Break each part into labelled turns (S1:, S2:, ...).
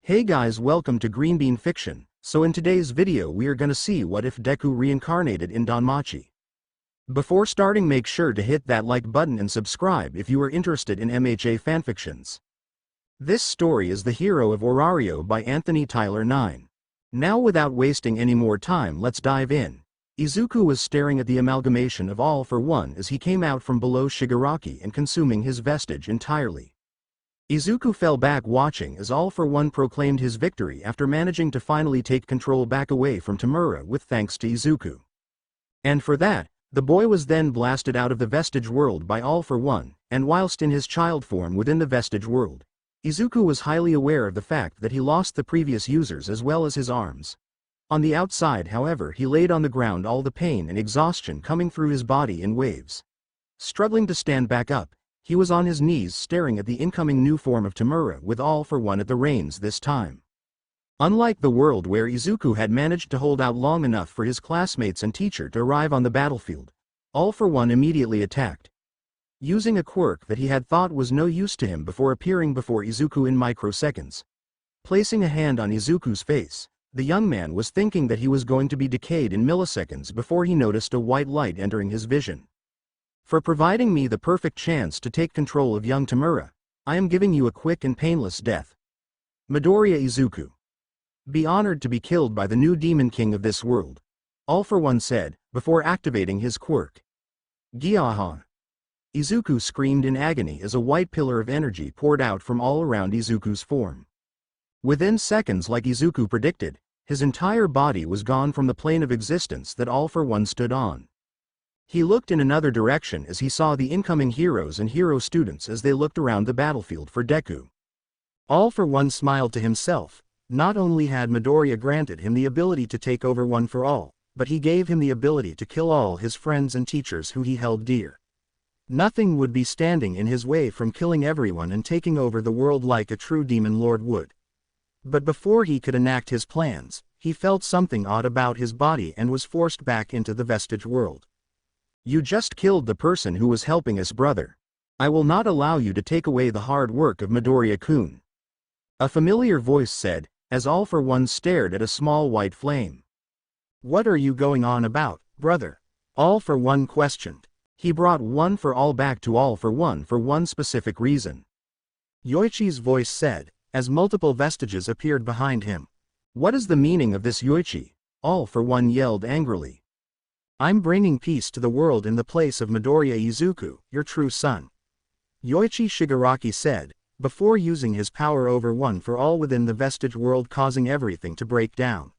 S1: Hey guys, welcome to Green Bean Fiction. So in today's video we are gonna see what if Deku reincarnated in Danmachi. Before starting, make sure to hit that like button and subscribe if you are interested in MHA fanfictions. This story is The Hero of Orario by Anthony Tyler 9. Now without wasting any more time, let's dive in. Izuku was staring at the amalgamation of All for One as he came out from below Shigaraki and consuming his vestige entirely. Izuku fell back watching as All for One proclaimed his victory after managing to finally take control back away from Tamura with thanks to Izuku. And for that, the boy was then blasted out of the Vestige world by All for One, and whilst in his child form within the Vestige world, Izuku was highly aware of the fact that he lost the previous users as well as his arms. On the outside, however, he laid on the ground, all the pain and exhaustion coming through his body in waves. Struggling to stand back up, he was on his knees staring at the incoming new form of Tamura with All for One at the reins this time. Unlike the world where Izuku had managed to hold out long enough for his classmates and teacher to arrive on the battlefield, All for One immediately attacked. Using a quirk that he had thought was no use to him before appearing before Izuku in microseconds. Placing a hand on Izuku's face, the young man was thinking that he was going to be decayed in milliseconds before he noticed a white light entering his vision. For providing me the perfect chance to take control of young Tamura, I am giving you a quick and painless death. Midoriya Izuku. Be honored to be killed by the new demon king of this world, All for One said, before activating his quirk. Gyaha. Izuku screamed in agony as a white pillar of energy poured out from all around Izuku's form. Within seconds, like Izuku predicted, his entire body was gone from the plane of existence that All for One stood on. He looked in another direction as he saw the incoming heroes and hero students as they looked around the battlefield for Deku. All for One smiled to himself. Not only had Midoriya granted him the ability to take over One for All, but he gave him the ability to kill all his friends and teachers who he held dear. Nothing would be standing in his way from killing everyone and taking over the world like a true demon lord would. But before he could enact his plans, he felt something odd about his body and was forced back into the Vestige world. You just killed the person who was helping us, brother. I will not allow you to take away the hard work of Midoriya-kun. A familiar voice said, as All for One stared at a small white flame. What are you going on about, brother? All for One questioned. He brought One for All back to All for one specific reason. Yoichi's voice said, as multiple vestiges appeared behind him. What is the meaning of this, Yoichi? All for One yelled angrily. I'm bringing peace to the world in the place of Midoriya Izuku, your true son. Yoichi Shigaraki said, before using his power over One for All within the Vestige world, causing everything to break down.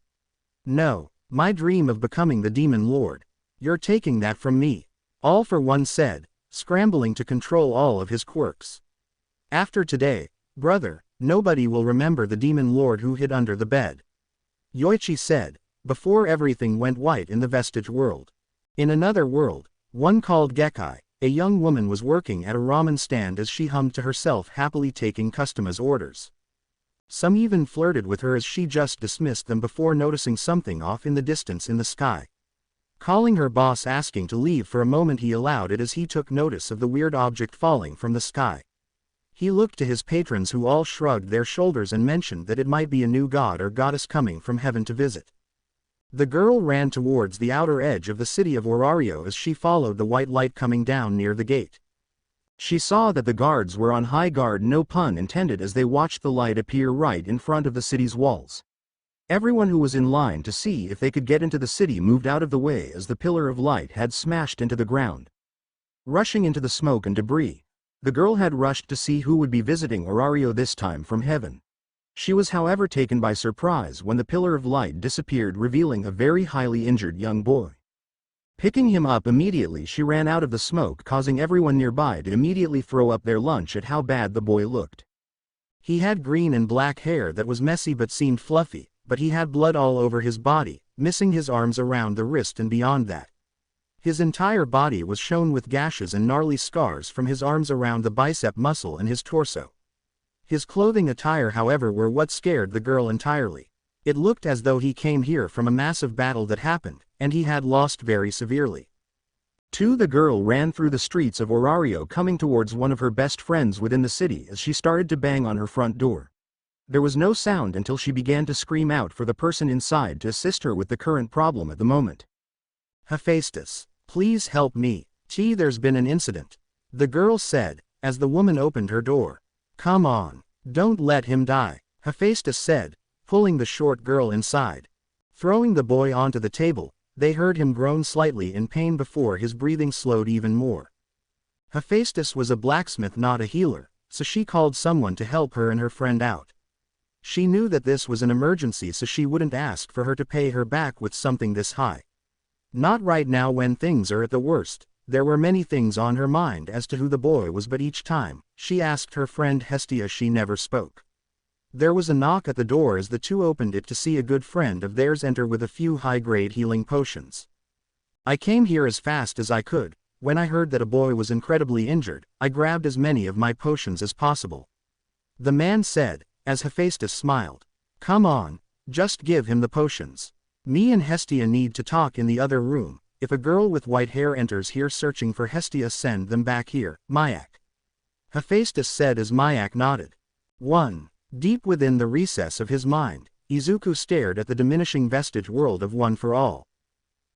S1: No, my dream of becoming the Demon Lord. You're taking that from me. All for One said, scrambling to control all of his quirks. After today, brother, nobody will remember the Demon Lord who hid under the bed. Yoichi said, before everything went white in the Vestige world. In another world, one called Gekai, a young woman was working at a ramen stand as she hummed to herself, happily taking customers' orders. Some even flirted with her as she just dismissed them before noticing something off in the distance in the sky. Calling her boss asking to leave for a moment, he allowed it as he took notice of the weird object falling from the sky. He looked to his patrons who all shrugged their shoulders and mentioned that it might be a new god or goddess coming from heaven to visit. The girl ran towards the outer edge of the city of Orario as she followed the white light coming down near the gate. She saw that the guards were on high guard, no pun intended, as they watched the light appear right in front of the city's walls. Everyone who was in line to see if they could get into the city moved out of the way as the pillar of light had smashed into the ground. Rushing into the smoke and debris, the girl had rushed to see who would be visiting Orario this time from heaven. She was however taken by surprise when the pillar of light disappeared, revealing a very highly injured young boy. Picking him up immediately, she ran out of the smoke, causing everyone nearby to immediately throw up their lunch at how bad the boy looked. He had green and black hair that was messy but seemed fluffy, but he had blood all over his body, missing his arms around the wrist and beyond that. His entire body was shown with gashes and gnarly scars from his arms around the bicep muscle and his torso. His clothing attire, however, were what scared the girl entirely. It looked as though he came here from a massive battle that happened, and he had lost very severely. The girl ran through the streets of Orario, coming towards one of her best friends within the city as she started to bang on her front door. There was no sound until she began to scream out for the person inside to assist her with the current problem at the moment. "Hephaestus, please help me. There's been an incident," the girl said, as the woman opened her door. "Come on, don't let him die," Hephaestus said, pulling the short girl inside. Throwing the boy onto the table, they heard him groan slightly in pain before his breathing slowed even more. Hephaestus was a blacksmith, not a healer, so she called someone to help her and her friend out. She knew that this was an emergency, so she wouldn't ask for her to pay her back with something this high. Not right now when things are at the worst. There were many things on her mind as to who the boy was, but each time she asked her friend Hestia, she never spoke. There was a knock at the door as the two opened it to see a good friend of theirs enter with a few high-grade healing potions. "I came here as fast as I could. When I heard that a boy was incredibly injured, I grabbed as many of my potions as possible," the man said, as Hephaestus smiled. "Come on, just give him the potions. Me and Hestia need to talk in the other room. If a girl with white hair enters here searching for Hestia, send them back here, Mayak," Hephaestus said as Mayak nodded. 1. Deep within the recess of his mind, Izuku stared at the diminishing vestige world of One for All.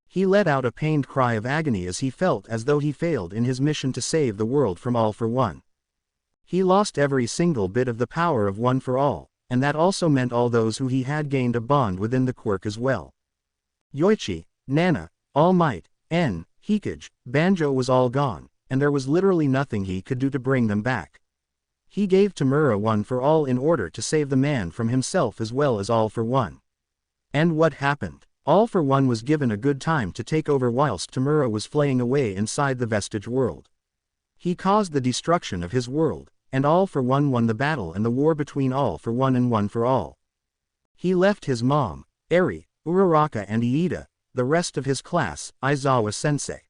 S1: He let out a pained cry of agony as he felt as though he failed in his mission to save the world from All for One. He lost every single bit of the power of One for All, and that also meant all those who he had gained a bond within the quirk as well. Yoichi, Nana, All Might, and Hikage, Banjo was all gone, and there was literally nothing he could do to bring them back. He gave Tamura One for All in order to save the man from himself as well as All for One. And what happened? All for One was given a good time to take over whilst Tamura was flaying away inside the vestige world. He caused the destruction of his world, and All for One won the battle and the war between All for One and One for All. He left his mom, Eri, Uraraka and Iida, the rest of his class, Aizawa-sensei.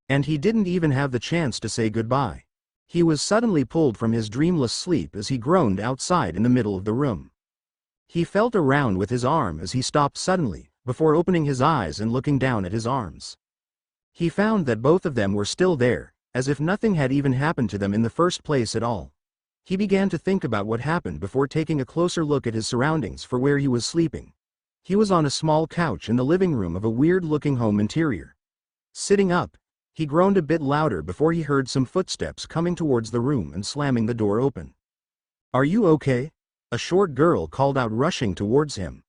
S1: And he didn't even have the chance to say goodbye. He was suddenly pulled from his dreamless sleep as he groaned outside in the middle of the room. He felt around with his arm as he stopped suddenly, before opening his eyes and looking down at his arms. He found that both of them were still there, as if nothing had even happened to them in the first place at all. He began to think about what happened before taking a closer look at his surroundings for where he was sleeping. He was on a small couch in the living room of a weird-looking home interior. Sitting up, he groaned a bit louder before he heard some footsteps coming towards the room and slamming the door open. "Are you okay?" a short girl called out, rushing towards him.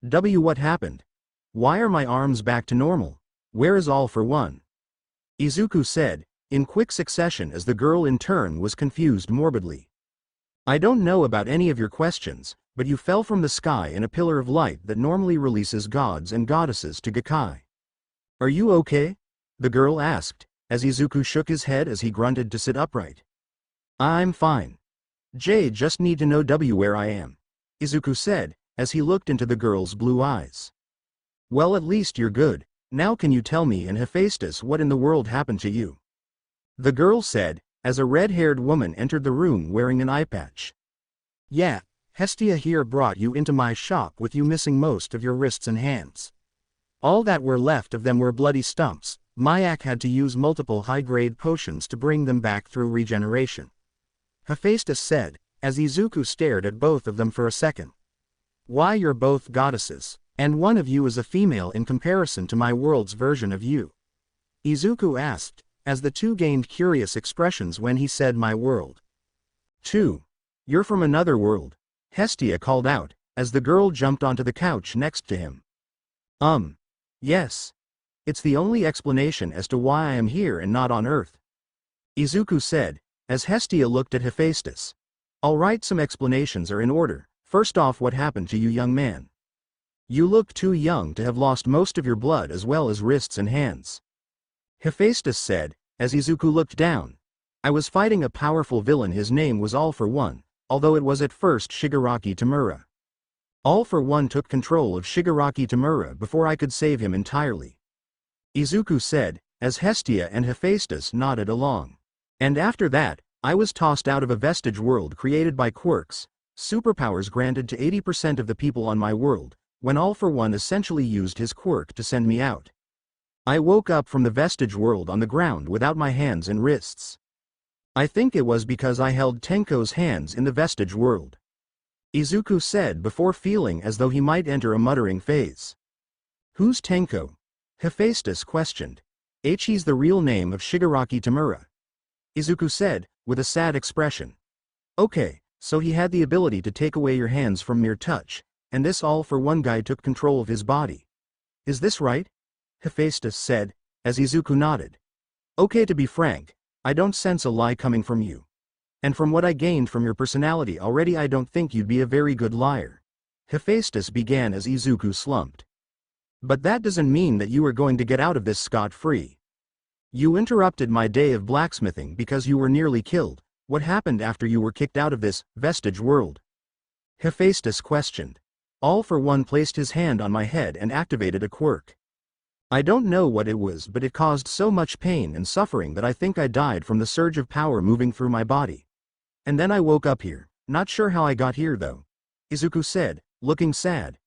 S1: What happened? Why are my arms back to normal? Where is All for One?" Izuku said, in quick succession as the girl in turn was confused morbidly. "I don't know about any of your questions, but you fell from the sky in a pillar of light that normally releases gods and goddesses to Gakkai. Are you okay?" the girl asked, as Izuku shook his head as he grunted to sit upright. "I'm fine. Just need to know where I am," Izuku said, as he looked into the girl's blue eyes. "Well, at least you're good. Now can you tell me and Hephaestus what in the world happened to you?" the girl said, as a red-haired woman entered the room wearing an eye patch. "Yeah, Hestia here brought you into my shop with you missing most of your wrists and hands. All that were left of them were bloody stumps. Mayak had to use multiple high-grade potions to bring them back through regeneration," Hephaestus said, as Izuku stared at both of them for a second. "Why, you're both goddesses, and one of you is a female in comparison to my world's version of you?" Izuku asked, as the two gained curious expressions when he said my world. "Two. You're from another world," Hestia called out, as the girl jumped onto the couch next to him. Yes. It's the only explanation as to why I am here and not on Earth," Izuku said, as Hestia looked at Hephaestus. "Alright, some explanations are in order. First off, what happened to you, young man? You look too young to have lost most of your blood as well as wrists and hands," Hephaestus said, as Izuku looked down. "I was fighting a powerful villain. His name was All for One, although it was at first Shigaraki Tamura. All for One took control of Shigaraki Tamura before I could save him entirely," Izuku said, as Hestia and Hephaestus nodded along. "And after that, I was tossed out of a vestige world created by quirks, superpowers granted to 80% of the people on my world, when All for One essentially used his quirk to send me out. I woke up from the vestige world on the ground without my hands and wrists. I think it was because I held Tenko's hands in the vestige world. Izuku said before feeling as though he might enter a muttering phase. Who's Tenko? Hephaestus questioned. He's the real name of Shigaraki Tamura. Izuku said, with a sad expression. Okay, so he had the ability to take away your hands from mere touch, and this all for one guy took control of his body. Is this right? Hephaestus said, as Izuku nodded. Okay, to be frank, I don't sense a lie coming from you. And from what I gained from your personality already, I don't think you'd be a very good liar. Hephaestus began as Izuku slumped. But that doesn't mean that you are going to get out of this scot-free. You interrupted my day of blacksmithing because you were nearly killed. What happened after you were kicked out of this vestige world? Hephaestus questioned. All for one placed his hand on my head and activated a quirk. I don't know what it was, but it caused so much pain and suffering that I think I died from the surge of power moving through my body. And then I woke up here, not sure how I got here though. Izuku said, looking sad.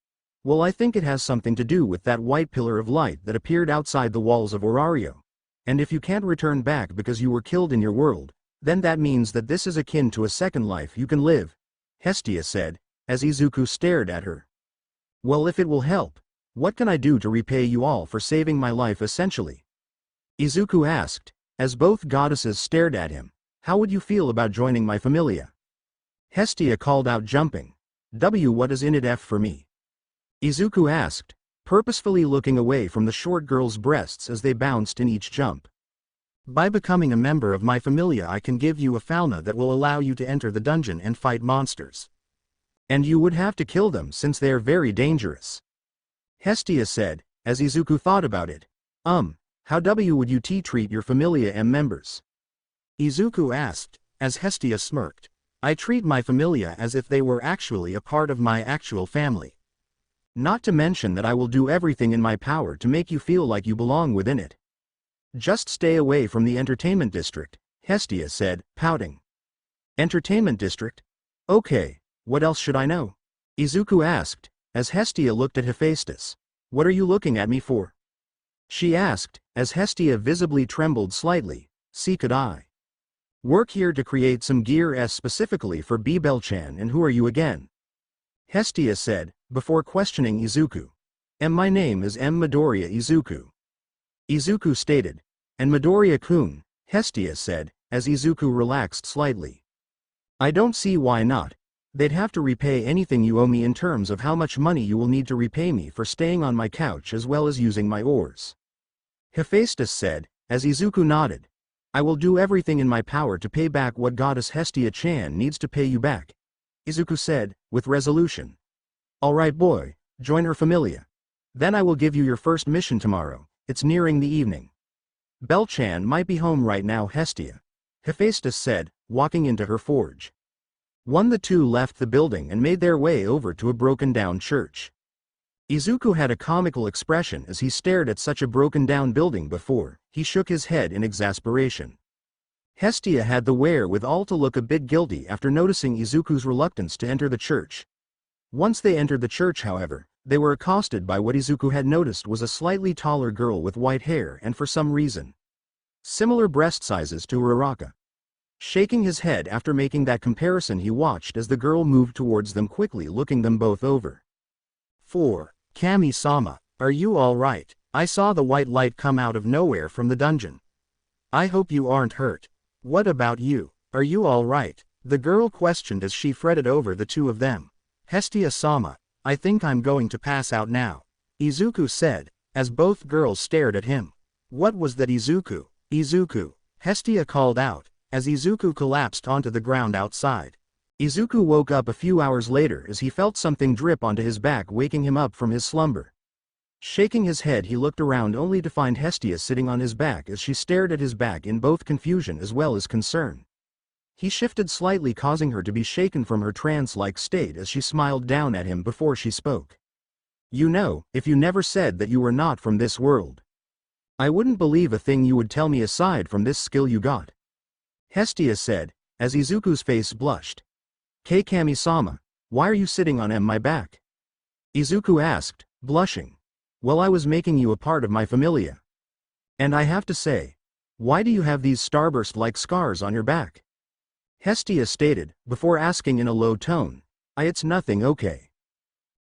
S1: Well, I think it has something to do with that white pillar of light that appeared outside the walls of Orario. And if you can't return back because you were killed in your world, then that means that this is akin to a second life you can live, Hestia said, as Izuku stared at her. Well, if it will help, what can I do to repay you all for saving my life essentially? Izuku asked, as both goddesses stared at him. How would you feel about joining my familia? Hestia called out, jumping. What is in it for me? Izuku asked, purposefully looking away from the short girl's breasts as they bounced in each jump. By becoming a member of my familia, I can give you a fauna that will allow you to enter the dungeon and fight monsters. And you would have to kill them since they are very dangerous. Hestia said, as Izuku thought about it. How would you treat your familia members? Izuku asked, as Hestia smirked. I treat my familia as if they were actually a part of my actual family. Not to mention that I will do everything in my power to make you feel like you belong within it. Just stay away from the entertainment district, Hestia said, pouting. Entertainment district? Okay, what else should I know? Izuku asked, as Hestia looked at Hephaestus. What are you looking at me for? She asked, as Hestia visibly trembled slightly. See, could I work here to create some gear specifically for Bibel-chan, and who are you again? Hestia said, before questioning Izuku. My name is Midoriya Izuku. Izuku stated. And Midoriya-kun, Hestia said, as Izuku relaxed slightly. I don't see why not. They'd have to repay anything you owe me in terms of how much money you will need to repay me for staying on my couch as well as using my oars. Hephaestus said, as Izuku nodded. I will do everything in my power to pay back what Goddess Hestia-chan needs to pay you back. Izuku said, with resolution. Alright boy, join her familia. Then I will give you your first mission tomorrow, it's nearing the evening. Bell-chan might be home right now, Hestia. Hephaestus said, walking into her forge. The two left the building and made their way over to a broken-down church. Izuku had a comical expression as he stared at such a broken-down building before. He shook his head in exasperation. Hestia had the wherewithal to look a bit guilty after noticing Izuku's reluctance to enter the church. Once they entered the church, however, they were accosted by what Izuku had noticed was a slightly taller girl with white hair and for some reason similar breast sizes to Uraraka. Shaking his head after making that comparison, he watched as the girl moved towards them quickly, looking them both over. 4. Kami-sama, are you alright? I saw the white light come out of nowhere from the dungeon. I hope you aren't hurt. What about you? Are you alright? The girl questioned as she fretted over the two of them. Hestia-sama, I think I'm going to pass out now, Izuku said, as both girls stared at him. What was that, Izuku? Izuku, Hestia called out, as Izuku collapsed onto the ground outside. Izuku woke up a few hours later as he felt something drip onto his back, waking him up from his slumber. Shaking his head, he looked around only to find Hestia sitting on his back as she stared at his back in both confusion as well as concern. He shifted slightly, causing her to be shaken from her trance-like state as she smiled down at him before she spoke. You know, if you never said that you were not from this world, I wouldn't believe a thing you would tell me aside from this skill you got. Hestia said, as Izuku's face blushed. Kami-sama, why are you sitting on my back? Izuku asked, blushing. Well, I was making you a part of my familia. And I have to say, why do you have these starburst-like scars on your back? Hestia stated, before asking in a low tone, It's nothing, okay.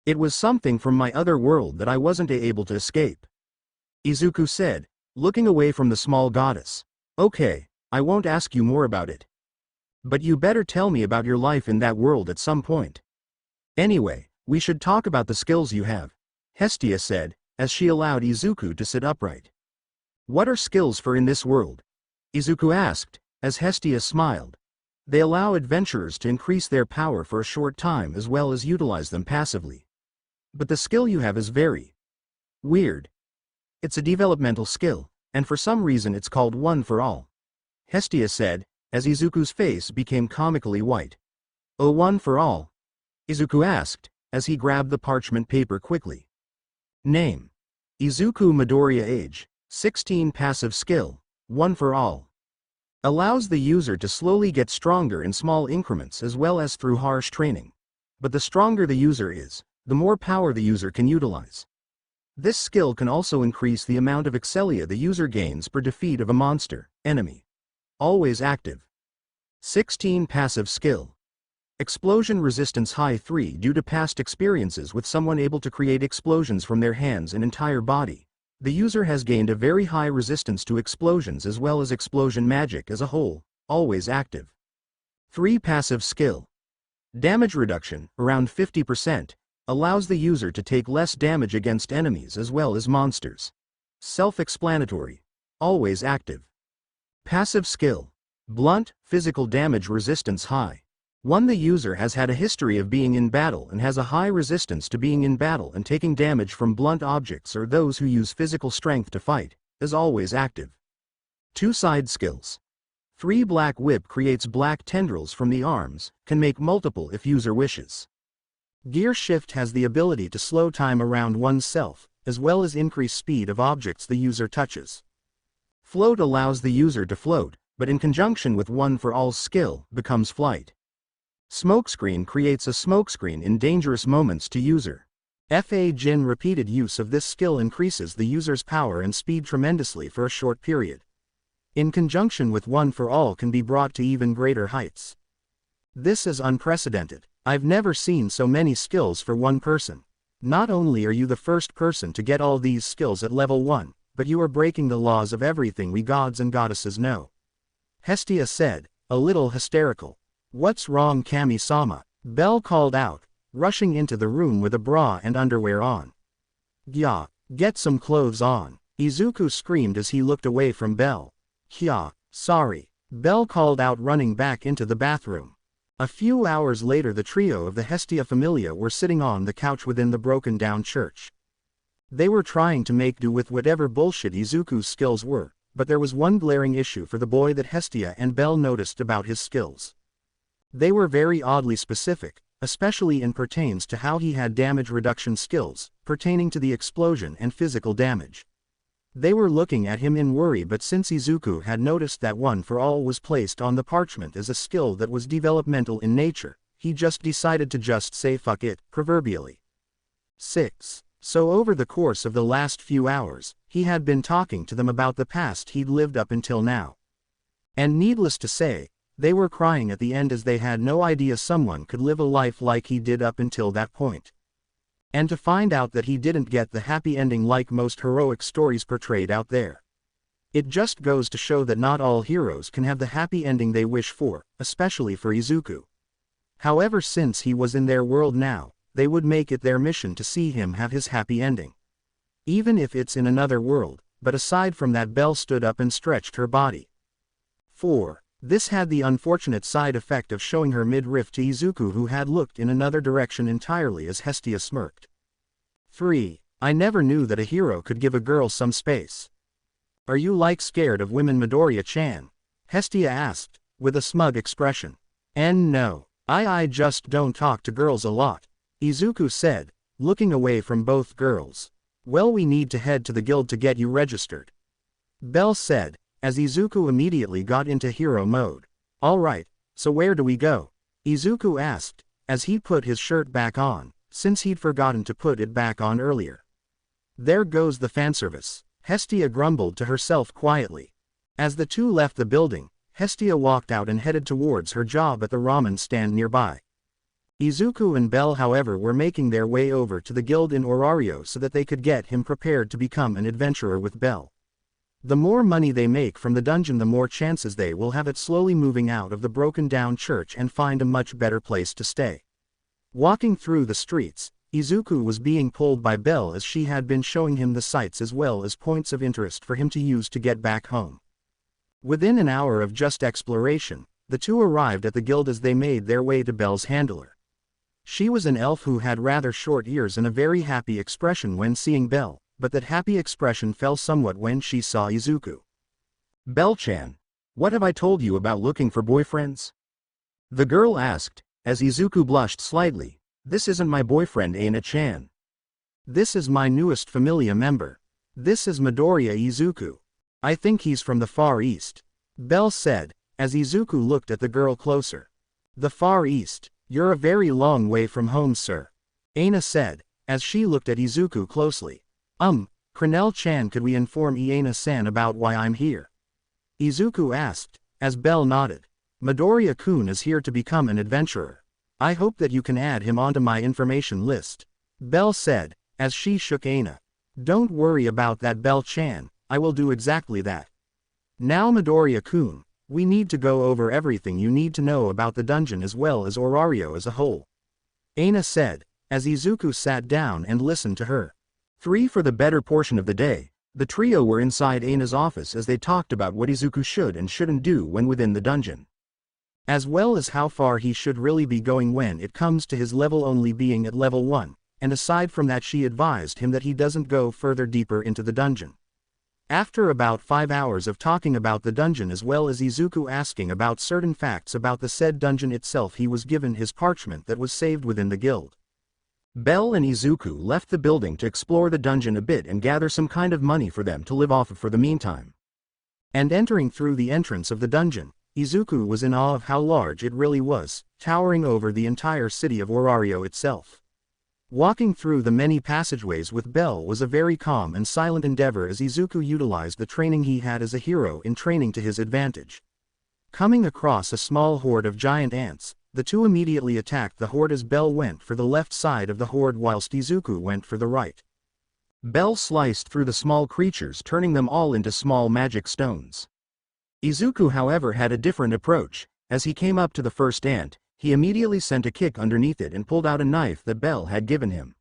S1: It was something from my other world that I wasn't able to escape. Izuku said, looking away from the small goddess. Okay, I won't ask you more about it. But you better tell me about your life in that world at some point. Anyway, we should talk about the skills you have, Hestia said, as she allowed Izuku to sit upright. What are skills for in this world? Izuku asked, as Hestia smiled. They allow adventurers to increase their power for a short time as well as utilize them passively. But the skill you have is very weird. It's a developmental skill, and for some reason it's called One for All. Hestia said, as Izuku's face became comically white. Oh, One for All? Izuku asked, as he grabbed the parchment paper quickly. Name. Izuku Midoriya. Age, 16. Passive skill, One for All. Allows the user to slowly get stronger in small increments as well as through harsh training. But the stronger the user is, the more power the user can utilize. This skill can also increase the amount of Excelia the user gains per defeat of a monster, enemy. Always active. 16. Passive skill. Explosion resistance high 3 due to past experiences with someone able to create explosions from their hands and entire body. The user has gained a very high resistance to explosions as well as explosion magic as a whole, always active. 3. Passive skill. Damage reduction, around 50%, allows the user to take less damage against enemies as well as monsters. Self-explanatory. Always active. Passive skill. Blunt, physical damage resistance high. 1. The user has had a history of being in battle and has a high resistance to being in battle and taking damage from blunt objects or those who use physical strength to fight, is always active. 2. Side skills. 3. Black whip creates black tendrils from the arms, can make multiple if user wishes. Gear shift has the ability to slow time around oneself, as well as increase speed of objects the user touches. Float allows the user to float, but in conjunction with One for All's skill, becomes flight. Smokescreen creates a smokescreen in dangerous moments to user. Fa Jin repeated use of this skill increases the user's power and speed tremendously for a short period. In conjunction with One for All can be brought to even greater heights. This is unprecedented. I've never seen so many skills for one person. Not only are you the first person to get all these skills at level 1, but you are breaking the laws of everything we gods and goddesses know. Hestia said, a little hysterical. What's wrong, Kami-sama? Belle called out, rushing into the room with a bra and underwear on. Gya, get some clothes on. Izuku screamed as he looked away from Belle. Kya, sorry. Belle called out, running back into the bathroom. A few hours later the trio of the Hestia Familia were sitting on the couch within the broken-down church. They were trying to make do with whatever bullshit Izuku's skills were, but there was one glaring issue for the boy that Hestia and Belle noticed about his skills. They were very oddly specific, especially in pertains to how he had damage reduction skills, pertaining to the explosion and physical damage. They were looking at him in worry, but since Izuku had noticed that One for All was placed on the parchment as a skill that was developmental in nature, he just decided to just say fuck it, proverbially. 6. So over the course of the last few hours, he had been talking to them about the past he'd lived up until now. And needless to say, they were crying at the end as they had no idea someone could live a life like he did up until that point. And to find out that he didn't get the happy ending like most heroic stories portrayed out there. It just goes to show that not all heroes can have the happy ending they wish for, especially for Izuku. However, since he was in their world now, they would make it their mission to see him have his happy ending. Even if it's in another world, but aside from that, Belle stood up and stretched her body. 4. This had the unfortunate side effect of showing her midriff to Izuku, who had looked in another direction entirely as Hestia smirked. 3. I never knew that a hero could give a girl some space. Are you like scared of women, Midoriya-chan? Hestia asked, with a smug expression. And no, I just don't talk to girls a lot, Izuku said, looking away from both girls. Well, we need to head to the guild to get you registered, Belle said, as Izuku immediately got into hero mode. Alright, so where do we go? Izuku asked, as he put his shirt back on, since he'd forgotten to put it back on earlier. There goes the fanservice, Hestia grumbled to herself quietly. As the two left the building, Hestia walked out and headed towards her job at the ramen stand nearby. Izuku and Bell however were making their way over to the guild in Orario so that they could get him prepared to become an adventurer with Bell. The more money they make from the dungeon, the more chances they will have at slowly moving out of the broken down church and find a much better place to stay. Walking through the streets, Izuku was being pulled by Bell as she had been showing him the sights as well as points of interest for him to use to get back home. Within an hour of just exploration, the two arrived at the guild as they made their way to Bell's handler. She was an elf who had rather short ears and a very happy expression when seeing Bell, but that happy expression fell somewhat when she saw Izuku. "Bell-chan, what have I told you about looking for boyfriends?" the girl asked, as Izuku blushed slightly. "This isn't my boyfriend Aina-chan. This is my newest familia member. This is Midoriya Izuku. I think he's from the Far East," Bell said, as Izuku looked at the girl closer. "The Far East? You're a very long way from home, sir," Aina said, as she looked at Izuku closely. Cranell-chan, could we inform Aina-san about why I'm here?" Izuku asked, as Bell nodded. "Midoriya-kun is here to become an adventurer. I hope that you can add him onto my information list," Bell said, as she shook Aina. "Don't worry about that, Bell-chan, I will do exactly that. Now Midoriya-kun, we need to go over everything you need to know about the dungeon as well as Orario as a whole," Aina said, as Izuku sat down and listened to her. For the better portion of the day, the trio were inside Aina's office as they talked about what Izuku should and shouldn't do when within the dungeon, as well as how far he should really be going when it comes to his level only being at level 1, and aside from that she advised him that he doesn't go further deeper into the dungeon. After about 5 hours of talking about the dungeon as well as Izuku asking about certain facts about the said dungeon itself, he was given his parchment that was saved within the guild. Bell and Izuku left the building to explore the dungeon a bit and gather some kind of money for them to live off of for the meantime. And entering through the entrance of the dungeon, Izuku was in awe of how large it really was, towering over the entire city of Orario itself. Walking through the many passageways with Bell was a very calm and silent endeavor as Izuku utilized the training he had as a hero in training to his advantage. Coming across a small horde of giant ants, the two immediately attacked the horde as Bell went for the left side of the horde whilst Izuku went for the right. Bell sliced through the small creatures, turning them all into small magic stones. Izuku however had a different approach. As he came up to the first ant, he immediately sent a kick underneath it and pulled out a knife that Bell had given him.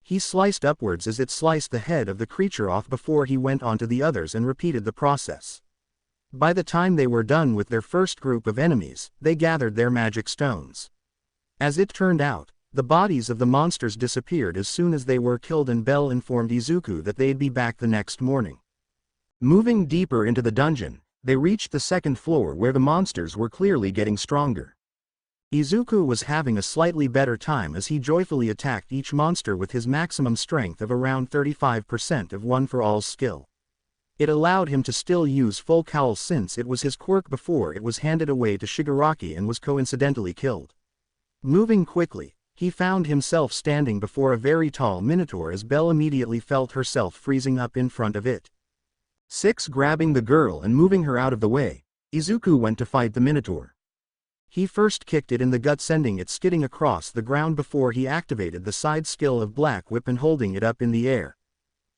S1: He sliced upwards as it sliced the head of the creature off before he went on to the others and repeated the process. By the time they were done with their first group of enemies, they gathered their magic stones. As it turned out, the bodies of the monsters disappeared as soon as they were killed, and Bell informed Izuku that they'd be back the next morning. Moving deeper into the dungeon, they reached the second floor where the monsters were clearly getting stronger. Izuku was having a slightly better time as he joyfully attacked each monster with his maximum strength of around 35% of One for All's skill. It allowed him to still use full cowl since it was his quirk before it was handed away to Shigaraki and was coincidentally killed. Moving quickly, he found himself standing before a very tall minotaur as Bell immediately felt herself freezing up in front of it. Grabbing the girl and moving her out of the way, Izuku went to fight the minotaur. He first kicked it in the gut, sending it skidding across the ground before he activated the side skill of Black Whip and holding it up in the air.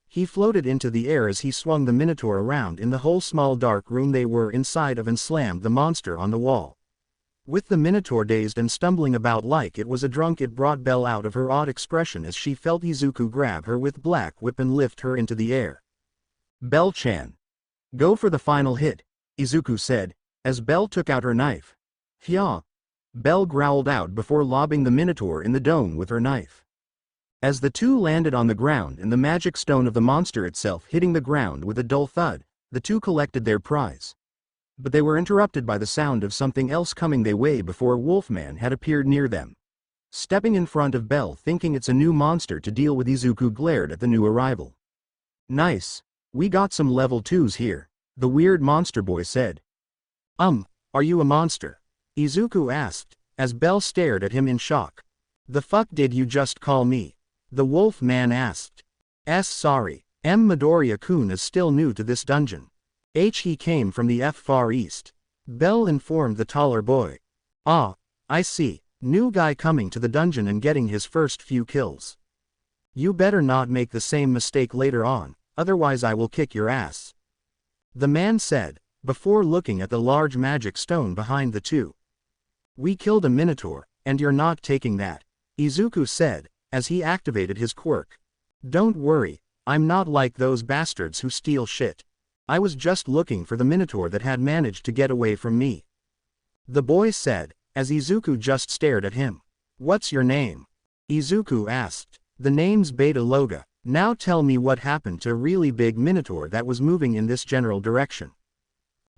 S1: He floated into the air as he swung the minotaur around in the whole small dark room they were inside of and slammed the monster on the wall. With the minotaur dazed and stumbling about like it was a drunk, it brought Bell out of her odd expression as she felt Izuku grab her with Black Whip and lift her into the air. "Bell-chan, go for the final hit," Izuku said, as Bell took out her knife. "Hya!" Bell growled out before lobbing the minotaur in the dome with her knife. As the two landed on the ground and the magic stone of the monster itself hitting the ground with a dull thud, the two collected their prize. But they were interrupted by the sound of something else coming their way before Wolfman had appeared near them. Stepping in front of Bell thinking it's a new monster to deal with, Izuku glared at the new arrival. "Nice. We got some level 2s here," the weird monster boy said. Are you a monster?" Izuku asked, as Bell stared at him in shock. "The fuck did you just call me?" the wolf man asked. Sorry, Midoriya-kun is still new to this dungeon. He came from the Far East," Bell informed the taller boy. "Ah, I see. New guy coming to the dungeon and getting his first few kills. You better not make the same mistake later on, otherwise I will kick your ass. The man said, before looking at the large magic stone behind the two. We killed a minotaur, and you're not taking that, Izuku said, as he activated his quirk. Don't worry, I'm not like those bastards who steal shit. I was just looking for the minotaur that had managed to get away from me. The boy said, as Izuku just stared at him. What's your name? Izuku asked. The name's Beta Loga. Now tell me what happened to a really big minotaur that was moving in this general direction.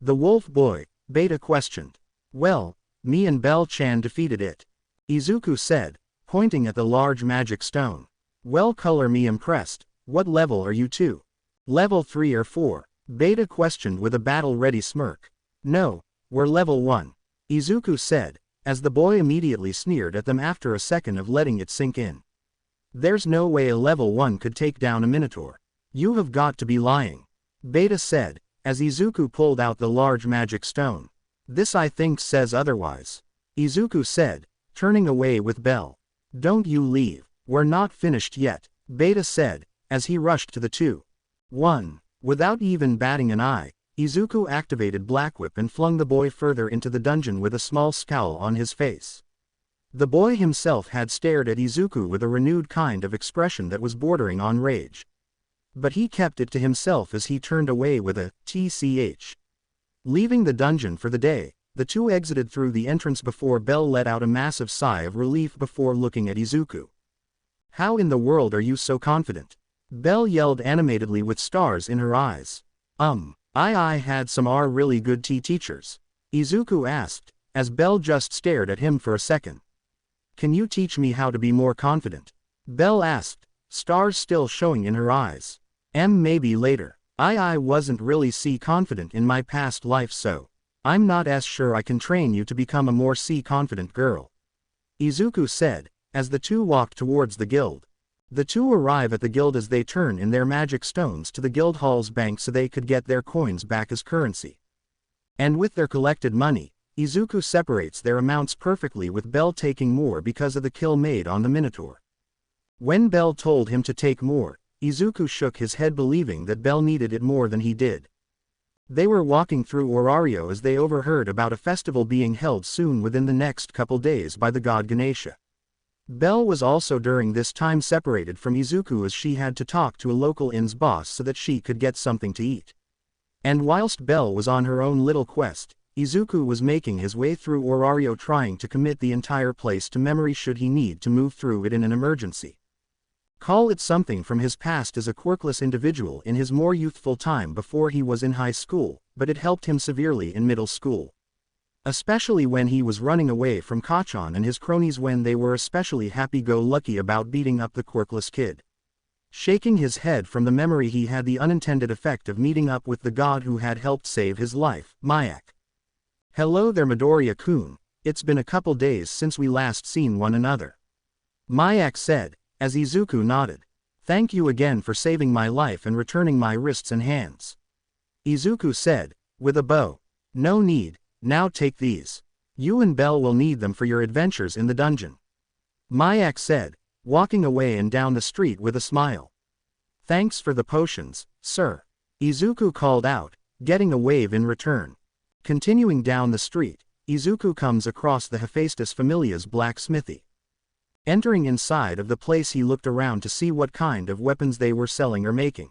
S1: The wolf boy, Beta questioned. Well, me and Bell-chan defeated it. Izuku said, pointing at the large magic stone. Well, color me impressed. What level are you two? Level 3 or 4? Beta questioned with a battle-ready smirk. No, we're level 1. Izuku said, as the boy immediately sneered at them after a second of letting it sink in. There's no way a level 1 could take down a minotaur. You have got to be lying. Beta said, as Izuku pulled out the large magic stone. This I think says otherwise. Izuku said, turning away with Bell. Don't you leave, we're not finished yet, Beta said, as he rushed to the 2-1. Without even batting an eye, Izuku activated Black Whip and flung the boy further into the dungeon with a small scowl on his face. The boy himself had stared at Izuku with a renewed kind of expression that was bordering on rage. But he kept it to himself as he turned away with a tch. Leaving the dungeon for the day, the two exited through the entrance before Bell let out a massive sigh of relief before looking at Izuku. How in the world are you so confident? Bell yelled animatedly with stars in her eyes. I had some really good teachers. Izuku asked, as Bell just stared at him for a second. Can you teach me how to be more confident? Bell asked, stars still showing in her eyes. Maybe later. I wasn't really confident in my past life, so I'm not as sure I can train you to become a more confident girl. Izuku said, as the two walked towards the guild. The two arrive at the guild as they turn in their magic stones to the guild hall's bank so they could get their coins back as currency. And with their collected money, Izuku separates their amounts perfectly, with Bell taking more because of the kill made on the minotaur. When Bell told him to take more, Izuku shook his head, believing that Bell needed it more than he did. They were walking through Orario as they overheard about a festival being held soon within the next couple days by the god Ganesha. Bell was also during this time separated from Izuku as she had to talk to a local inn's boss so that she could get something to eat. And whilst Bell was on her own little quest, Izuku was making his way through Orario, trying to commit the entire place to memory should he need to move through it in an emergency. Call it something from his past as a quirkless individual in his more youthful time before he was in high school, but it helped him severely in middle school. Especially when he was running away from Kachan and his cronies, when they were especially happy-go-lucky about beating up the quirkless kid. Shaking his head from the memory, he had the unintended effect of meeting up with the god who had helped save his life, Mayak. Hello there, Midoriya-kun, it's been a couple days since we last seen one another. Mayak said, as Izuku nodded. Thank you again for saving my life and returning my wrists and hands. Izuku said, with a bow. No need, now take these. You and Bell will need them for your adventures in the dungeon. Mayak said, walking away and down the street with a smile. Thanks for the potions, sir. Izuku called out, getting a wave in return. Continuing down the street, Izuku comes across the Hephaestus Familia's blacksmithy. Entering inside of the place, he looked around to see what kind of weapons they were selling or making.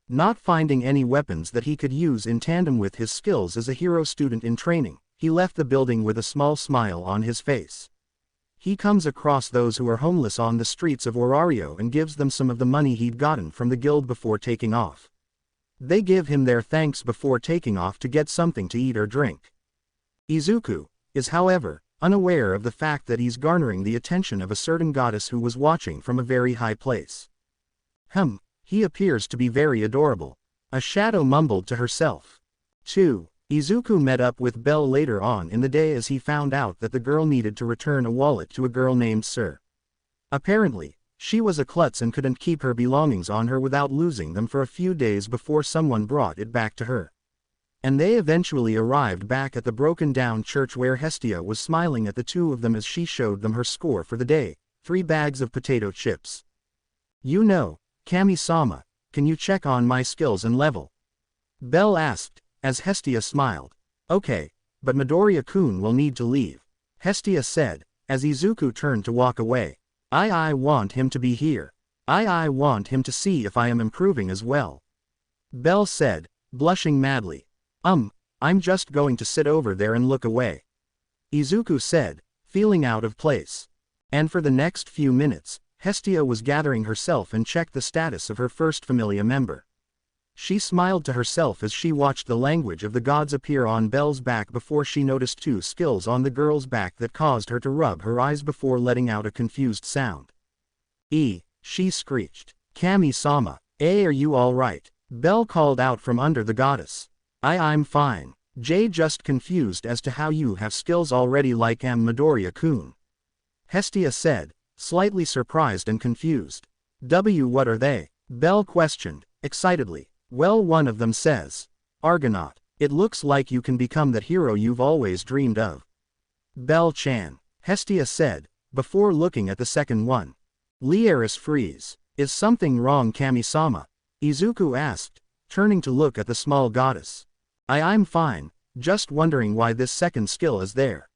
S1: Not finding any weapons that he could use in tandem with his skills as a hero student in training, he left the building with a small smile on his face. He comes across those who are homeless on the streets of Orario and gives them some of the money he'd gotten from the guild before taking off. They give him their thanks before taking off to get something to eat or drink. Izuku is, however, unaware of the fact that he's garnering the attention of a certain goddess who was watching from a very high place. He appears to be very adorable. A shadow mumbled to herself. 2. Izuku met up with Bell later on in the day as he found out that the girl needed to return a wallet to a girl named Sir. Apparently, she was a klutz and couldn't keep her belongings on her without losing them for a few days before someone brought it back to her. And they eventually arrived back at the broken-down church where Hestia was smiling at the two of them as she showed them her score for the day, 3 bags of potato chips. You know, Kami-sama, can you check on my skills and level? Belle asked, as Hestia smiled. Okay, but Midoriya-kun will need to leave, Hestia said, as Izuku turned to walk away. I want him to be here. I want him to see if I am improving as well. Belle said, blushing madly. I'm just going to sit over there and look away, Izuku said, feeling out of place. And for the next few minutes, Hestia was gathering herself and checked the status of her first Familia member. She smiled to herself as she watched the language of the gods appear on Belle's back before she noticed 2 skills on the girl's back that caused her to rub her eyes before letting out a confused sound. She screeched. Kami-sama, are you alright? Belle called out from under the goddess. I'm fine. Just confused as to how you have skills already like Midoriya-kun, Hestia said, slightly surprised and confused. What are they? Belle questioned, excitedly. Well, one of them says, Argonaut. It looks like you can become that hero you've always dreamed of. Belle-chan, Hestia said, before looking at the second one. Liaris freeze. Is something wrong, Kami-sama? Izuku asked, turning to look at the small goddess. I'm fine, just wondering why this second skill is there.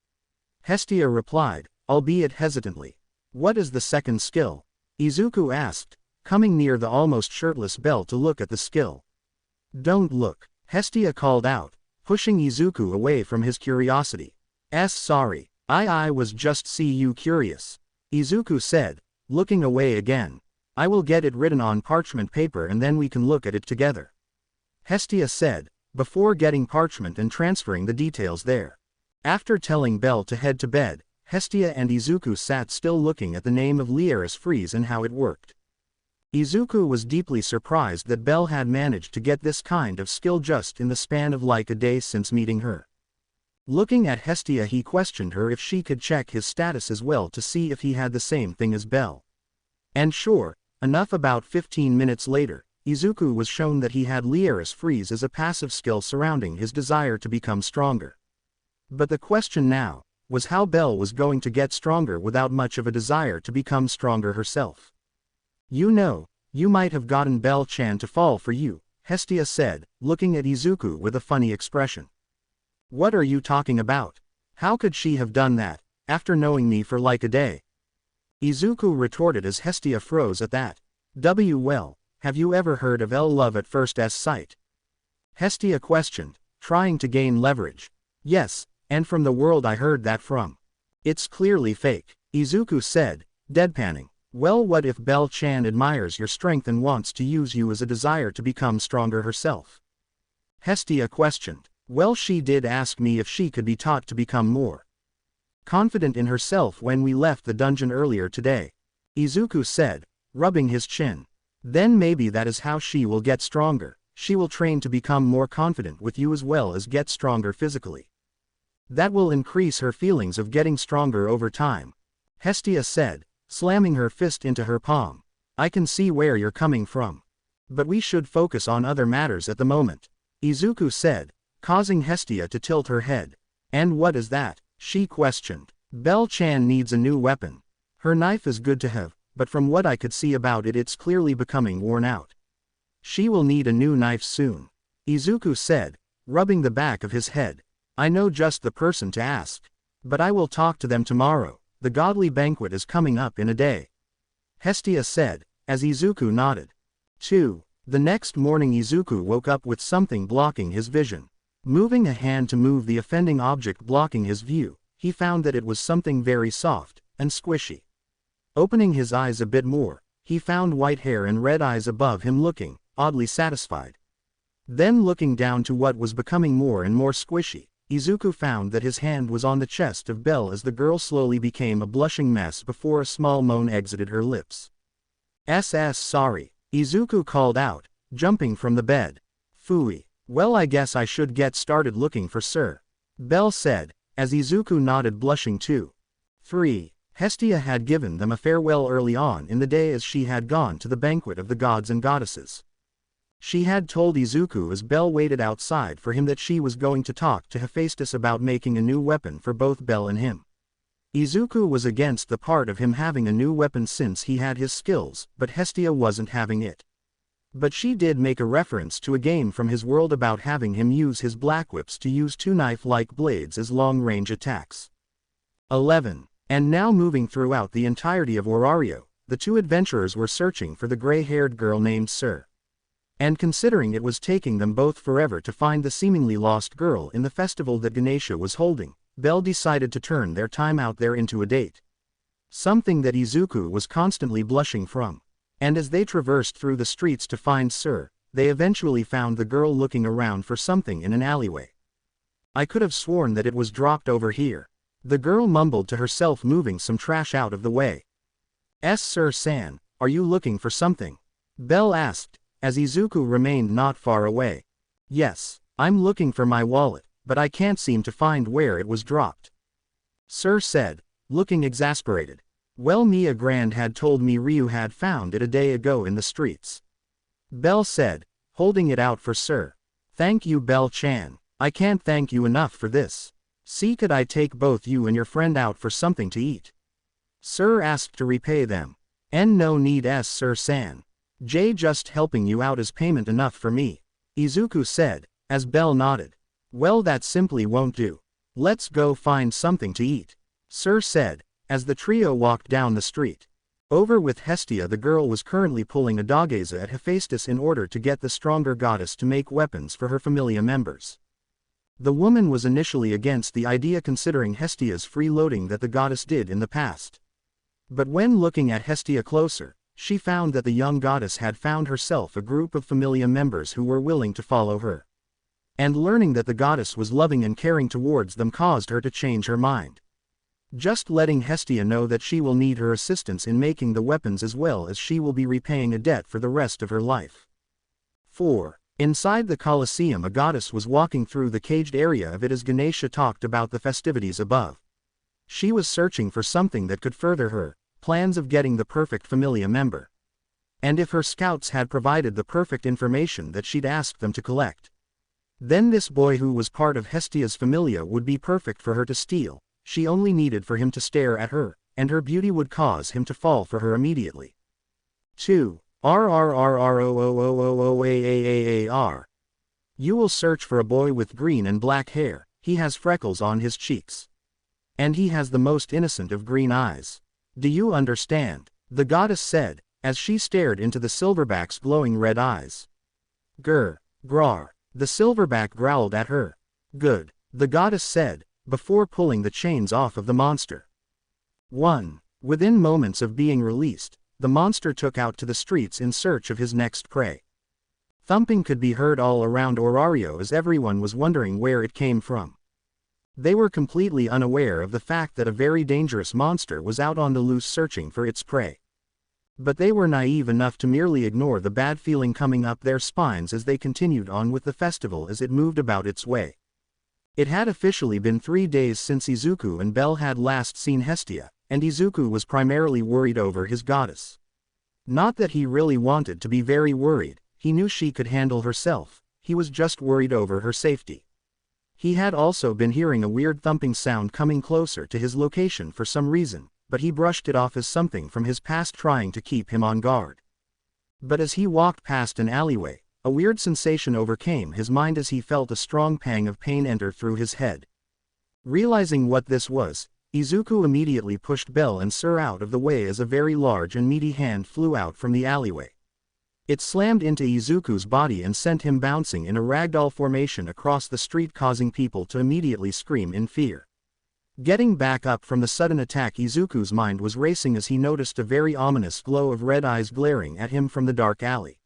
S1: Hestia replied, albeit hesitantly. What is the second skill? Izuku asked, coming near the almost shirtless Belle to look at the skill. Don't look, Hestia called out, pushing Izuku away from his curiosity. Sorry, I was just curious, Izuku said, looking away again. I will get it written on parchment paper and then we can look at it together, Hestia said, before getting parchment and transferring the details there. After telling Belle to head to bed, Hestia and Izuku sat still looking at the name of Liaris freeze and how it worked. Izuku was deeply surprised that Belle had managed to get this kind of skill just in the span of like a day since meeting her. Looking at Hestia, he questioned her if she could check his status as well to see if he had the same thing as Belle. And sure enough, about 15 minutes later, Izuku was shown that he had Liaris freeze as a passive skill surrounding his desire to become stronger. But the question now was how Belle was going to get stronger without much of a desire to become stronger herself. You know, you might have gotten Belle-chan to fall for you, Hestia said, looking at Izuku with a funny expression. What are you talking about? How could she have done that, after knowing me for like a day? Izuku retorted as Hestia froze at that. Well, have you ever heard of love at first sight? Hestia questioned, trying to gain leverage. Yes, and from the world I heard that from. It's clearly fake, Izuku said, deadpanning. Well, what if Belle-chan admires your strength and wants to use you as a desire to become stronger herself? Hestia questioned. Well, she did ask me if she could be taught to become more confident in herself when we left the dungeon earlier today, Izuku said, rubbing his chin. Then maybe that is how she will get stronger. She will train to become more confident with you as well as get stronger physically. That will increase her feelings of getting stronger over time, Hestia said, slamming her fist into her palm. I can see where you're coming from. But we should focus on other matters at the moment, Izuku said, causing Hestia to tilt her head. And what is that? She questioned. Belle-chan needs a new weapon. Her knife is good to have, but from what I could see about it, it's clearly becoming worn out. She will need a new knife soon, Izuku said, rubbing the back of his head. I know just the person to ask. But I will talk to them tomorrow. The godly banquet is coming up in a day, Hestia said, as Izuku nodded. 2. The next morning Izuku woke up with something blocking his vision. Moving a hand to move the offending object blocking his view, he found that it was something very soft and squishy. Opening his eyes a bit more, he found white hair and red eyes above him looking oddly satisfied. Then looking down to what was becoming more and more squishy, Izuku found that his hand was on the chest of Belle as the girl slowly became a blushing mess before a small moan exited her lips. Sorry, Izuku called out, jumping from the bed. Phooey. Well, I guess I should get started looking for Sir. Belle said, as Izuku nodded blushing too. 3. Hestia had given them a farewell early on in the day as she had gone to the banquet of the gods and goddesses. She had told Izuku as Belle waited outside for him that she was going to talk to Hephaestus about making a new weapon for both Belle and him. Izuku was against the part of him having a new weapon since he had his skills, but Hestia wasn't having it. But she did make a reference to a game from his world about having him use his black whips to use two knife-like blades as long-range attacks. 11. And now moving throughout the entirety of Orario, the two adventurers were searching for the gray-haired girl named Sir. And considering it was taking them both forever to find the seemingly lost girl in the festival that Ganesha was holding, Belle decided to turn their time out there into a date. Something that Izuku was constantly blushing from. And as they traversed through the streets to find Sir, they eventually found the girl looking around for something in an alleyway. I could have sworn that it was dropped over here. The girl mumbled to herself, moving some trash out of the way. Sir-san, are you looking for something? Belle asked, as Izuku remained not far away. Yes, I'm looking for my wallet, but I can't seem to find where it was dropped. Sir said, looking exasperated. Well, Mia Grand had told me Ryu had found it a day ago in the streets. Belle said, holding it out for Sir. Thank you, Belle-chan. I can't thank you enough for this. See, could I take both you and your friend out for something to eat? Sir asked to repay them. No need, Sir-san. Just helping you out is payment enough for me, Izuku said, as Belle nodded. Well, that simply won't do. Let's go find something to eat, Sir said, as the trio walked down the street. Over with Hestia, the girl was currently pulling a dogeza at Hephaestus in order to get the stronger goddess to make weapons for her familia members. The woman was initially against the idea, considering Hestia's freeloading that the goddess did in the past. But when looking at Hestia closer, she found that the young goddess had found herself a group of familia members who were willing to follow her. And learning that the goddess was loving and caring towards them caused her to change her mind. Just letting Hestia know that she will need her assistance in making the weapons, as well as she will be repaying a debt for the rest of her life. 4. Inside the Colosseum, a goddess was walking through the caged area of it as Ganesha talked about the festivities above. She was searching for something that could further her plans of getting the perfect familia member. And if her scouts had provided the perfect information that she'd asked them to collect, then this boy who was part of Hestia's familia would be perfect for her to steal. She only needed for him to stare at her, and her beauty would cause him to fall for her immediately. 2. RRRROOOOOAAAR. You will search for a boy with green and black hair. He has freckles on his cheeks. And he has the most innocent of green eyes. Do you understand? The goddess said, as she stared into the silverback's glowing red eyes. Grar. The silverback growled at her. Good, the goddess said, before pulling the chains off of the monster. 1. Within moments of being released, the monster took out to the streets in search of his next prey. Thumping could be heard all around Orario as everyone was wondering where it came from. They were completely unaware of the fact that a very dangerous monster was out on the loose searching for its prey. But they were naive enough to merely ignore the bad feeling coming up their spines as they continued on with the festival as it moved about its way. It had officially been 3 days since Izuku and Belle had last seen Hestia, and Izuku was primarily worried over his goddess. Not that he really wanted to be very worried, he knew she could handle herself, he was just worried over her safety. He had also been hearing a weird thumping sound coming closer to his location for some reason, but he brushed it off as something from his past trying to keep him on guard. But as he walked past an alleyway, a weird sensation overcame his mind as he felt a strong pang of pain enter through his head. Realizing what this was, Izuku immediately pushed Belle and Sir out of the way as a very large and meaty hand flew out from the alleyway. It slammed into Izuku's body and sent him bouncing in a ragdoll formation across the street, causing people to immediately scream in fear. Getting back up from the sudden attack, Izuku's mind was racing as he noticed a very ominous glow of red eyes glaring at him from the dark alley.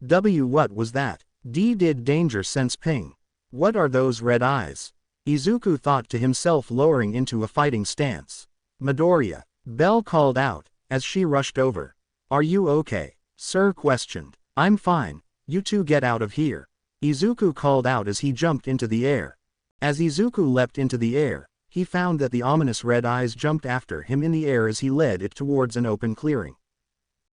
S1: What was that? Did danger sense ping? What are those red eyes? Izuku thought to himself, lowering into a fighting stance. Midoriya, Belle called out, as she rushed over. Are you okay? Sir questioned. I'm fine, you two get out of here, Izuku called out as he jumped into the air. As Izuku leapt into the air, he found that the ominous red eyes jumped after him in the air as he led it towards an open clearing.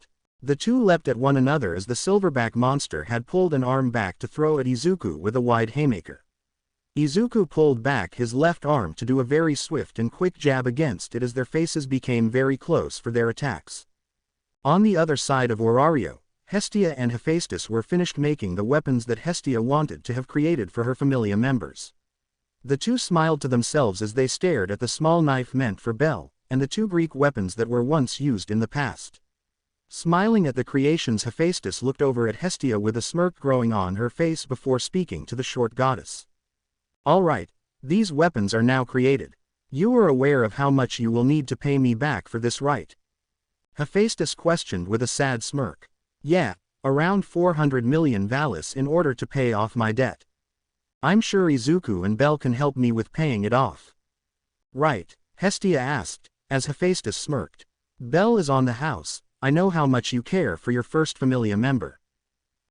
S1: out. The two leapt at one another as the silverback monster had pulled an arm back to throw at Izuku with a wide haymaker. Izuku pulled back his left arm to do a very swift and quick jab against it as their faces became very close for their attacks. On the other side of Orario, Hestia and Hephaestus were finished making the weapons that Hestia wanted to have created for her Familia members. The two smiled to themselves as they stared at the small knife meant for Belle, and the two Greek weapons that were once used in the past. Smiling at the creations, Hephaestus looked over at Hestia with a smirk growing on her face before speaking to the short goddess. "All right, these weapons are now created. You are aware of how much you will need to pay me back for this, right?" Hephaestus questioned with a sad smirk. "Yeah, around 400 million valis in order to pay off my debt. I'm sure Izuku and Belle can help me with paying it off." "Right?" Hestia asked, as Hephaestus smirked. "Belle is on the house. I know how much you care for your first Familia member.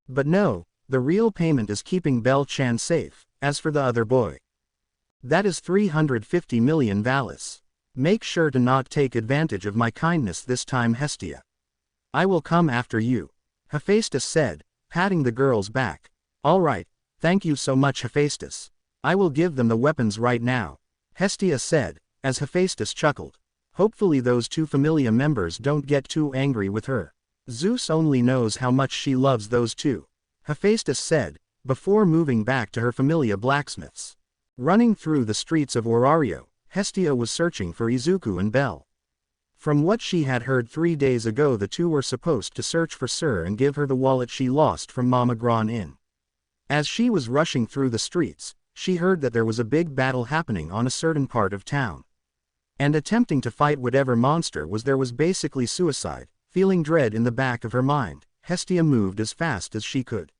S1: But no, the real payment is keeping Belle-chan safe. As for the other boy, that is 350 million valis. Make sure to not take advantage of my kindness this time, Hestia. I will come after you," Hephaestus said, patting the girl's back. "All right, thank you so much, Hephaestus. I will give them the weapons right now," Hestia said, as Hephaestus chuckled. "Hopefully those two Familia members don't get too angry with her. Zeus only knows how much she loves those two," Hephaestus said, before moving back to her Familia blacksmiths. Running through the streets of Orario, Hestia was searching for Izuku and Belle. From what she had heard 3 days ago, the two were supposed to search for Sir and give her the wallet she lost from Mama Gran Inn. As she was rushing through the streets, she heard that there was a big battle happening on a certain part of town. And attempting to fight whatever monster was there was basically suicide. Feeling dread in the back of her mind, Hestia moved as fast as she could.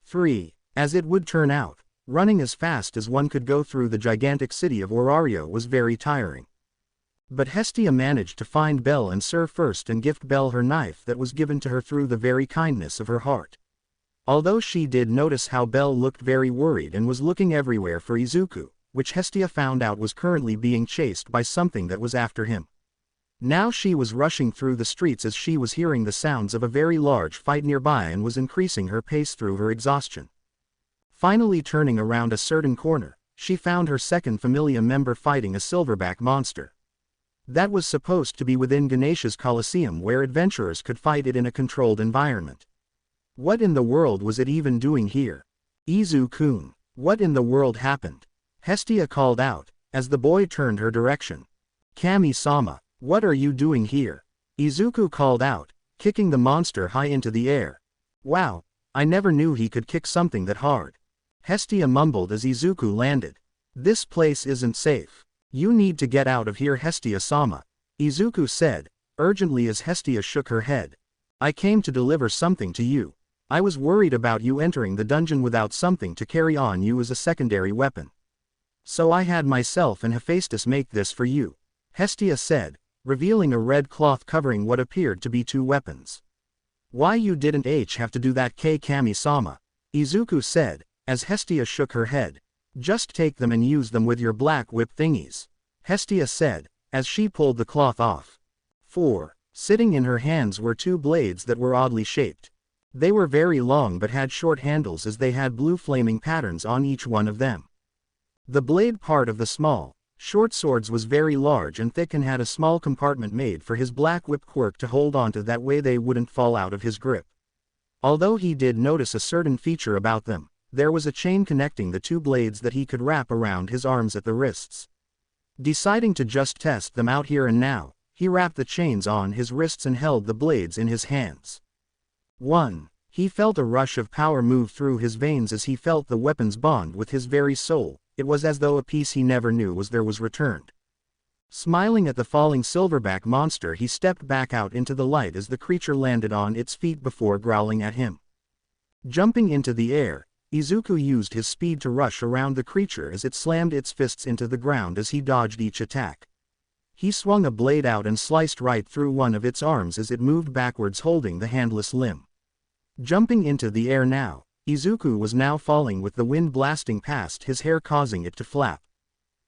S1: 3. As it would turn out, running as fast as one could go through the gigantic city of Orario was very tiring. But Hestia managed to find Belle and Sir first and gift Belle her knife that was given to her through the very kindness of her heart. Although she did notice how Belle looked very worried and was looking everywhere for Izuku, which Hestia found out was currently being chased by something that was after him. Now she was rushing through the streets as she was hearing the sounds of a very large fight nearby and was increasing her pace through her exhaustion. Finally turning around a certain corner, she found her second Familia member fighting a silverback monster. That was supposed to be within Ganesha's Colosseum where adventurers could fight it in a controlled environment. What in the world was it even doing here? "Izu-kun, what in the world happened?" Hestia called out, as the boy turned her direction. "Kami-sama, what are you doing here?" Izuku called out, kicking the monster high into the air. "Wow, I never knew he could kick something that hard," Hestia mumbled as Izuku landed. "This place isn't safe. You need to get out of here, Hestia-sama," Izuku said, urgently as Hestia shook her head. "I came to deliver something to you. I was worried about you entering the dungeon without something to carry on you as a secondary weapon. So I had myself and Hephaestus make this for you," Hestia said, revealing a red cloth covering what appeared to be two weapons. "Why you didn't have to do that, Kami-sama," Izuku said, as Hestia shook her head. "Just take them and use them with your black whip thingies," Hestia said, as she pulled the cloth off. 4. Sitting in her hands were two blades that were oddly shaped. They were very long but had short handles as they had blue flaming patterns on each one of them. The blade part of the small, short swords was very large and thick and had a small compartment made for his black whip quirk to hold onto, that way they wouldn't fall out of his grip. Although he did notice a certain feature about them, there was a chain connecting the two blades that he could wrap around his arms at the wrists. Deciding to just test them out here and now, he wrapped the chains on his wrists and held the blades in his hands. 1. He felt a rush of power move through his veins as he felt the weapons bond with his very soul. It was as though a piece he never knew was there was returned. Smiling at the falling silverback monster, he stepped back out into the light as the creature landed on its feet before growling at him. Jumping into the air, Izuku used his speed to rush around the creature as it slammed its fists into the ground as he dodged each attack. He swung a blade out and sliced right through one of its arms as it moved backwards, holding the handless limb. Jumping into the air now, Izuku was now falling with the wind blasting past his hair, causing it to flap.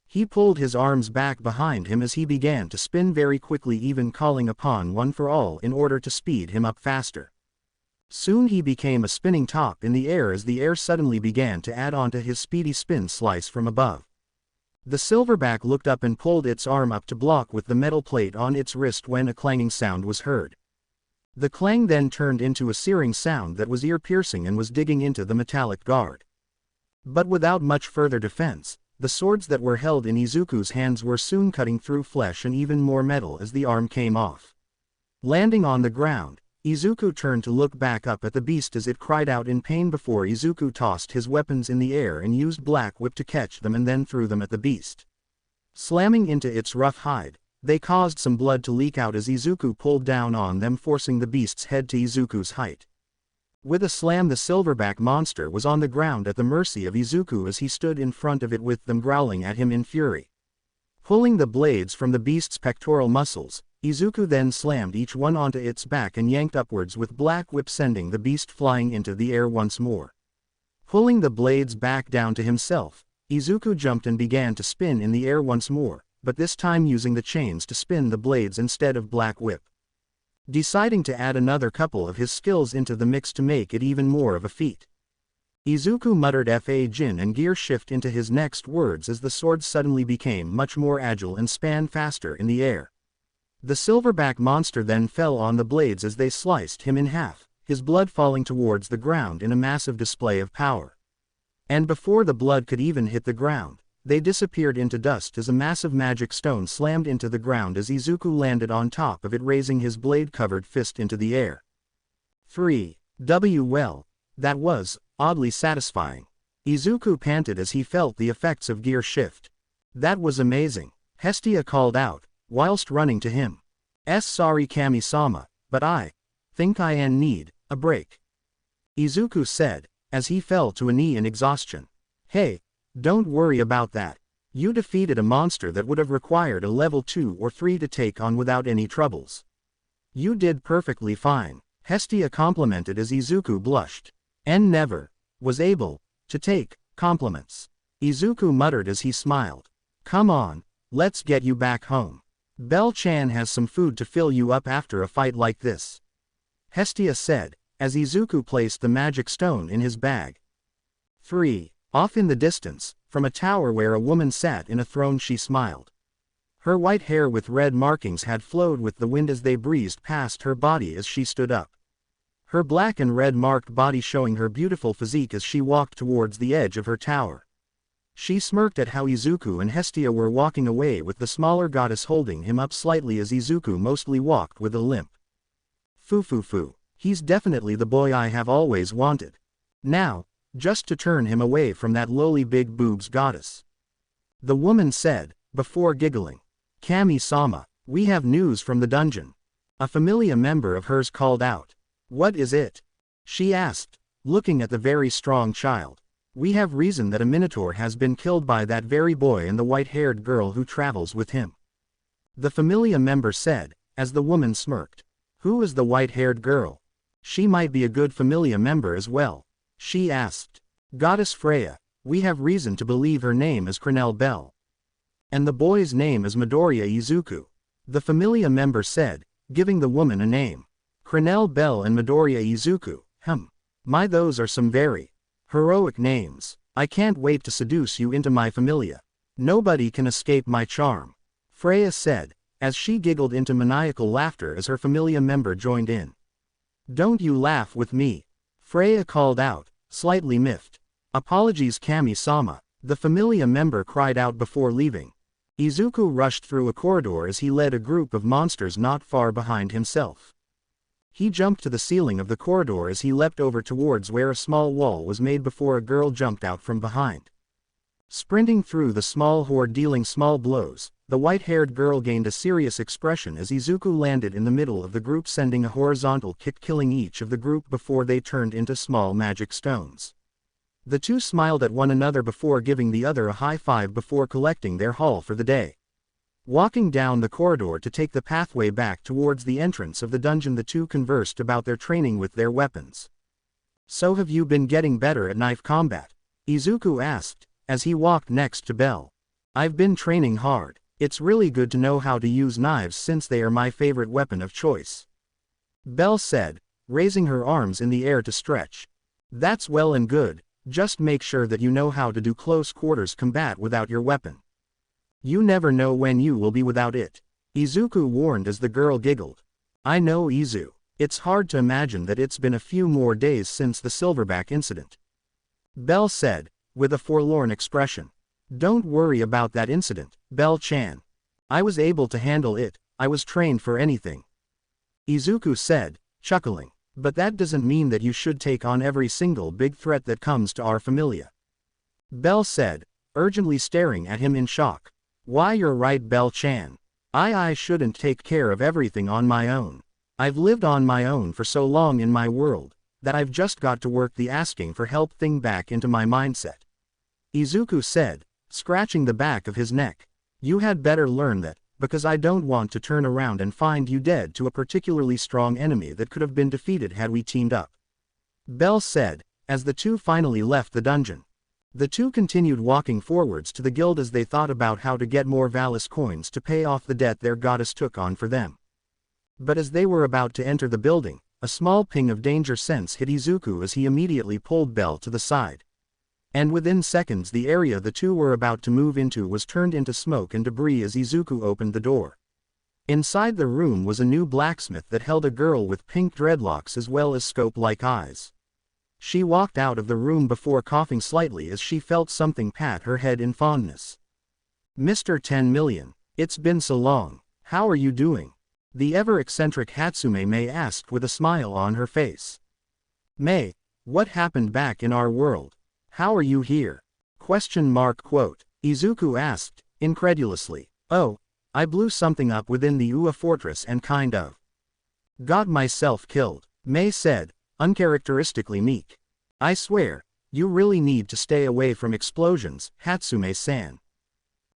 S1: He pulled his arms back behind him as he began to spin very quickly, even calling upon One for All in order to speed him up faster. Soon he became a spinning top in the air as the air suddenly began to add on to his speedy spin slice from above. The silverback looked up and pulled its arm up to block with the metal plate on its wrist when a clanging sound was heard. The clang then turned into a searing sound that was ear-piercing and was digging into the metallic guard. But without much further defense, the swords that were held in Izuku's hands were soon cutting through flesh and even more metal as the arm came off. Landing on the ground, Izuku turned to look back up at the beast as it cried out in pain before Izuku tossed his weapons in the air and used Black Whip to catch them and then threw them at the beast. Slamming into its rough hide, they caused some blood to leak out as Izuku pulled down on them, forcing the beast's head to Izuku's height. With a slam, the silverback monster was on the ground at the mercy of Izuku as he stood in front of it with them growling at him in fury. Pulling the blades from the beast's pectoral muscles, Izuku then slammed each one onto its back and yanked upwards with Black Whip, sending the beast flying into the air once more. Pulling the blades back down to himself, Izuku jumped and began to spin in the air once more, but this time using the chains to spin the blades instead of Black Whip. Deciding to add another couple of his skills into the mix to make it even more of a feat. Izuku muttered Fa Jin and gear shift into his next words as the sword suddenly became much more agile and span faster in the air. The silverback monster then fell on the blades as they sliced him in half, his blood falling towards the ground in a massive display of power. And before the blood could even hit the ground, they disappeared into dust as a massive magic stone slammed into the ground as Izuku landed on top of it, raising his blade-covered fist into the air. Well, that was oddly satisfying. Izuku panted as he felt the effects of gear shift. That was amazing, Hestia called out, whilst running to him. Sorry Kami-sama, but I think I need a break, Izuku said, as he fell to a knee in exhaustion. Hey, don't worry about that. You defeated a monster that would have required a level 2 or 3 to take on without any troubles. You did perfectly fine, Hestia complimented as Izuku blushed. And never was able to take compliments, Izuku muttered as he smiled. Come on, let's get you back home. Bell-chan has some food to fill you up after a fight like this, Hestia said, as Izuku placed the magic stone in his bag. Off in the distance, from a tower where a woman sat in a throne, she smiled. Her white hair with red markings had flowed with the wind as they breezed past her body as she stood up. Her black and red marked body showing her beautiful physique as she walked towards the edge of her tower. She smirked at how Izuku and Hestia were walking away with the smaller goddess holding him up slightly as Izuku mostly walked with a limp. Foo, he's definitely the boy I have always wanted. Now, just to turn him away from that lowly big boobs goddess, the woman said, before giggling. Kami-sama, we have news from the dungeon, a familia member of hers called out. What is it? She asked, looking at the very strong child. We have reason that a minotaur has been killed by that very boy and the white-haired girl who travels with him, the familia member said, as the woman smirked. Who is the white-haired girl? She might be a good familia member as well, she asked. Goddess Freya, we have reason to believe her name is Crenelle Bell. And the boy's name is Midoriya Izuku, the familia member said, giving the woman a name. Crenelle Bell and Midoriya Izuku, my those are some very heroic names. I can't wait to seduce you into my familia. Nobody can escape my charm, Freya said, as she giggled into maniacal laughter as her familia member joined in. Don't you laugh with me, Freya called out, slightly miffed. Apologies Kami-sama, the familia member cried out before leaving. Izuku rushed through a corridor as he led a group of monsters not far behind himself. He jumped to the ceiling of the corridor as he leapt over towards where a small wall was made before a girl jumped out from behind. Sprinting through the small horde dealing small blows, the white-haired girl gained a serious expression as Izuku landed in the middle of the group, sending a horizontal kick, killing each of the group before they turned into small magic stones. The two smiled at one another before giving the other a high five before collecting their haul for the day. Walking down the corridor to take the pathway back towards the entrance of the dungeon, the two conversed about their training with their weapons. "So have you been getting better at knife combat?" Izuku asked, as he walked next to Belle. "I've been training hard. It's really good to know how to use knives since they are my favorite weapon of choice," Belle said, raising her arms in the air to stretch. "That's well and good, just make sure that you know how to do close quarters combat without your weapon. You never know when you will be without it," Izuku warned as the girl giggled. "I know, Izu. It's hard to imagine that it's been a few more days since the silverback incident," Belle said, with a forlorn expression. "Don't worry about that incident, Belle-chan. I was able to handle it, I was trained for anything," Izuku said, chuckling. "But that doesn't mean that you should take on every single big threat that comes to our familia," Belle said, urgently staring at him in shock. "Why, you're right, Belle-chan. I shouldn't take care of everything on my own. I've lived on my own for so long in my world, that I've just got to work the asking for help thing back into my mindset," Izuku said, scratching the back of his neck. "You had better learn that, because I don't want to turn around and find you dead to a particularly strong enemy that could have been defeated had we teamed up," Belle said, as the two finally left the dungeon. The two continued walking forwards to the guild as they thought about how to get more Valis coins to pay off the debt their goddess took on for them. But as they were about to enter the building, a small ping of danger sense hit Izuku as he immediately pulled Belle to the side. And within seconds the area the two were about to move into was turned into smoke and debris as Izuku opened the door. Inside the room was a new blacksmith that held a girl with pink dreadlocks as well as scope-like eyes. She walked out of the room before coughing slightly as she felt something pat her head in fondness. "Mr. 10 Million, it's been so long, how are you doing?" the ever-eccentric Hatsume Mei asked with a smile on her face. "Mei, what happened back in our world? How are you here?" Izuku asked, incredulously. "Oh, I blew something up within the Ua fortress and kind of got myself killed," Mei said, uncharacteristically meek. "I swear, you really need to stay away from explosions, Hatsume-san,"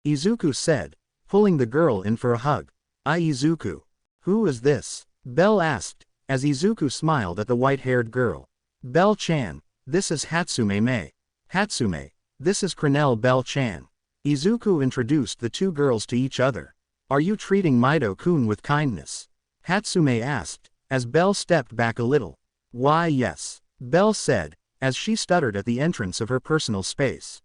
S1: Izuku said, pulling the girl in for a hug. Izuku. "Who is this?" Belle asked, as Izuku smiled at the white-haired girl. "Belle-chan, this is Hatsume Mei. Hatsume, this is Crenelle Belle-chan." Izuku introduced the two girls to each other. "Are you treating Mido-kun with kindness?" Hatsume asked, as Belle stepped back a little. "Why, yes," Belle said, as she stuttered at the entrance of her personal space.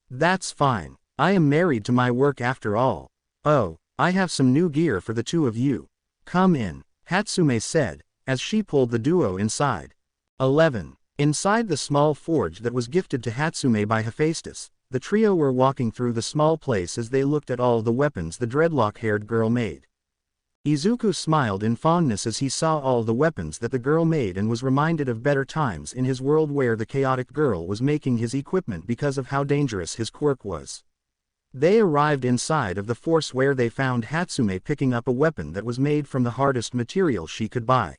S1: "That's fine. I am married to my work after all. Oh, I have some new gear for the two of you. Come in," Hatsume said, as she pulled the duo inside. 11. Inside the small forge that was gifted to Hatsume by Hephaestus, the trio were walking through the small place as they looked at all the weapons the dreadlock-haired girl made. Izuku smiled in fondness as he saw all the weapons that the girl made and was reminded of better times in his world where the chaotic girl was making his equipment because of how dangerous his quirk was. They arrived inside of the force where they found Hatsume picking up a weapon that was made from the hardest material she could buy.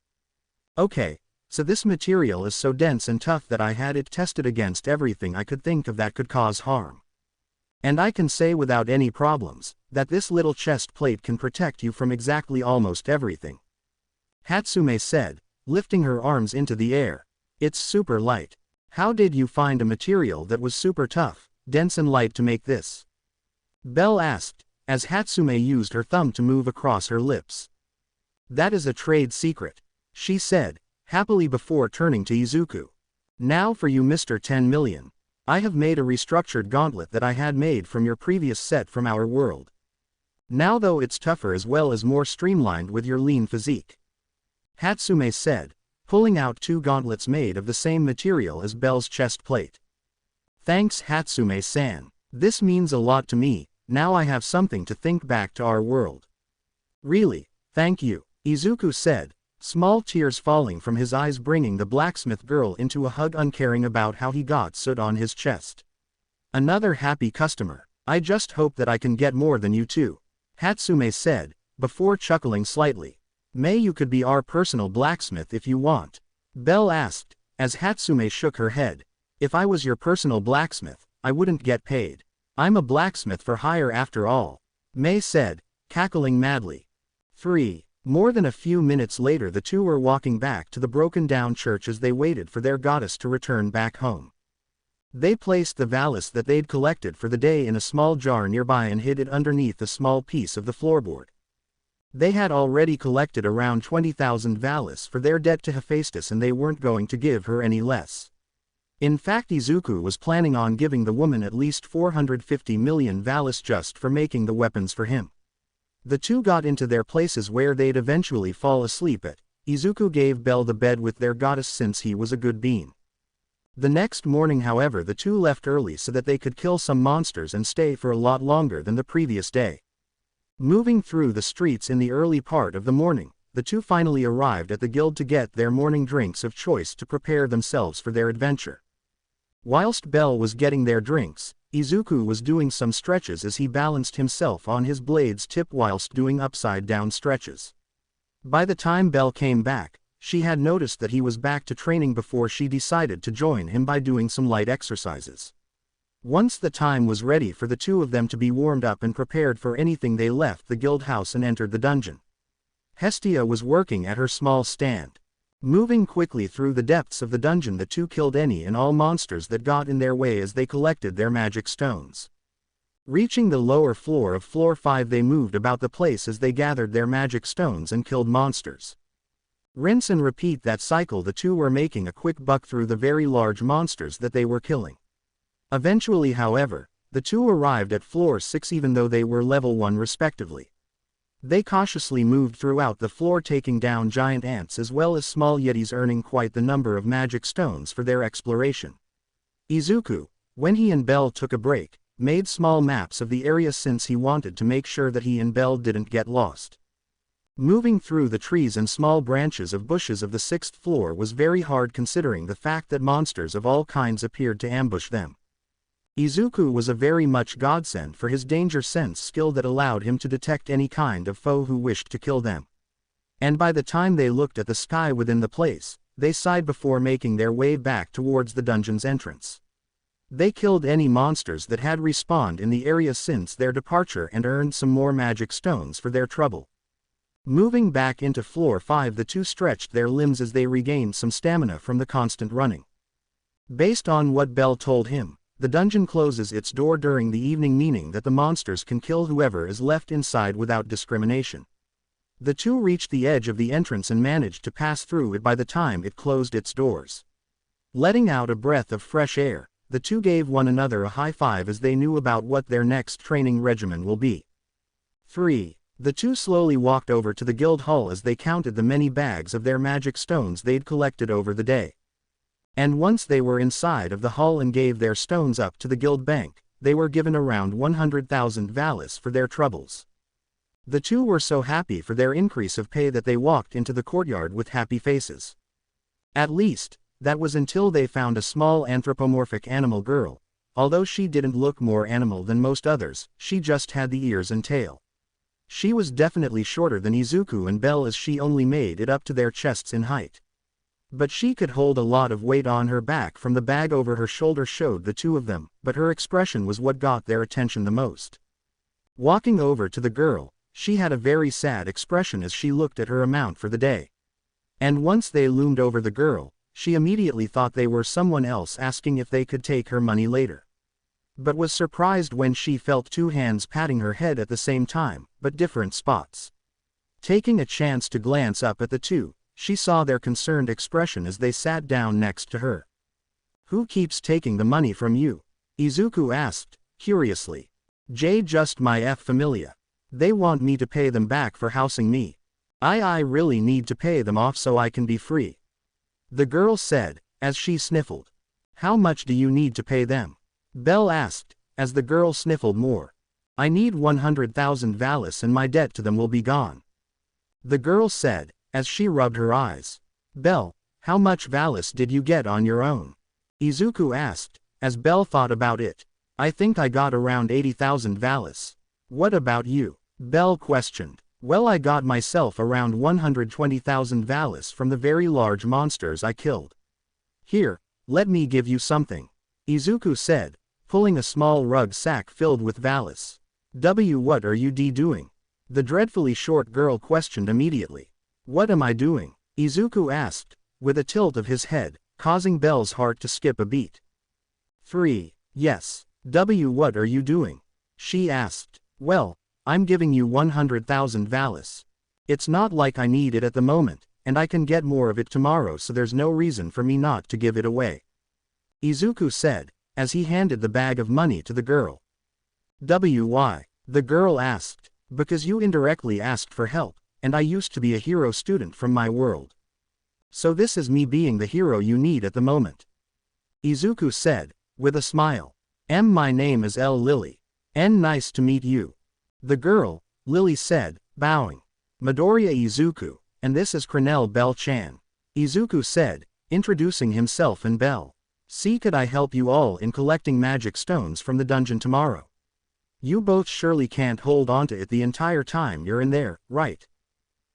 S1: "Okay, so this material is so dense and tough that I had it tested against everything I could think of that could cause harm. And I can say without any problems, that this little chest plate can protect you from exactly almost everything," Hatsume said, lifting her arms into the air. "It's super light. How did you find a material that was super tough, dense and light to make this?" Belle asked, as Hatsume used her thumb to move across her lips. "That is a trade secret," she said, happily before turning to Izuku. "Now for you, Mr. 10 Million. I have made a restructured gauntlet that I had made from your previous set from our world. Now though it's tougher as well as more streamlined with your lean physique," Hatsume said, pulling out two gauntlets made of the same material as Belle's chest plate. "Thanks, Hatsume-san. This means a lot to me. Now I have something to think back to our world." "Really, thank you," Izuku said, small tears falling from his eyes bringing the blacksmith girl into a hug, uncaring about how he got soot on his chest. Another happy customer. I just hope that I can get more than you two. Hatsume said, before chuckling slightly. May you could be our personal blacksmith if you want. Belle asked, as Hatsume shook her head. If I was your personal blacksmith, I wouldn't get paid. I'm a blacksmith for hire after all. May said, cackling madly. 3. More than a few minutes later the two were walking back to the broken-down church as they waited for their goddess to return back home. They placed the valise that they'd collected for the day in a small jar nearby and hid it underneath a small piece of the floorboard. They had already collected around 20,000 valise for their debt to Hephaestus and they weren't going to give her any less. In fact, Izuku was planning on giving the woman at least 450 million valise just for making the weapons for him. The two got into their places where they'd eventually fall asleep at. Izuku gave Belle the bed with their goddess since he was a good bean. The next morning, however, the two left early so that they could kill some monsters and stay for a lot longer than the previous day. Moving through the streets in the early part of the morning, the two finally arrived at the guild to get their morning drinks of choice to prepare themselves for their adventure. Whilst Belle was getting their drinks, Izuku was doing some stretches as he balanced himself on his blade's tip whilst doing upside-down stretches. By the time Belle came back, she had noticed that he was back to training before she decided to join him by doing some light exercises. Once the time was ready for the two of them to be warmed up and prepared for anything, they left the guild house and entered the dungeon. Hestia was working at her small stand. Moving quickly through the depths of the dungeon, the two killed any and all monsters that got in their way as they collected their magic stones. Reaching the lower floor of floor 5, they moved about the place as they gathered their magic stones and killed monsters. Rinse and repeat that cycle. The two were making a quick buck through the very large monsters that they were killing. Eventually, however, the two arrived at floor 6 even though they were level 1 respectively. They cautiously moved throughout the floor, taking down giant ants as well as small yetis, earning quite the number of magic stones for their exploration. Izuku, when he and Belle took a break, made small maps of the area since he wanted to make sure that he and Belle didn't get lost. Moving through the trees and small branches of bushes of the 6th floor was very hard considering the fact that monsters of all kinds appeared to ambush them. Izuku was a very much godsend for his danger sense skill that allowed him to detect any kind of foe who wished to kill them. And by the time they looked at the sky within the place, they sighed before making their way back towards the dungeon's entrance. They killed any monsters that had respawned in the area since their departure and earned some more magic stones for their trouble. Moving back into floor 5, the two stretched their limbs as they regained some stamina from the constant running. Based on what Belle told him, the dungeon closes its door during the evening, meaning that the monsters can kill whoever is left inside without discrimination. The two reached the edge of the entrance and managed to pass through it by the time it closed its doors. Letting out a breath of fresh air, the two gave one another a high five as they knew about what their next training regimen will be. 3. The two slowly walked over to the guild hall as they counted the many bags of their magic stones they'd collected over the day. And once they were inside of the hall and gave their stones up to the guild bank, they were given around 100,000 valise for their troubles. The two were so happy for their increase of pay that they walked into the courtyard with happy faces. At least, that was until they found a small anthropomorphic animal girl. Although she didn't look more animal than most others, she just had the ears and tail. She was definitely shorter than Izuku and Belle as she only made it up to their chests in height. But she could hold a lot of weight on her back from the bag over her shoulder showed the two of them, but her expression was what got their attention the most. Walking over to the girl, she had a very sad expression as she looked at her amount for the day. And once they loomed over the girl, she immediately thought they were someone else asking if they could take her money later. But was surprised when she felt two hands patting her head at the same time, but different spots. Taking a chance to glance up at the two, she saw their concerned expression as they sat down next to her. "Who keeps taking the money from you?" Izuku asked, curiously. Just my familia. They want me to pay them back for housing me. I really need to pay them off so I can be free," the girl said, as she sniffled. "How much do you need to pay them?" Belle asked, as the girl sniffled more. "I need 100,000 valise and my debt to them will be gone," the girl said, as she rubbed her eyes. "Belle, how much valise did you get on your own?" Izuku asked, as Belle thought about it. I think I got around 80,000 valis. What about you? Bell questioned. Well, I got myself around 120,000 valis from the very large monsters I killed. Here, let me give you something. Izuku said, pulling a small rug sack filled with valis. What are you doing? The dreadfully short girl questioned immediately. What am I doing? Izuku asked, with a tilt of his head, causing Bell's heart to skip a beat. 3. Yes. What are you doing? She asked. Well, I'm giving you 100,000 valis. It's not like I need it at the moment, and I can get more of it tomorrow, so there's no reason for me not to give it away. Izuku said, as he handed the bag of money to the girl. Why? The girl asked. Because you indirectly asked for help, and I used to be a hero student from my world. So this is me being the hero you need at the moment. Izuku said, with a smile. My name is Lily. Nice to meet you. The girl, Lily said, bowing. Midoriya Izuku, and this is Crenel Bell-chan. Izuku said, introducing himself and Bell. See, could I help you all in collecting magic stones from the dungeon tomorrow? You both surely can't hold onto it the entire time you're in there, right?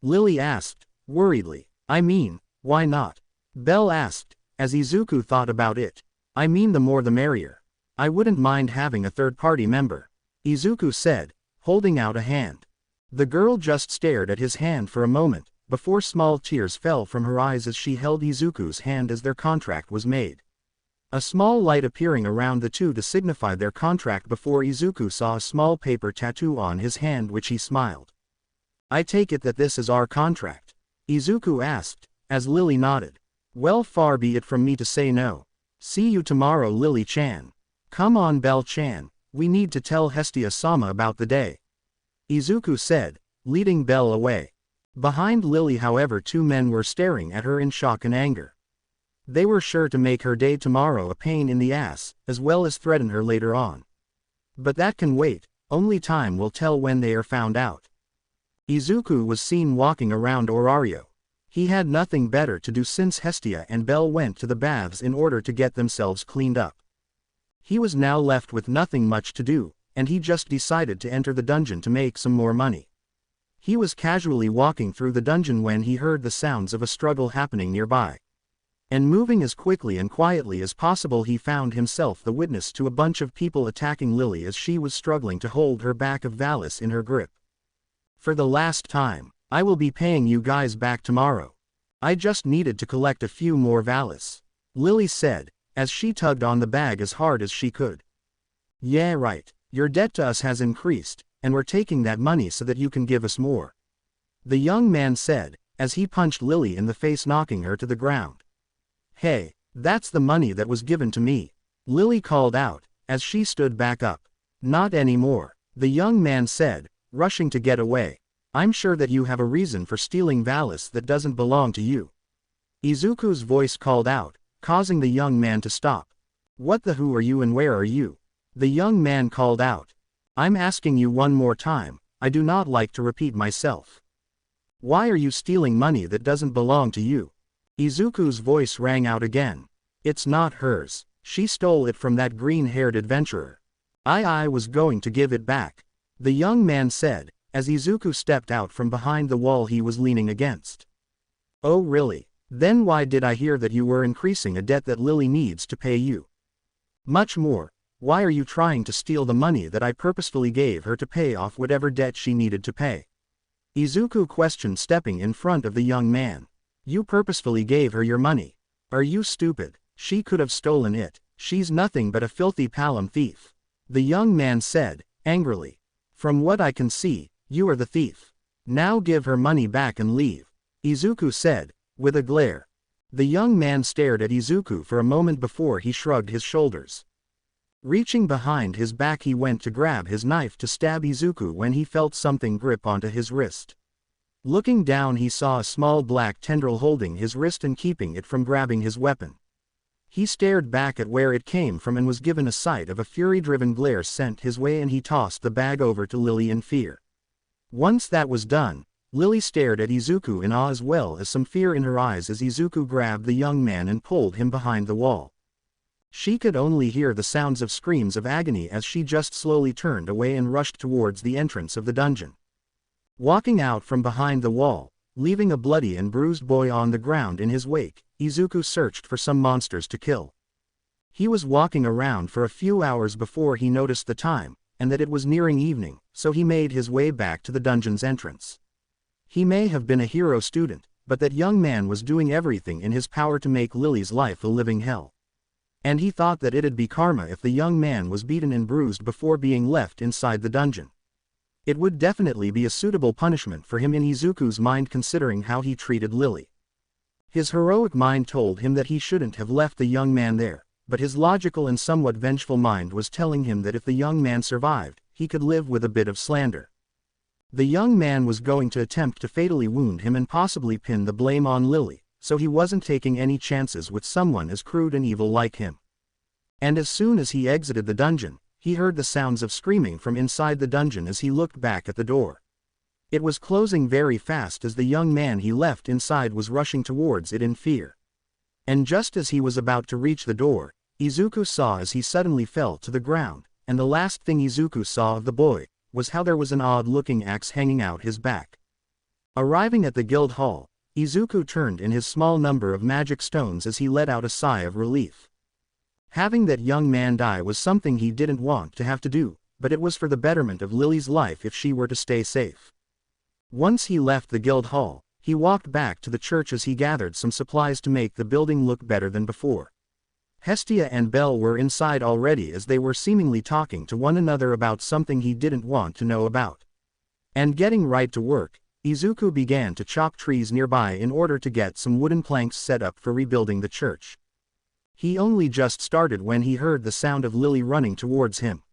S1: Lily asked, worriedly. I mean, why not? Bell asked, as Izuku thought about it. I mean, the more the merrier. I wouldn't mind having a third-party member. Izuku said, holding out a hand. The girl just stared at his hand for a moment, before small tears fell from her eyes as she held Izuku's hand as their contract was made. A small light appearing around the two to signify their contract before Izuku saw a small paper tattoo on his hand, which he smiled. I take it that this is our contract? Izuku asked, as Lily nodded. Well, far be it from me to say no. See you tomorrow, Lily-chan. Come on, Bell-chan, we need to tell Hestia-sama about the day. Izuku said, leading Bell away. Behind Lily, however, two men were staring at her in shock and anger. They were sure to make her day tomorrow a pain in the ass, as well as threaten her later on. But that can wait, only time will tell when they are found out. Izuku was seen walking around Orario. He had nothing better to do since Hestia and Bell went to the baths in order to get themselves cleaned up. He was now left with nothing much to do, and he just decided to enter the dungeon to make some more money. He was casually walking through the dungeon when he heard the sounds of a struggle happening nearby. And moving as quickly and quietly as possible, he found himself the witness to a bunch of people attacking Lily as she was struggling to hold her bag of valis in her grip. For the last time, I will be paying you guys back tomorrow. I just needed to collect a few more valis. Lily said, as she tugged on the bag as hard as she could. Yeah, right. Your debt to us has increased, and we're taking that money so that you can give us more. The young man said, as he punched Lily in the face, knocking her to the ground. Hey, that's the money that was given to me. Lily called out, as she stood back up. Not anymore, the young man said, rushing to get away. I'm sure that you have a reason for stealing valis that doesn't belong to you. Izuku's voice called out, causing the young man to stop. What the who are you and where are you? The young man called out. I'm asking you one more time, I do not like to repeat myself. Why are you stealing money that doesn't belong to you? Izuku's voice rang out again. It's not hers, she stole it from that green-haired adventurer. I was going to give it back, the young man said, as Izuku stepped out from behind the wall he was leaning against. Oh really? Then why did I hear that you were increasing a debt that Lily needs to pay you? Much more, why are you trying to steal the money that I purposefully gave her to pay off whatever debt she needed to pay? Izuku questioned, stepping in front of the young man. You purposefully gave her your money. Are you stupid? She could have stolen it. She's nothing but a filthy palm thief. The young man said, angrily. From what I can see, you are the thief. Now give her money back and leave, Izuku said, with a glare. The young man stared at Izuku for a moment before he shrugged his shoulders. Reaching behind his back, he went to grab his knife to stab Izuku when he felt something grip onto his wrist. Looking down, he saw a small black tendril holding his wrist and keeping it from grabbing his weapon. He stared back at where it came from and was given a sight of a fury-driven glare sent his way, and he tossed the bag over to Lily in fear. Once that was done, Lily stared at Izuku in awe as well as some fear in her eyes as Izuku grabbed the young man and pulled him behind the wall. She could only hear the sounds of screams of agony as she just slowly turned away and rushed towards the entrance of the dungeon. Walking out from behind the wall, leaving a bloody and bruised boy on the ground in his wake, Izuku searched for some monsters to kill. He was walking around for a few hours before he noticed the time, and that it was nearing evening, so he made his way back to the dungeon's entrance. He may have been a hero student, but that young man was doing everything in his power to make Lily's life a living hell. And he thought that it'd be karma if the young man was beaten and bruised before being left inside the dungeon. It would definitely be a suitable punishment for him in Izuku's mind considering how he treated Lily. His heroic mind told him that he shouldn't have left the young man there, but his logical and somewhat vengeful mind was telling him that if the young man survived, he could live with a bit of slander. The young man was going to attempt to fatally wound him and possibly pin the blame on Lily, so he wasn't taking any chances with someone as crude and evil like him. And as soon as he exited the dungeon, he heard the sounds of screaming from inside the dungeon as he looked back at the door. It was closing very fast as the young man he left inside was rushing towards it in fear. And just as he was about to reach the door, Izuku saw as he suddenly fell to the ground, and the last thing Izuku saw of the boy was how there was an odd-looking axe hanging out his back. Arriving at the guild hall, Izuku turned in his small number of magic stones as he let out a sigh of relief. Having that young man die was something he didn't want to have to do, but it was for the betterment of Lily's life if she were to stay safe. Once he left the guild hall, he walked back to the church as he gathered some supplies to make the building look better than before. Hestia and Belle were inside already as they were seemingly talking to one another about something he didn't want to know about. And getting right to work, Izuku began to chop trees nearby in order to get some wooden planks set up for rebuilding the church. He only just started when he heard the sound of Lily running towards him.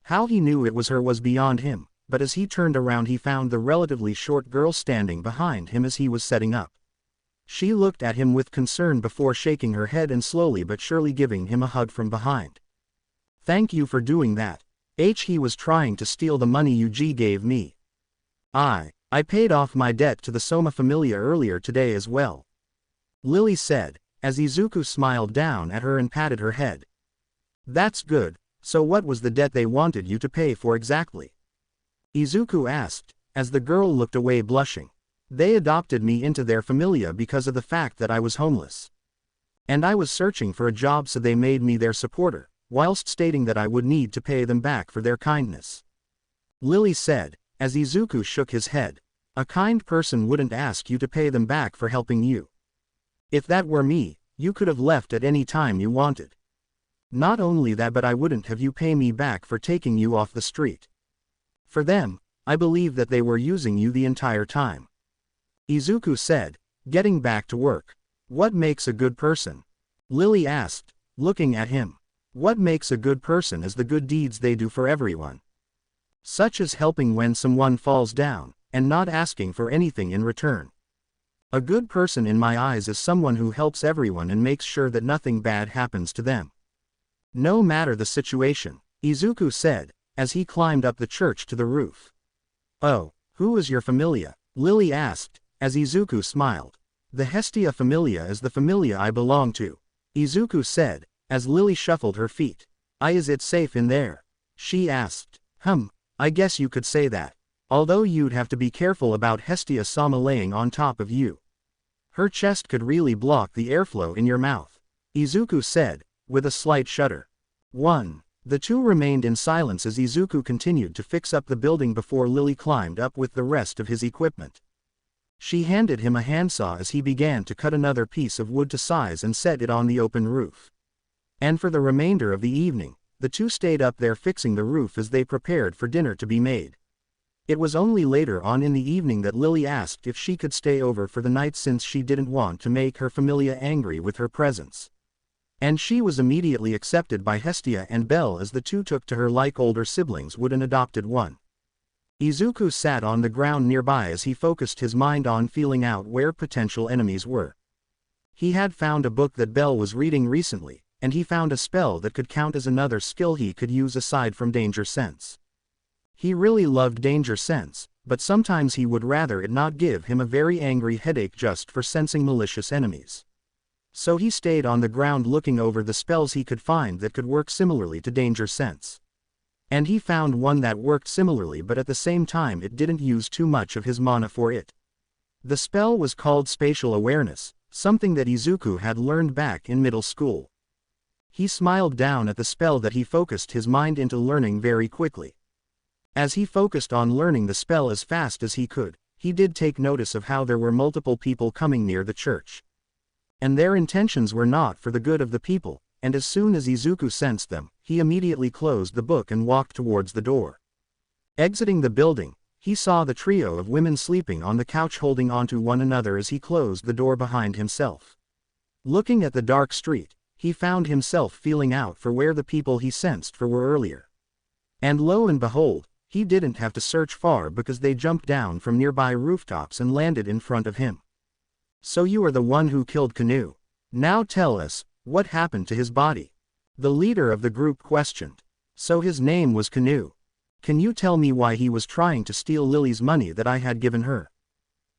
S1: How he knew it was her was beyond him, but as he turned around he found the relatively short girl standing behind him as he was setting up. She looked at him with concern before shaking her head and slowly but surely giving him a hug from behind. "Thank you for doing that. He was trying to steal the money you gave me. I paid off my debt to the Soma Familia earlier today as well," Lily said, as Izuku smiled down at her and patted her head. "That's good, so what was the debt they wanted you to pay for exactly?" Izuku asked, as the girl looked away blushing. "They adopted me into their familia because of the fact that I was homeless. And I was searching for a job, so they made me their supporter, whilst stating that I would need to pay them back for their kindness," Lily said, as Izuku shook his head. "A kind person wouldn't ask you to pay them back for helping you. If that were me, you could have left at any time you wanted. Not only that, but I wouldn't have you pay me back for taking you off the street. For them, I believe that they were using you the entire time," Izuku said, getting back to work. "What makes a good person?" Lily asked, looking at him. "What makes a good person is the good deeds they do for everyone. Such as helping when someone falls down, and not asking for anything in return. A good person in my eyes is someone who helps everyone and makes sure that nothing bad happens to them. No matter the situation," Izuku said, as he climbed up the church to the roof. "Oh, who is your familia?" Lily asked, as Izuku smiled. "The Hestia familia is the familia I belong to," Izuku said, as Lily shuffled her feet. Is it safe in there?" she asked. I guess you could say that. Although you'd have to be careful about Hestia-sama laying on top of you. Her chest could really block the airflow in your mouth," Izuku said, with a slight shudder. The two remained in silence as Izuku continued to fix up the building before Lily climbed up with the rest of his equipment. She handed him a handsaw as he began to cut another piece of wood to size and set it on the open roof. And for the remainder of the evening, the two stayed up there fixing the roof as they prepared for dinner to be made. It was only later on in the evening that Lily asked if she could stay over for the night since she didn't want to make her familia angry with her presence. And she was immediately accepted by Hestia and Belle as the two took to her like older siblings would an adopted one. Izuku sat on the ground nearby as he focused his mind on feeling out where potential enemies were. He had found a book that Belle was reading recently, and he found a spell that could count as another skill he could use aside from Danger Sense. He really loved Danger Sense, but sometimes he would rather it not give him a very angry headache just for sensing malicious enemies. So he stayed on the ground looking over the spells he could find that could work similarly to Danger Sense. And he found one that worked similarly, but at the same time it didn't use too much of his mana for it. The spell was called Spatial Awareness, something that Izuku had learned back in middle school. He smiled down at the spell that he focused his mind into learning very quickly. As he focused on learning the spell as fast as he could, he did take notice of how there were multiple people coming near the church. And their intentions were not for the good of the people, and as soon as Izuku sensed them, he immediately closed the book and walked towards the door. Exiting the building, he saw the trio of women sleeping on the couch holding onto one another as he closed the door behind himself. Looking at the dark street, he found himself feeling out for where the people he sensed for were earlier. And lo and behold, he didn't have to search far because they jumped down from nearby rooftops and landed in front of him. So you are the one who killed Kanu. Now tell us, what happened to his body? The leader of the group questioned. So his name was Kanu. Can you tell me why he was trying to steal Lily's money that I had given her?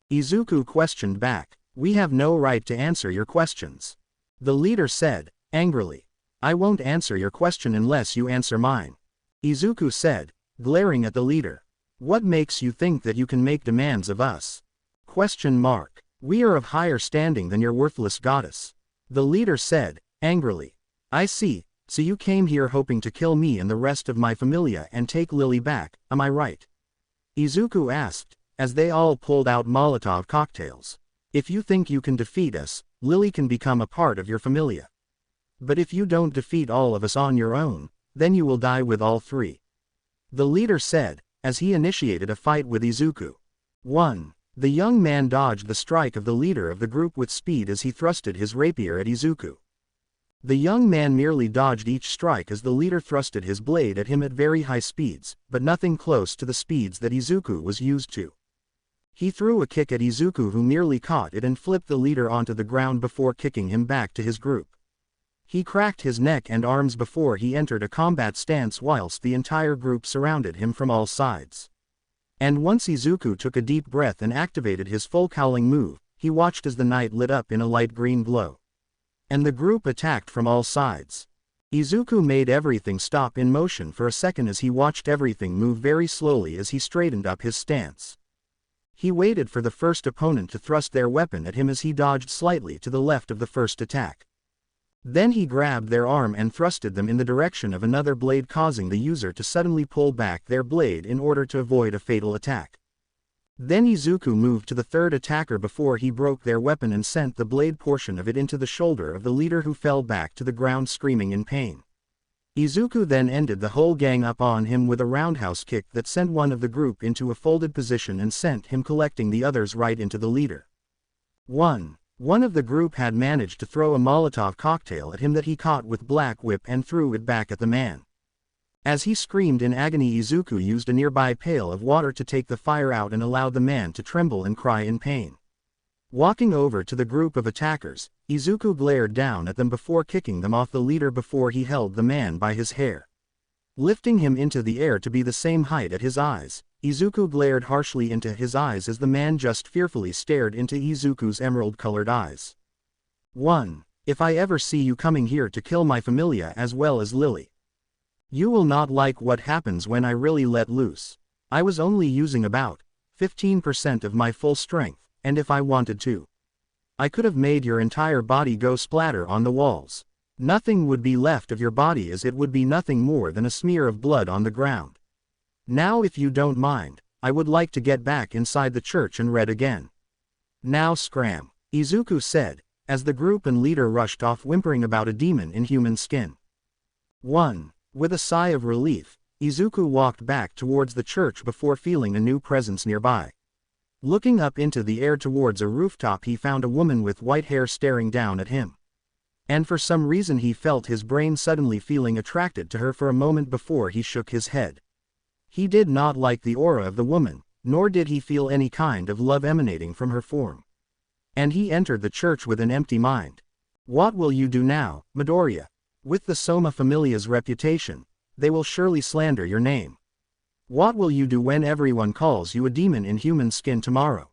S1: Izuku questioned back. We have no right to answer your questions. The leader said, angrily. I won't answer your question unless you answer mine. Izuku said, glaring at the leader. What makes you think that you can make demands of us? Question mark. We are of higher standing than your worthless goddess. The leader said, angrily. I see, so you came here hoping to kill me and the rest of my familia and take Lily back, am I right? Izuku asked, as they all pulled out Molotov cocktails. If you think you can defeat us, Lily can become a part of your familia. But if you don't defeat all of us on your own, then you will die with all three. The leader said, as he initiated a fight with Izuku. 1. The young man dodged the strike of the leader of the group with speed as he thrusted his rapier at Izuku. The young man merely dodged each strike as the leader thrusted his blade at him at very high speeds, but nothing close to the speeds that Izuku was used to. He threw a kick at Izuku, who merely caught it and flipped the leader onto the ground before kicking him back to his group. He cracked his neck and arms before he entered a combat stance whilst the entire group surrounded him from all sides. And once Izuku took a deep breath and activated his full cowling move, he watched as the night lit up in a light green glow. And the group attacked from all sides. Izuku made everything stop in motion for a second as he watched everything move very slowly as he straightened up his stance. He waited for the first opponent to thrust their weapon at him as he dodged slightly to the left of the first attack. Then he grabbed their arm and thrusted them in the direction of another blade, causing the user to suddenly pull back their blade in order to avoid a fatal attack. Then Izuku moved to the third attacker before he broke their weapon and sent the blade portion of it into the shoulder of the leader, who fell back to the ground screaming in pain. Izuku then ended the whole gang up on him with a roundhouse kick that sent one of the group into a folded position and sent him collecting the others right into the leader. 1. One of the group had managed to throw a Molotov cocktail at him that he caught with Black Whip and threw it back at the man. As he screamed in agony, Izuku used a nearby pail of water to take the fire out and allowed the man to tremble and cry in pain. Walking over to the group of attackers, Izuku glared down at them before kicking them off the leader before he held the man by his hair. Lifting him into the air to be the same height at his eyes, Izuku glared harshly into his eyes as the man just fearfully stared into Izuku's emerald-colored eyes. 1. If I ever see you coming here to kill my familia as well as Lily, you will not like what happens when I really let loose. I was only using about 15% of my full strength, and if I wanted to, I could have made your entire body go splatter on the walls. Nothing would be left of your body, as it would be nothing more than a smear of blood on the ground. Now if you don't mind, I would like to get back inside the church and read again. Now scram, Izuku said, as the group and leader rushed off whimpering about a demon in human skin. 1. With a sigh of relief, Izuku walked back towards the church before feeling a new presence nearby. Looking up into the air towards a rooftop, he found a woman with white hair staring down at him. And for some reason he felt his brain suddenly feeling attracted to her for a moment before he shook his head. He did not like the aura of the woman, nor did he feel any kind of love emanating from her form. And he entered the church with an empty mind. What will you do now, Midoriya? With the Soma Familia's reputation, they will surely slander your name. What will you do when everyone calls you a demon in human skin tomorrow?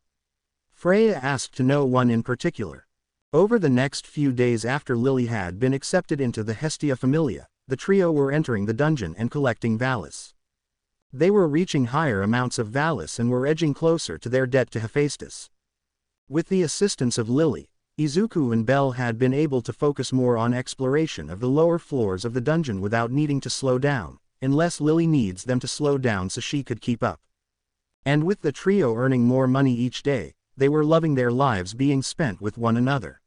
S1: Freya asked to no one in particular. Over the next few days after Lily had been accepted into the Hestia Familia, the trio were entering the dungeon and collecting Valis. They were reaching higher amounts of Valis and were edging closer to their debt to Hephaestus. With the assistance of Lily, Izuku and Belle had been able to focus more on exploration of the lower floors of the dungeon without needing to slow down, unless Lily needs them to slow down so she could keep up. And with the trio earning more money each day, they were loving their lives being spent with one another.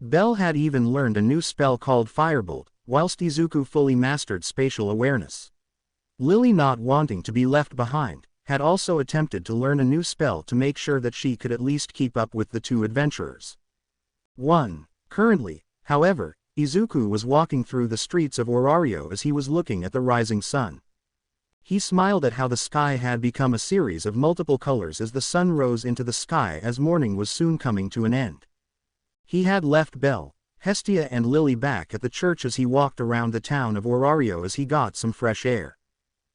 S1: Belle had even learned a new spell called Firebolt, whilst Izuku fully mastered spatial awareness. Lily, not wanting to be left behind, had also attempted to learn a new spell to make sure that she could at least keep up with the two adventurers. Currently, however, Izuku was walking through the streets of Orario as he was looking at the rising sun. He smiled at how the sky had become a series of multiple colors as the sun rose into the sky as morning was soon coming to an end. He had left Belle, Hestia and Lily back at the church as he walked around the town of Orario as he got some fresh air.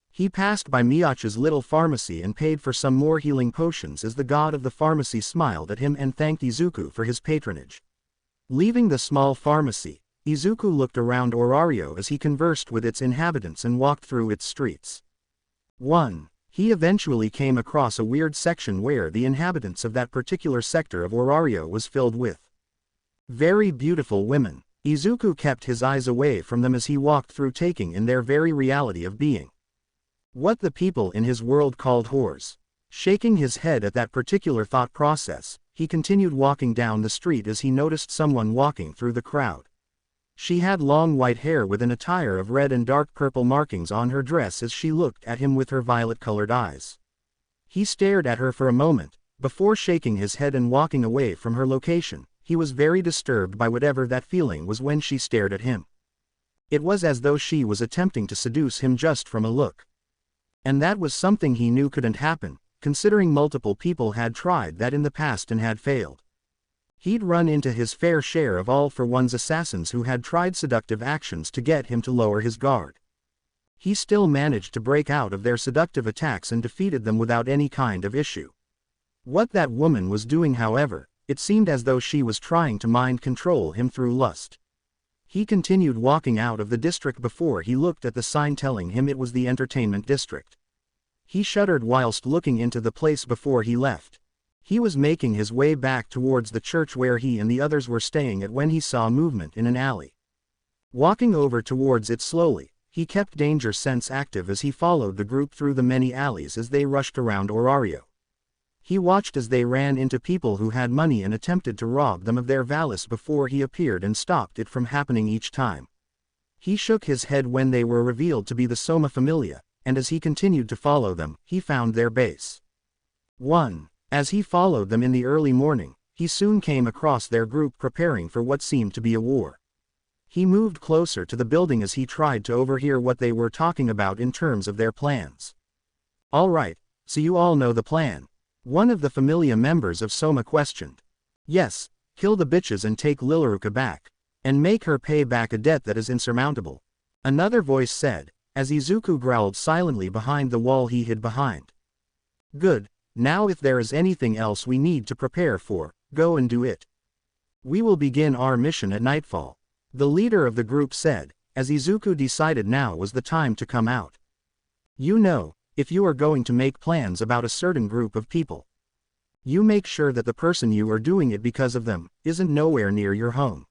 S1: He passed by Miacha's little pharmacy and paid for some more healing potions as the god of the pharmacy smiled at him and thanked Izuku for his patronage. Leaving the small pharmacy, Izuku looked around Orario as he conversed with its inhabitants and walked through its streets. He eventually came across a weird section where the inhabitants of that particular sector of Orario was filled with very beautiful women. Izuku kept his eyes away from them as he walked through, taking in their very reality of being what the people in his world called whores. Shaking his head at that particular thought process, he continued walking down the street as he noticed someone walking through the crowd. She had long white hair with an attire of red and dark purple markings on her dress as she looked at him with her violet-colored eyes. He stared at her for a moment, before shaking his head and walking away from her location. He was very disturbed by whatever that feeling was when she stared at him. It was as though she was attempting to seduce him just from a look. And that was something he knew couldn't happen, considering multiple people had tried that in the past and had failed. He'd run into his fair share of all-for-one's assassins who had tried seductive actions to get him to lower his guard. He still managed to break out of their seductive attacks and defeated them without any kind of issue. What that woman was doing, however, it seemed as though she was trying to mind control him through lust. He continued walking out of the district before he looked at the sign telling him it was the entertainment district. He shuddered whilst looking into the place before he left. He was making his way back towards the church where he and the others were staying at when he saw movement in an alley. Walking over towards it slowly, he kept danger sense active as he followed the group through the many alleys as they rushed around Orario. He watched as they ran into people who had money and attempted to rob them of their Valis before he appeared and stopped it from happening each time. He shook his head when they were revealed to be the Soma Familia, and as he continued to follow them, he found their base. As he followed them in the early morning, he soon came across their group preparing for what seemed to be a war. He moved closer to the building as he tried to overhear what they were talking about in terms of their plans. "All right, so you all know the plan?" One of the Familia members of Soma questioned. "Yes, kill the bitches and take Lilaruka back. And make her pay back a debt that is insurmountable," another voice said, as Izuku growled silently behind the wall he hid behind. "Good, now if there is anything else we need to prepare for, go and do it. We will begin our mission at nightfall," the leader of the group said, as Izuku decided now was the time to come out. "You know, if you are going to make plans about a certain group of people, you make sure that the person you are doing it because of them isn't nowhere near your home."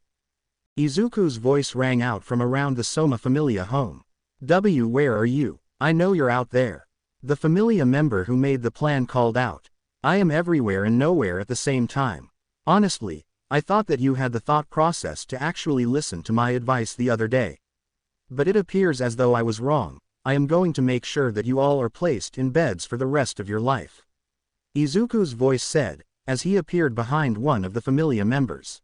S1: Izuku's voice rang out from around the Soma Familia home. Where are you? I know you're out there." The Familia member who made the plan called out. "I am everywhere and nowhere at the same time. Honestly, I thought that you had the thought process to actually listen to my advice the other day. But it appears as though I was wrong. I am going to make sure that you all are placed in beds for the rest of your life," Izuku's voice said, as he appeared behind one of the Familia members.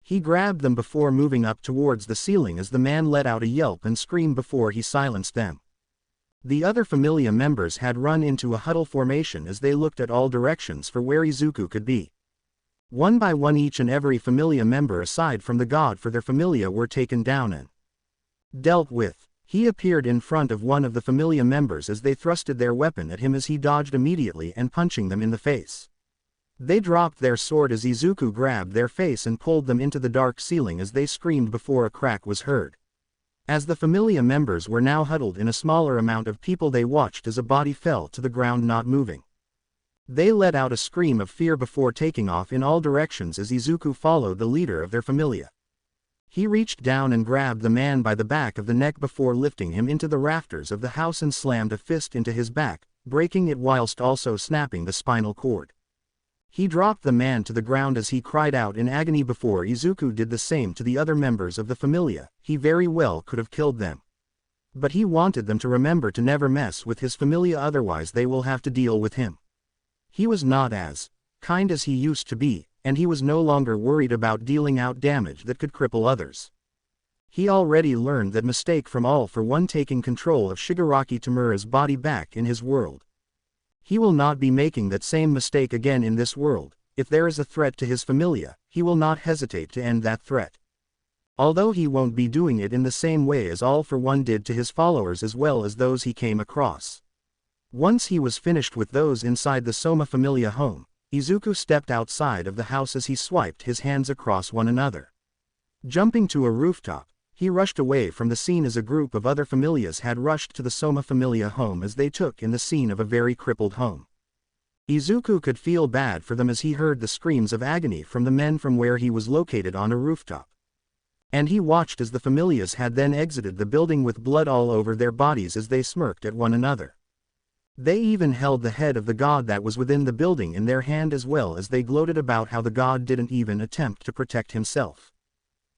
S1: He grabbed them before moving up towards the ceiling as the man let out a yelp and scream before he silenced them. The other Familia members had run into a huddle formation as they looked at all directions for where Izuku could be. One by one each and every Familia member aside from the god for their Familia were taken down and dealt with. He appeared in front of one of the Familia members as they thrusted their weapon at him as he dodged immediately and punching them in the face. They dropped their sword as Izuku grabbed their face and pulled them into the dark ceiling as they screamed before a crack was heard. As the Familia members were now huddled in a smaller amount of people, they watched as a body fell to the ground not moving. They let out a scream of fear before taking off in all directions as Izuku followed the leader of their Familia. He reached down and grabbed the man by the back of the neck before lifting him into the rafters of the house and slammed a fist into his back, breaking it whilst also snapping the spinal cord. He dropped the man to the ground as he cried out in agony before Izuku did the same to the other members of the Familia. He very well could have killed them. But he wanted them to remember to never mess with his Familia, otherwise they will have to deal with him. He was not as kind as he used to be, and he was no longer worried about dealing out damage that could cripple others. He already learned that mistake from All For One taking control of Shigaraki Tamura's body back in his world. He will not be making that same mistake again in this world. If there is a threat to his Familia, he will not hesitate to end that threat. Although he won't be doing it in the same way as All For One did to his followers as well as those he came across. Once he was finished with those inside the Soma Familia home, Izuku stepped outside of the house as he swiped his hands across one another. Jumping to a rooftop, he rushed away from the scene as a group of other Familias had rushed to the Soma Familia home as they took in the scene of a very crippled home. Izuku could feel bad for them as he heard the screams of agony from the men from where he was located on a rooftop. And he watched as the Familias had then exited the building with blood all over their bodies as they smirked at one another. They even held the head of the god that was within the building in their hand as well as they gloated about how the god didn't even attempt to protect himself.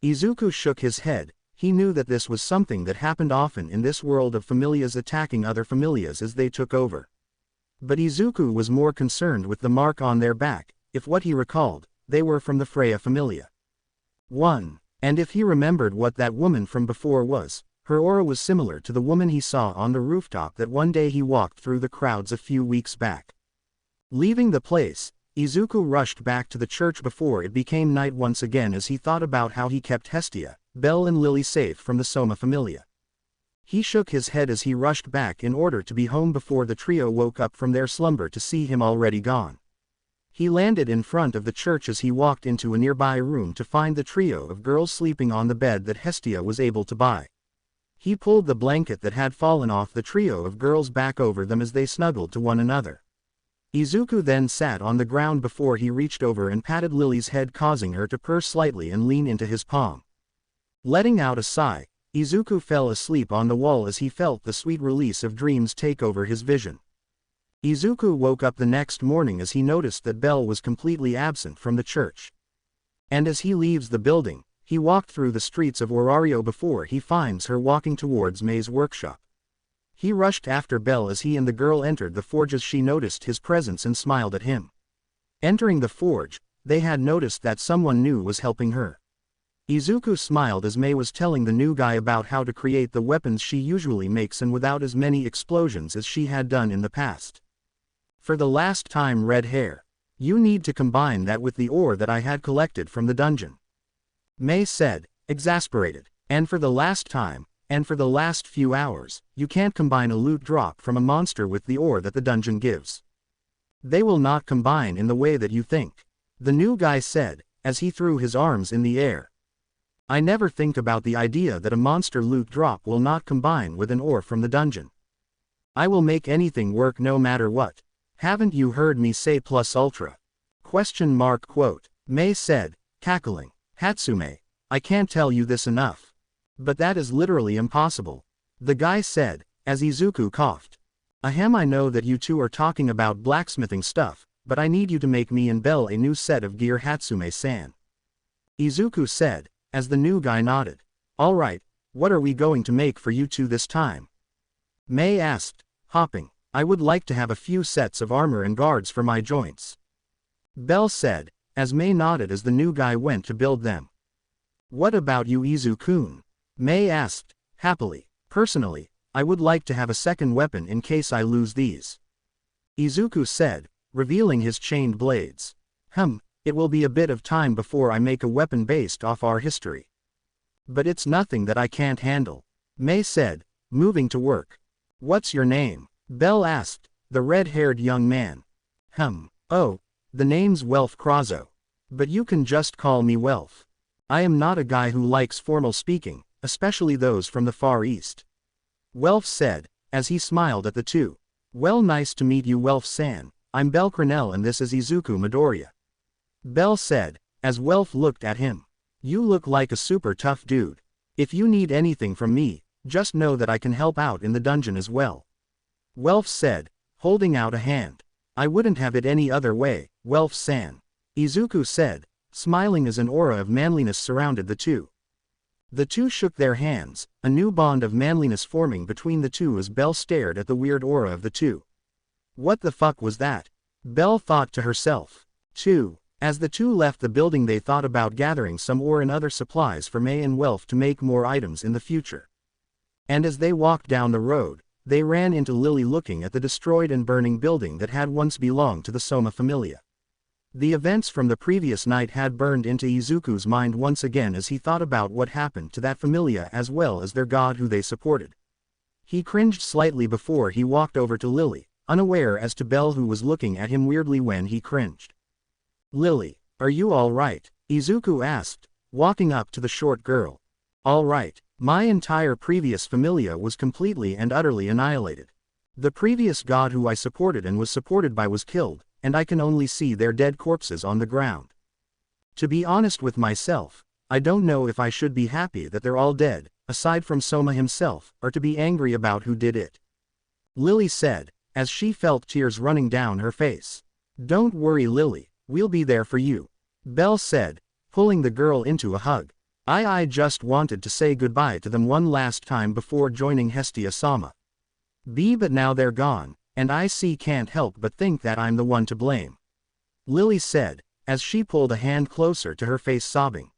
S1: Izuku shook his head. He knew that this was something that happened often in this world of Familias attacking other Familias as they took over. But Izuku was more concerned with the mark on their back. If what he recalled, they were from the Freya Familia. 1. And if he remembered what that woman from before was, her aura was similar to the woman he saw on the rooftop that one day he walked through the crowds a few weeks back. Leaving the place, Izuku rushed back to the church before it became night once again as he thought about how he kept Hestia, Belle and Lily safe from the Soma Familia. He shook his head as he rushed back in order to be home before the trio woke up from their slumber to see him already gone. He landed in front of the church as he walked into a nearby room to find the trio of girls sleeping on the bed that Hestia was able to buy. He pulled the blanket that had fallen off the trio of girls back over them as they snuggled to one another. Izuku then sat on the ground before he reached over and patted Lily's head, causing her to purr slightly and lean into his palm. Letting out a sigh, Izuku fell asleep on the wall as he felt the sweet release of dreams take over his vision. Izuku woke up the next morning as he noticed that Belle was completely absent from the church. And as he leaves the building, he walked through the streets of Orario before he finds her walking towards May's workshop. He rushed after Belle as he and the girl entered the forge as she noticed his presence and smiled at him. Entering the forge, they had noticed that someone new was helping her. Izuku smiled as May was telling the new guy about how to create the weapons she usually makes and without as many explosions as she had done in the past. For the last time, red hair. You need to combine that with the ore that I had collected from the dungeon. May said, exasperated. And for the last time, and for the last few hours, you can't combine a loot drop from a monster with the ore that the dungeon gives. They will not combine in the way that you think. The new guy said, as he threw his arms in the air. I never think about the idea that a monster loot drop will not combine with an ore from the dungeon. I will make anything work no matter what. Haven't you heard me say plus ultra? Quote. May said, cackling. Hatsume, I can't tell you this enough. But that is literally impossible. The guy said, as Izuku coughed. Ahem, I know that you two are talking about blacksmithing stuff, but I need you to make me and Belle a new set of gear, Hatsume-san. Izuku said, as the new guy nodded. Alright, what are we going to make for you two this time? May asked, hopping. I would like to have a few sets of armor and guards for my joints. Belle said, as May nodded as the new guy went to build them. What about you, Izu-kun? May asked, happily. Personally, I would like to have a second weapon in case I lose these. Izuku said, revealing his chained blades. It will be a bit of time before I make a weapon based off our history. But it's nothing that I can't handle. May said, moving to work. What's your name? Belle asked, the red-haired young man. Oh, The name's Welf Krazo. But you can just call me Welf. I am not a guy who likes formal speaking, especially those from the Far East. Welf said, as he smiled at the two. Well, nice to meet you, Welf-san. I'm Bell Cronell and this is Izuku Midoriya. Bell said, as Welf looked at him. You look like a super tough dude. If you need anything from me, just know that I can help out in the dungeon as well. Welf said, holding out a hand. I wouldn't have it any other way, Welf-san. Izuku said, smiling as an aura of manliness surrounded the two. The two shook their hands, a new bond of manliness forming between the two as Bell stared at the weird aura of the two. What the fuck was that? Bell thought to herself. 2. As the two left the building they thought about gathering some ore and other supplies for May and Welf to make more items in the future. And as they walked down the road, they ran into Lily looking at the destroyed and burning building that had once belonged to the Soma Familia. The events from the previous night had burned into Izuku's mind once again as he thought about what happened to that familia as well as their god who they supported. He cringed slightly before he walked over to Lily, unaware as to Bell who was looking at him weirdly when he cringed. Lily, are you all right? Izuku asked, walking up to the short girl. All right. My entire previous familia was completely and utterly annihilated. The previous god who I supported and was supported by was killed, and I can only see their dead corpses on the ground. To be honest with myself, I don't know if I should be happy that they're all dead, aside from Soma himself, or to be angry about who did it. Lily said, as she felt tears running down her face. Don't worry, Lily, we'll be there for you. Bell said, pulling the girl into a hug. I just wanted to say goodbye to them one last time before joining Hestia-sama. But now they're gone, and I can't help but think that I'm the one to blame. Lily said, as she pulled a hand closer to her face sobbing.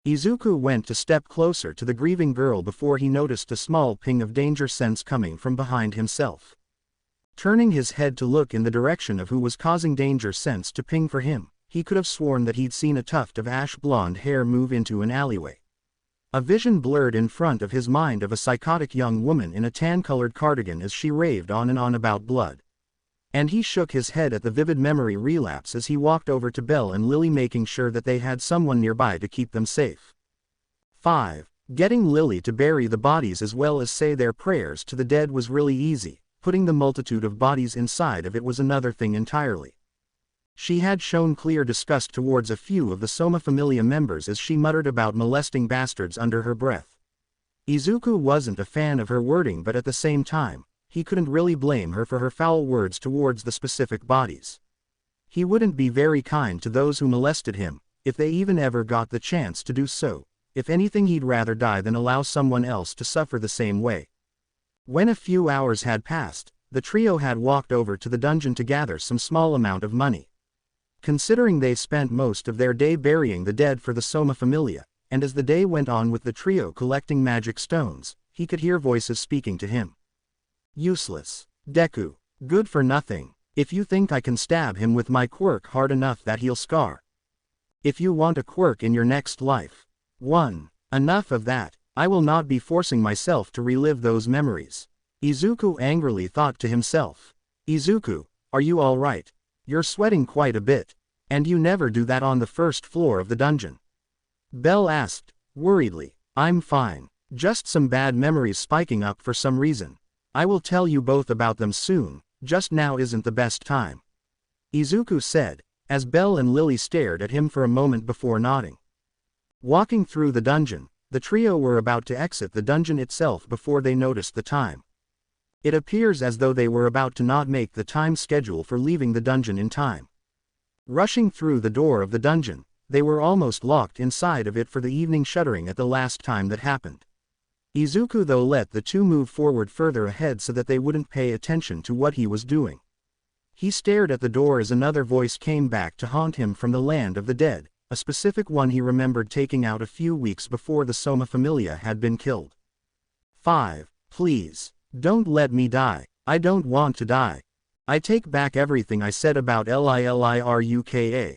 S1: Izuku went a step closer to the grieving girl before he noticed a small ping of danger sense coming from behind himself. Turning his head to look in the direction of who was causing danger sense to ping for him, he could have sworn that he'd seen a tuft of ash blonde hair move into an alleyway. A vision blurred in front of his mind of a psychotic young woman in a tan-colored cardigan as she raved on and on about blood. And he shook his head at the vivid memory relapse as he walked over to Bell and Lily, making sure that they had someone nearby to keep them safe. 5. Getting Lily to bury the bodies as well as say their prayers to the dead was really easy. Putting the multitude of bodies inside of it was another thing entirely. She had shown clear disgust towards a few of the Soma Familia members as she muttered about molesting bastards under her breath. Izuku wasn't a fan of her wording, but at the same time, he couldn't really blame her for her foul words towards the specific bodies. He wouldn't be very kind to those who molested him, if they even ever got the chance to do so. If anything, he'd rather die than allow someone else to suffer the same way. When a few hours had passed, the trio had walked over to the dungeon to gather some small amount of money. Considering they spent most of their day burying the dead for the Soma Familia, and as the day went on with the trio collecting magic stones, he could hear voices speaking to him. Useless. Deku. Good for nothing. If you think I can stab him with my quirk hard enough that he'll scar. If you want a quirk in your next life. 1. Enough of that. I will not be forcing myself to relive those memories. Izuku angrily thought to himself. Izuku, are you all right? You're sweating quite a bit. And you never do that on the first floor of the dungeon. Bell asked, worriedly. I'm fine. Just some bad memories spiking up for some reason. I will tell you both about them soon, just now isn't the best time. Izuku said, as Bell and Lily stared at him for a moment before nodding. Walking through the dungeon, the trio were about to exit the dungeon itself before they noticed the time. It appears as though they were about to not make the time schedule for leaving the dungeon in time. Rushing through the door of the dungeon, they were almost locked inside of it for the evening shuddering at the last time that happened. Izuku though let the two move forward further ahead so that they wouldn't pay attention to what he was doing. He stared at the door as another voice came back to haunt him from the land of the dead, a specific one he remembered taking out a few weeks before the Soma Familia had been killed. 5. Please. Don't let me die. I don't want to die. I take back everything I said about Liluka.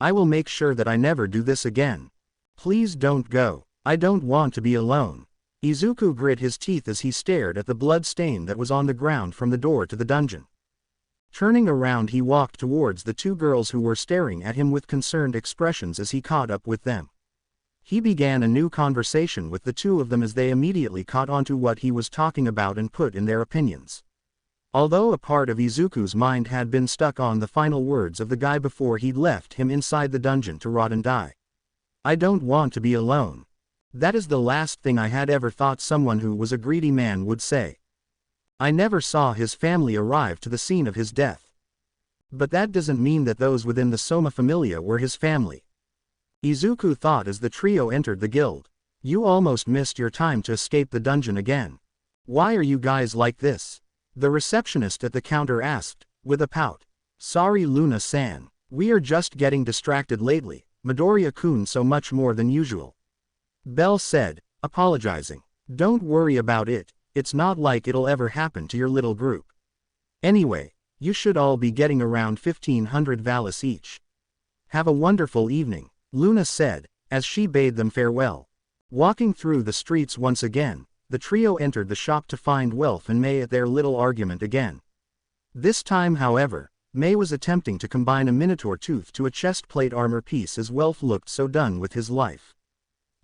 S1: I will make sure that I never do this again. Please don't go. I don't want to be alone. Izuku grit his teeth as he stared at the blood stain that was on the ground from the door to the dungeon. Turning around, he walked towards the two girls who were staring at him with concerned expressions as he caught up with them. He began a new conversation with the two of them as they immediately caught on to what he was talking about and put in their opinions. Although a part of Izuku's mind had been stuck on the final words of the guy before he'd left him inside the dungeon to rot and die. I don't want to be alone. That is the last thing I had ever thought someone who was a greedy man would say. I never saw his family arrive to the scene of his death. But that doesn't mean that those within the Soma Familia were his family. Izuku thought as the trio entered the guild. You almost missed your time to escape the dungeon again. Why are you guys like this? The receptionist at the counter asked, with a pout. Sorry Luna-san, we are just getting distracted lately, Midoriya-kun, so much more than usual. Belle said, apologizing. Don't worry about it, it's not like it'll ever happen to your little group. Anyway, you should all be getting around 1,500 valis each. Have a wonderful evening, Luna said, as she bade them farewell. Walking through the streets once again, the trio entered the shop to find Welf and May at their little argument again. This time, however, May was attempting to combine a minotaur tooth to a chest plate armor piece as Welf looked so done with his life.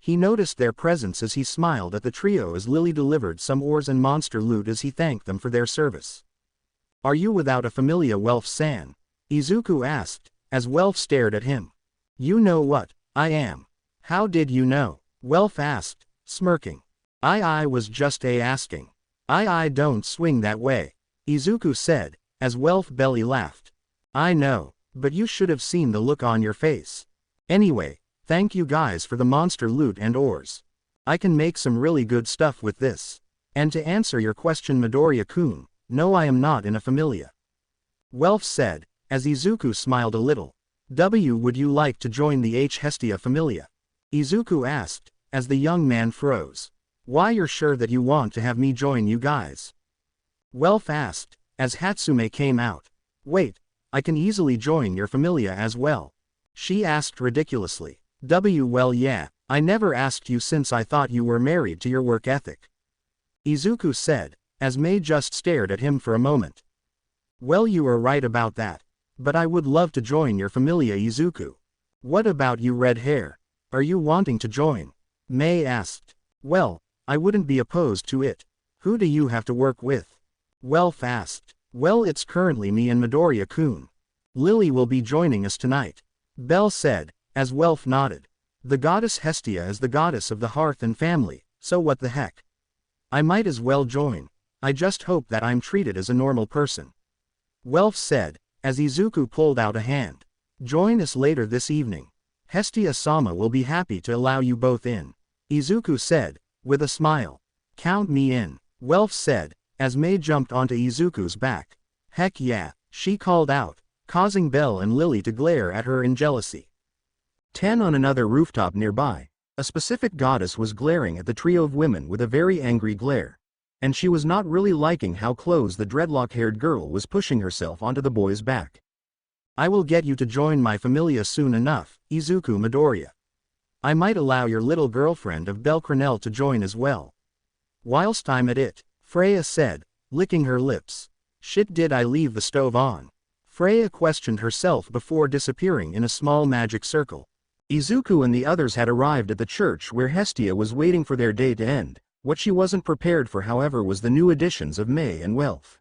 S1: He noticed their presence as he smiled at the trio as Lily delivered some ores and monster loot as he thanked them for their service. Are you without a familia, Welf-san? Izuku asked, as Welf stared at him. You know what, I am. How did you know? Welf asked, smirking. I was just asking. I don't swing that way, Izuku said, as Welf belly laughed. I know, but you should have seen the look on your face. Anyway, thank you guys for the monster loot and ores. I can make some really good stuff with this. And to answer your question, Midoriya-kun, no, I am not in a familia. Welf said, as Izuku smiled a little. Would you like to join the Hestia familia? Izuku asked, as the young man froze. Why, you're sure that you want to have me join you guys? Welf asked, as Hatsume came out. Wait, I can easily join your familia as well. She asked ridiculously. Well, yeah, I never asked you since I thought you were married to your work ethic. Izuku said, as May just stared at him for a moment. Well, you are right about that. But I would love to join your familia, Izuku. What about you, red hair? Are you wanting to join? May asked. Well, I wouldn't be opposed to it. Who do you have to work with? Welf asked. Well, it's currently me and Midoriya-kun. Lily will be joining us tonight. Belle said, as Welf nodded. The goddess Hestia is the goddess of the hearth and family, so what the heck? I might as well join. I just hope that I'm treated as a normal person. Welf said, as Izuku pulled out a hand. Join us later this evening. Hestia-sama will be happy to allow you both in. Izuku said, with a smile. Count me in, Welf said, as May jumped onto Izuku's back. Heck yeah, she called out, causing Belle and Lily to glare at her in jealousy. 10 On another rooftop nearby, a specific goddess was glaring at the trio of women with a very angry glare. And she was not really liking how close the dreadlock-haired girl was pushing herself onto the boy's back. I will get you to join my familia soon enough, Izuku Midoriya. I might allow your little girlfriend of Belcranel to join as well. Whilst I'm at it, Freya said, licking her lips. Shit, did I leave the stove on? Freya questioned herself before disappearing in a small magic circle. Izuku and the others had arrived at the church where Hestia was waiting for their day to end. What she wasn't prepared for, however, was the new additions of May and Welf.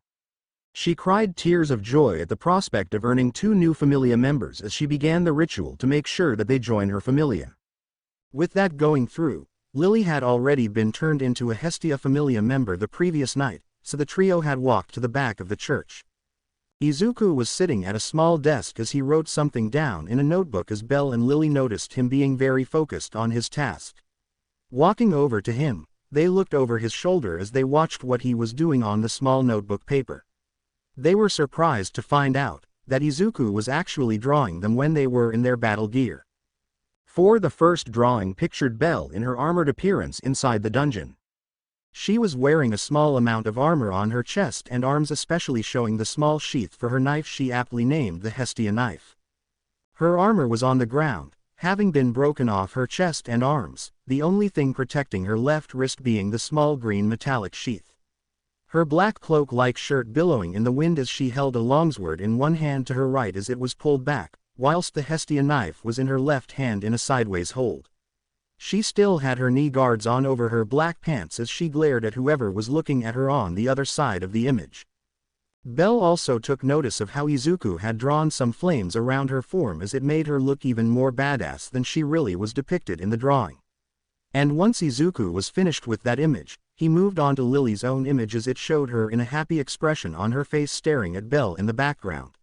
S1: She cried tears of joy at the prospect of earning 2 new familia members as she began the ritual to make sure that they join her familia. With that going through, Lily had already been turned into a Hestia familia member the previous night, so the trio had walked to the back of the church. Izuku was sitting at a small desk as he wrote something down in a notebook as Belle and Lily noticed him being very focused on his task. Walking over to him, they looked over his shoulder as they watched what he was doing on the small notebook paper. They were surprised to find out that Izuku was actually drawing them when they were in their battle gear. For the first drawing pictured Belle in her armored appearance inside the dungeon. She was wearing a small amount of armor on her chest and arms, especially showing the small sheath for her knife she aptly named the Hestia knife. Her armor was on the ground, having been broken off her chest and arms, the only thing protecting her left wrist being the small green metallic sheath. her black cloak-like shirt billowing in the wind as she held a longsword in one hand to her right as it was pulled back, whilst the Hestia knife was in her left hand in a sideways hold. She still had her knee guards on over her black pants as she glared at whoever was looking at her on the other side of the image. Belle also took notice of how Izuku had drawn some flames around her form as it made her look even more badass than she really was depicted in the drawing. And once Izuku was finished with that image, he moved on to Lily's own image as it showed her in a happy expression on her face staring at Belle in the background.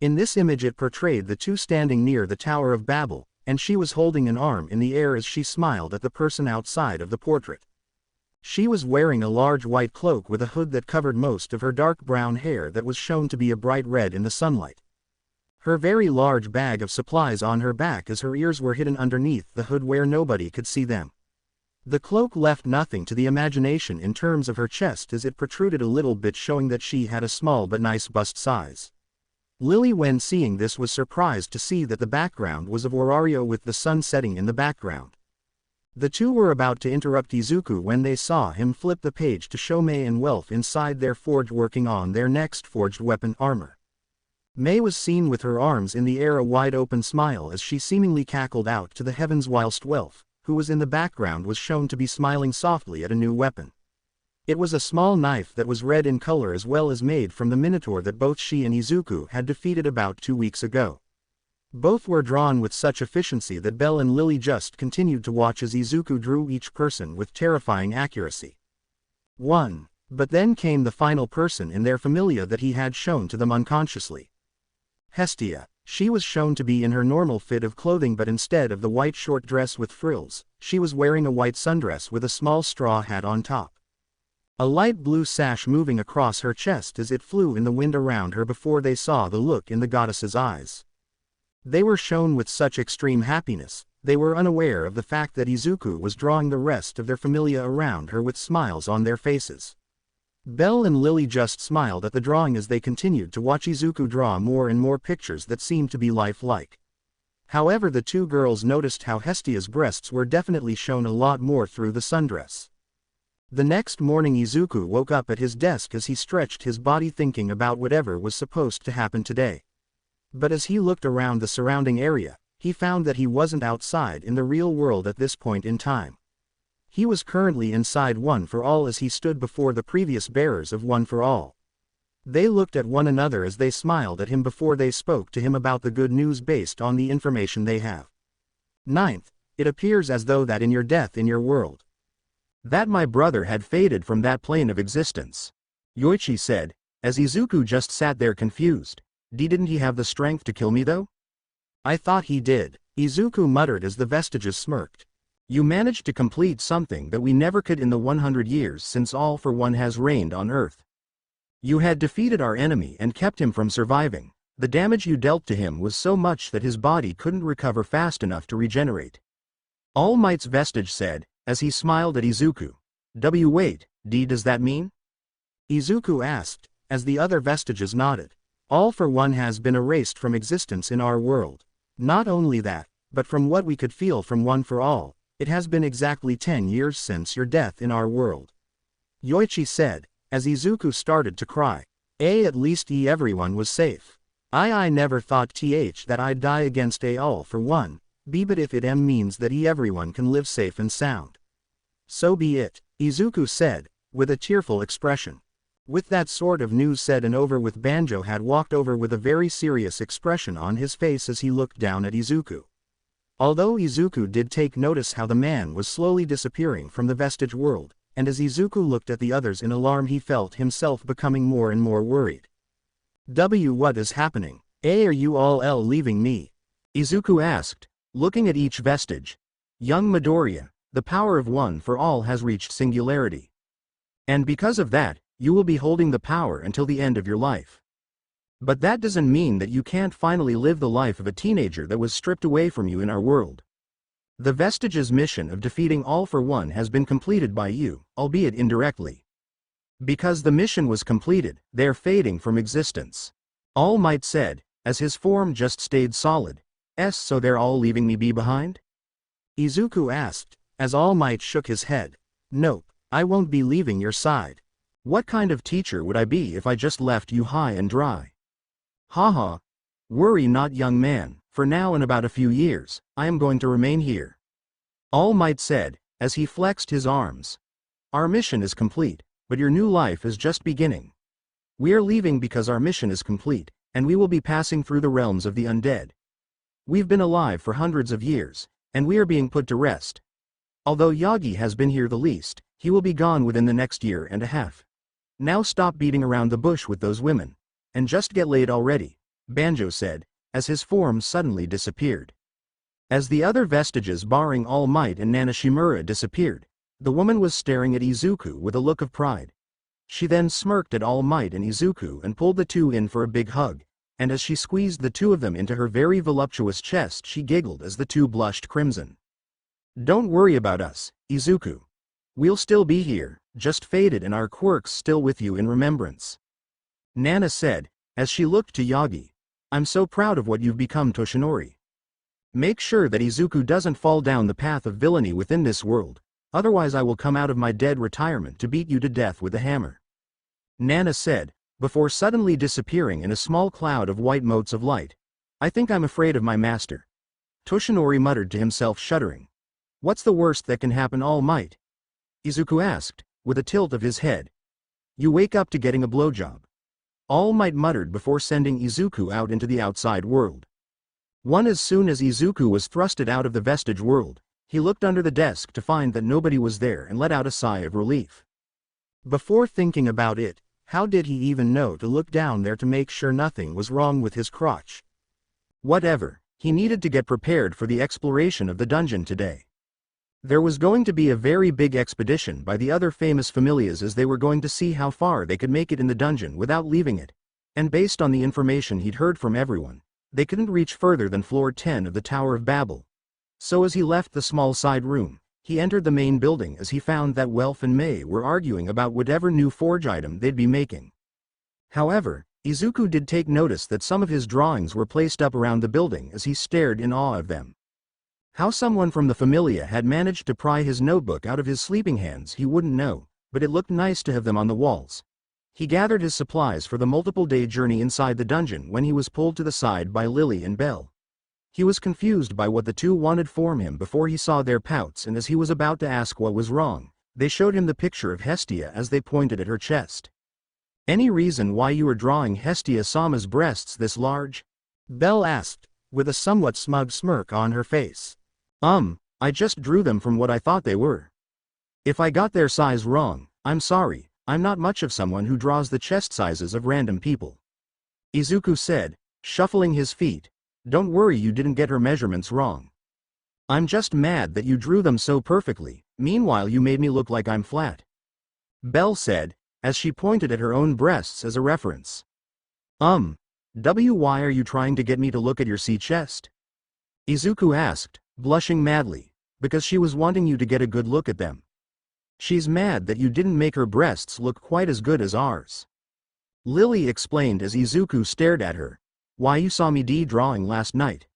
S1: In this image it portrayed the two standing near the Tower of Babel, and she was holding an arm in the air as she smiled at the person outside of the portrait. She was wearing a large white cloak with a hood that covered most of her dark brown hair that was shown to be a bright red in the sunlight. Her very large bag of supplies on her back as her ears were hidden underneath the hood where nobody could see them. The cloak left nothing to the imagination in terms of her chest as it protruded a little bit, showing that she had a small but nice bust size. Lily, when seeing this, was surprised to see that the background was of Orario with the sun setting in the background. The two were about to interrupt Izuku when they saw him flip the page to show Mei and Welf inside their forge working on their next forged weapon armor. Mei was seen with her arms in the air, a wide open smile as she seemingly cackled out to the heavens, whilst Welf, who was in the background, was shown to be smiling softly at a new weapon. It was a small knife that was red in color as well as made from the minotaur that both she and Izuku had defeated about 2 weeks ago. Both were drawn with such efficiency that Belle and Lily just continued to watch as Izuku drew each person with terrifying accuracy. But then came the final person in their familia that he had shown to them unconsciously. Hestia. She was shown to be in her normal fit of clothing, but instead of the white short dress with frills, she was wearing a white sundress with a small straw hat on top. A light blue sash moving across her chest as it flew in the wind around her before they saw the look in the goddess's eyes. They were shown with such extreme happiness, they were unaware of the fact that Izuku was drawing the rest of their familia around her with smiles on their faces. Belle and Lily just smiled at the drawing as they continued to watch Izuku draw more and more pictures that seemed to be lifelike. However, the two girls noticed how Hestia's breasts were definitely shown a lot more through the sundress. The next morning Izuku woke up at his desk as he stretched his body thinking about whatever was supposed to happen today. But as he looked around the surrounding area, he found that he wasn't outside in the real world at this point in time. He was currently inside One for All as he stood before the previous bearers of One for All. They looked at one another as they smiled at him before they spoke to him about the good news based on the information they have. 9th, it appears as though that in your death in your world, that my brother had faded from that plane of existence. Yoichi said, as Izuku just sat there confused. Didn't he have the strength to kill me though? I thought he did, Izuku muttered as the Vestiges smirked. You managed to complete something that we never could in the 100 years since All for One has reigned on Earth. You had defeated our enemy and kept him from surviving. The damage you dealt to him was so much that his body couldn't recover fast enough to regenerate. All Might's Vestige said, as he smiled at Izuku. Wait, does that mean? Izuku asked, as the other Vestiges nodded. All for One has been erased from existence in our world. Not only that, but from what we could feel from One for All, it has been exactly 10 years since your death in our world. Yoichi said, as Izuku started to cry. At least everyone was safe. I never thought that I'd die against All for One, but if it means that everyone can live safe and sound. So be it, Izuku said, with a tearful expression. With that sort of news said and over with, Banjo had walked over with a very serious expression on his face as he looked down at Izuku. Although Izuku did take notice how the man was slowly disappearing from the Vestige world, and as Izuku looked at the others in alarm he felt himself becoming more and more worried. What is happening? Are you all leaving me? Izuku asked, looking at each Vestige. Young Midoriya, the power of One for All has reached singularity. And because of that, you will be holding the power until the end of your life. But that doesn't mean that you can't finally live the life of a teenager that was stripped away from you in our world. The Vestiges' mission of defeating All for One has been completed by you, albeit indirectly. Because the mission was completed, they're fading from existence. All Might said, as his form just stayed solid. So they're all leaving me behind? Izuku asked, as All Might shook his head. Nope, I won't be leaving your side. What kind of teacher would I be if I just left you high and dry? Haha. Worry not, young man, for now and about a few years, I am going to remain here. All Might said, as he flexed his arms. Our mission is complete, but your new life is just beginning. We are leaving because our mission is complete, and we will be passing through the realms of the undead. We've been alive for hundreds of years, and we are being put to rest. Although Yagi has been here the least, he will be gone within the next year and a half. Now stop beating around the bush with those women, and just get laid already, Banjo said, as his form suddenly disappeared. As the other Vestiges barring All Might and Nana Shimura disappeared, the woman was staring at Izuku with a look of pride. She then smirked at All Might and Izuku and pulled the two in for a big hug, and as she squeezed the two of them into her very voluptuous chest, she giggled as the two blushed crimson. Don't worry about us, Izuku. We'll still be here, just faded and our quirks still with you in remembrance. Nana said, as she looked to Yagi. I'm so proud of what you've become, Toshinori. Make sure that Izuku doesn't fall down the path of villainy within this world, otherwise I will come out of my dead retirement to beat you to death with a hammer. Nana said, before suddenly disappearing in a small cloud of white motes of light. I think I'm afraid of my master. Toshinori muttered to himself, shuddering. What's the worst that can happen, All Might? Izuku asked, with a tilt of his head. You wake up to getting a blowjob. All Might muttered before sending Izuku out into the outside world. As soon as Izuku was thrusted out of the Vestige world, he looked under the desk to find that nobody was there and let out a sigh of relief. Before thinking about it, how did he even know to look down there to make sure nothing was wrong with his crotch? Whatever, he needed to get prepared for the exploration of the dungeon today. There was going to be a very big expedition by the other famous familias as they were going to see how far they could make it in the dungeon without leaving it, and based on the information he'd heard from everyone, they couldn't reach further than floor 10 of the Tower of Babel. So as he left the small side room, he entered the main building as he found that Welf and May were arguing about whatever new forge item they'd be making. However, Izuku did take notice that some of his drawings were placed up around the building as he stared in awe of them. How someone from the Familia had managed to pry his notebook out of his sleeping hands he wouldn't know, but it looked nice to have them on the walls. He gathered his supplies for the multiple-day journey inside the dungeon when he was pulled to the side by Lily and Belle. He was confused by what the two wanted from him before he saw their pouts, and as he was about to ask what was wrong, they showed him the picture of Hestia as they pointed at her chest. Any reason why you are drawing Hestia-sama's breasts this large? Belle asked, with a somewhat smug smirk on her face. I just drew them from what I thought they were. If I got their size wrong, I'm sorry, I'm not much of someone who draws the chest sizes of random people. Izuku said, shuffling his feet. Don't worry, you didn't get her measurements wrong. I'm just mad that you drew them so perfectly, meanwhile you made me look like I'm flat. Belle said, as she pointed at her own breasts as a reference. Why are you trying to get me to look at your chest? Izuku asked, blushing madly, because she was wanting you to get a good look at them. She's mad that you didn't make her breasts look quite as good as ours. Lily explained as Izuku stared at her. Why, you saw me drawing last night?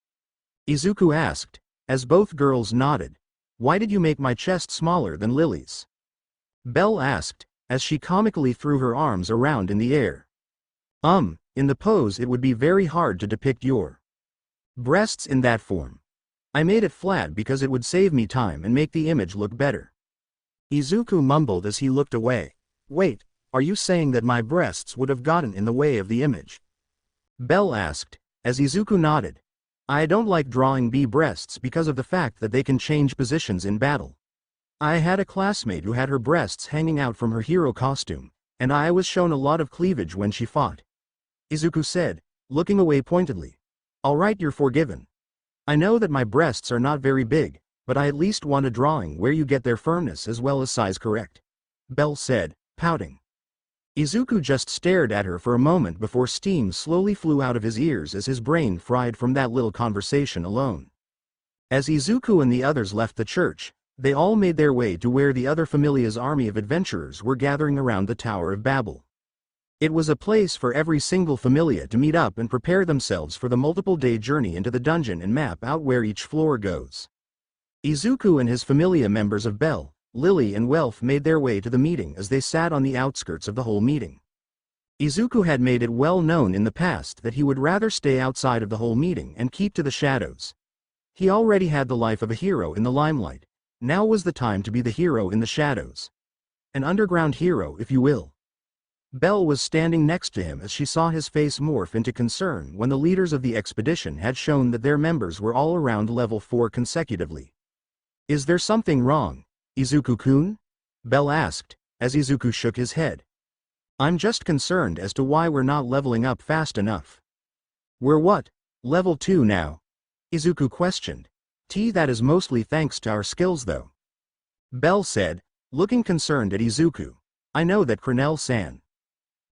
S1: Izuku asked, as both girls nodded. Why did you make my chest smaller than Lily's? Belle asked, as she comically threw her arms around in the air. In the pose it would be very hard to depict your breasts in that form. I made it flat because it would save me time and make the image look better. Izuku mumbled as he looked away. Wait, are you saying that my breasts would have gotten in the way of the image? Belle asked, as Izuku nodded. I don't like drawing breasts because of the fact that they can change positions in battle. I had a classmate who had her breasts hanging out from her hero costume, and I was shown a lot of cleavage when she fought. Izuku said, looking away pointedly. Alright, you're forgiven. I know that my breasts are not very big, but I at least want a drawing where you get their firmness as well as size correct. Belle said, pouting. Izuku just stared at her for a moment before steam slowly flew out of his ears as his brain fried from that little conversation alone. As Izuku and the others left the church, they all made their way to where the other Familia's army of adventurers were gathering around the Tower of Babel. It was a place for every single Familia to meet up and prepare themselves for the multiple-day journey into the dungeon and map out where each floor goes. Izuku and his Familia members of Belle, Lily and Welf made their way to the meeting as they sat on the outskirts of the whole meeting. Izuku had made it well known in the past that he would rather stay outside of the whole meeting and keep to the shadows. He already had the life of a hero in the limelight. Now was the time to be the hero in the shadows. An underground hero, if you will. Belle was standing next to him as she saw his face morph into concern when the leaders of the expedition had shown that their members were all around level 4 consecutively. "Is there something wrong, Izuku-kun?" Belle asked, as Izuku shook his head. "I'm just concerned as to why we're not leveling up fast enough." "We're what, level 2 now?" Izuku questioned. That is mostly thanks to our skills though." Belle said, looking concerned at Izuku. "I know that, Cronel-san.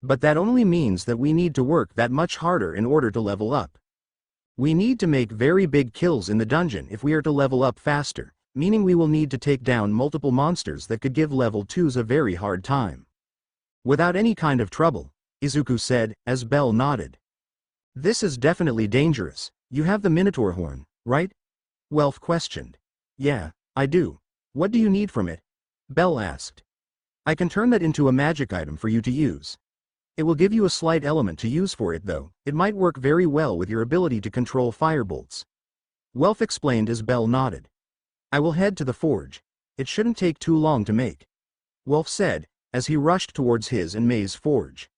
S1: But that only means that we need to work that much harder in order to level up. We need to make very big kills in the dungeon if we are to level up faster, meaning we will need to take down multiple monsters that could give level 2s a very hard time." "Without any kind of trouble," Izuku said, as Belle nodded. "This is definitely dangerous. You have the Minotaur horn, right?" Welf questioned. "Yeah, I do. What do you need from it?" Belle asked. "I can turn that into a magic item for you to use. It will give you a slight element to use for it though. It might work very well with your ability to control firebolts." Welf explained as Belle nodded. "I will head to the forge. It shouldn't take too long to make," Welf said, as he rushed towards his and Mei's forge.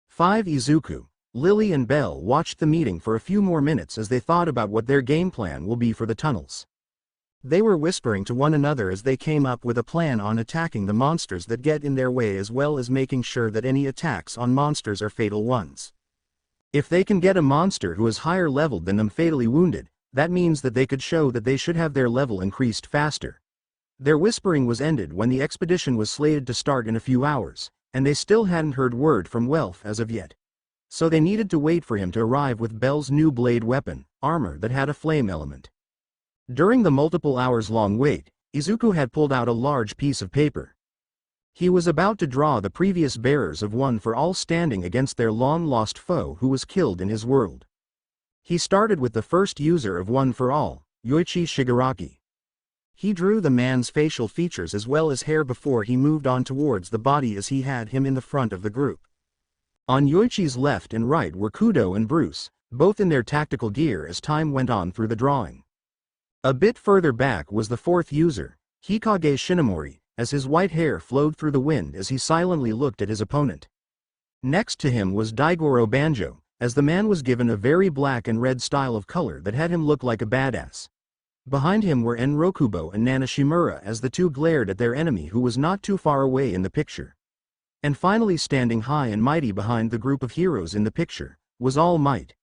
S1: 5 Izuku, Lily and Belle watched the meeting for a few more minutes as they thought about what their game plan will be for the tunnels. They were whispering to one another as they came up with a plan on attacking the monsters that get in their way, as well as making sure that any attacks on monsters are fatal ones. If they can get a monster who is higher leveled than them fatally wounded, that means that they could show that they should have their level increased faster. Their whispering was ended when the expedition was slated to start in a few hours, and they still hadn't heard word from Welf as of yet. So they needed to wait for him to arrive with Belle's new blade weapon, armor that had a flame element. During the multiple hours-long wait, Izuku had pulled out a large piece of paper. He was about to draw the previous bearers of One for All standing against their long-lost foe who was killed in his world. He started with the first user of One for All, Yoichi Shigaraki. He drew the man's facial features as well as hair before he moved on towards the body as he had him in the front of the group. On Yoichi's left and right were Kudo and Bruce, both in their tactical gear as time went on through the drawing. A bit further back was the fourth user, Hikage Shinomori, as his white hair flowed through the wind as he silently looked at his opponent. Next to him was Daigoro Banjo, as the man was given a very black and red style of color that had him look like a badass. Behind him were Enrokubo and Nanashimura as the two glared at their enemy who was not too far away in the picture. And finally, standing high and mighty behind the group of heroes in the picture, was All Might.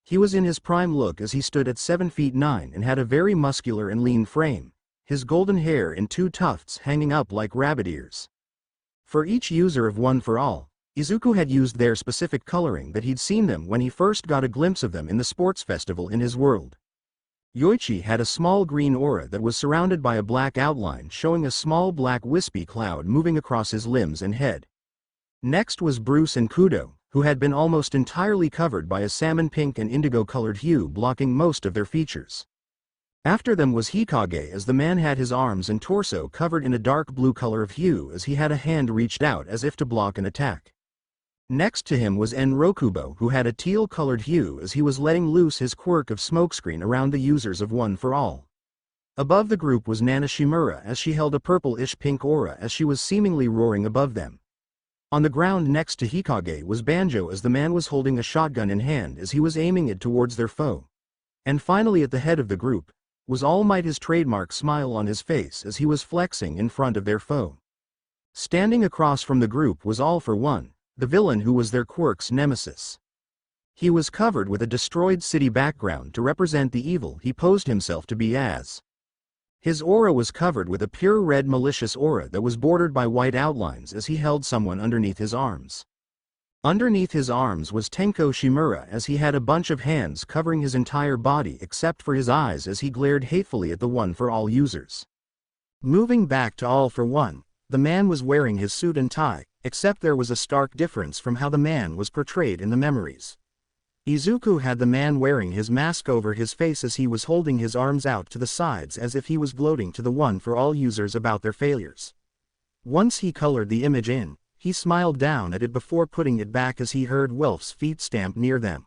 S1: He was in his prime look as he stood at 7 feet 9 and had a very muscular and lean frame, his golden hair in 2 tufts hanging up like rabbit ears. For each user of One for All, Izuku had used their specific coloring that he'd seen them when he first got a glimpse of them in the sports festival in his world. Yoichi had a small green aura that was surrounded by a black outline showing a small black wispy cloud moving across his limbs and head. Next was Bruce and Kudo, who had been almost entirely covered by a salmon pink and indigo-colored hue blocking most of their features. After them was Hikage, as the man had his arms and torso covered in a dark blue color of hue as he had a hand reached out as if to block an attack. Next to him was Enrokubo, who had a teal-colored hue as he was letting loose his quirk of smokescreen around the users of One for All. Above the group was Nanashimura as she held a purple-ish pink aura as she was seemingly roaring above them. On the ground next to Hikage was Banjo as the man was holding a shotgun in hand as he was aiming it towards their foe. And finally at the head of the group was All Might, his trademark smile on his face as he was flexing in front of their foe. Standing across from the group was All for One, the villain who was their quirk's nemesis. He was covered with a destroyed city background to represent the evil he posed himself to be as. His aura was covered with a pure red malicious aura that was bordered by white outlines as he held someone underneath his arms. Underneath his arms was Tenko Shimura as he had a bunch of hands covering his entire body except for his eyes as he glared hatefully at the One for All users. Moving back to All for One, the man was wearing his suit and tie, except there was a stark difference from how the man was portrayed in the memories. Izuku had the man wearing his mask over his face as he was holding his arms out to the sides as if he was gloating to the one for all users about their failures. Once he colored the image in, he smiled down at it before putting it back as he heard Welf's feet stamp near them.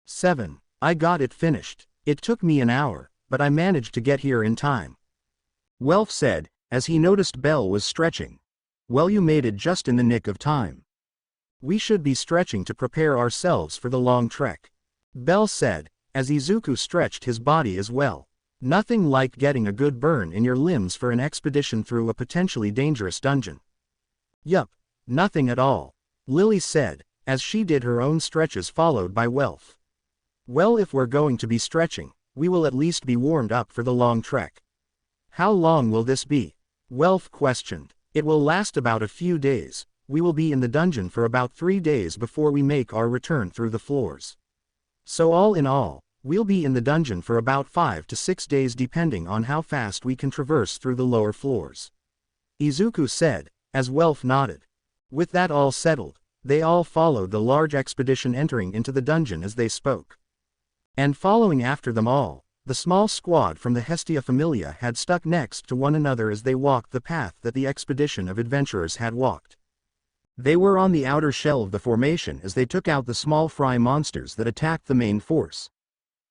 S1: 7. I got it finished. It took me an hour, but I managed to get here in time. Welf said, as he noticed Belle was stretching. Well, you made it just in the nick of time. We should be stretching to prepare ourselves for the long trek. Belle said, as Izuku stretched his body as well. Nothing like getting a good burn in your limbs for an expedition through a potentially dangerous dungeon. Yup, nothing at all, Lily said, as she did her own stretches followed by Welf. Well, if we're going to be stretching, we will at least be warmed up for the long trek. How long will this be? Welf questioned. It will last about a few days. We will be in the dungeon for about 3 days before we make our return through the floors. So all in all, we'll be in the dungeon for about 5 to 6 days depending on how fast we can traverse through the lower floors. Izuku said, as Welf nodded. With that all settled, they all followed the large expedition entering into the dungeon as they spoke. And following after them all, the small squad from the Hestia Familia had stuck next to one another as they walked the path that the expedition of adventurers had walked. They were on the outer shell of the formation as they took out the small fry monsters that attacked the main force.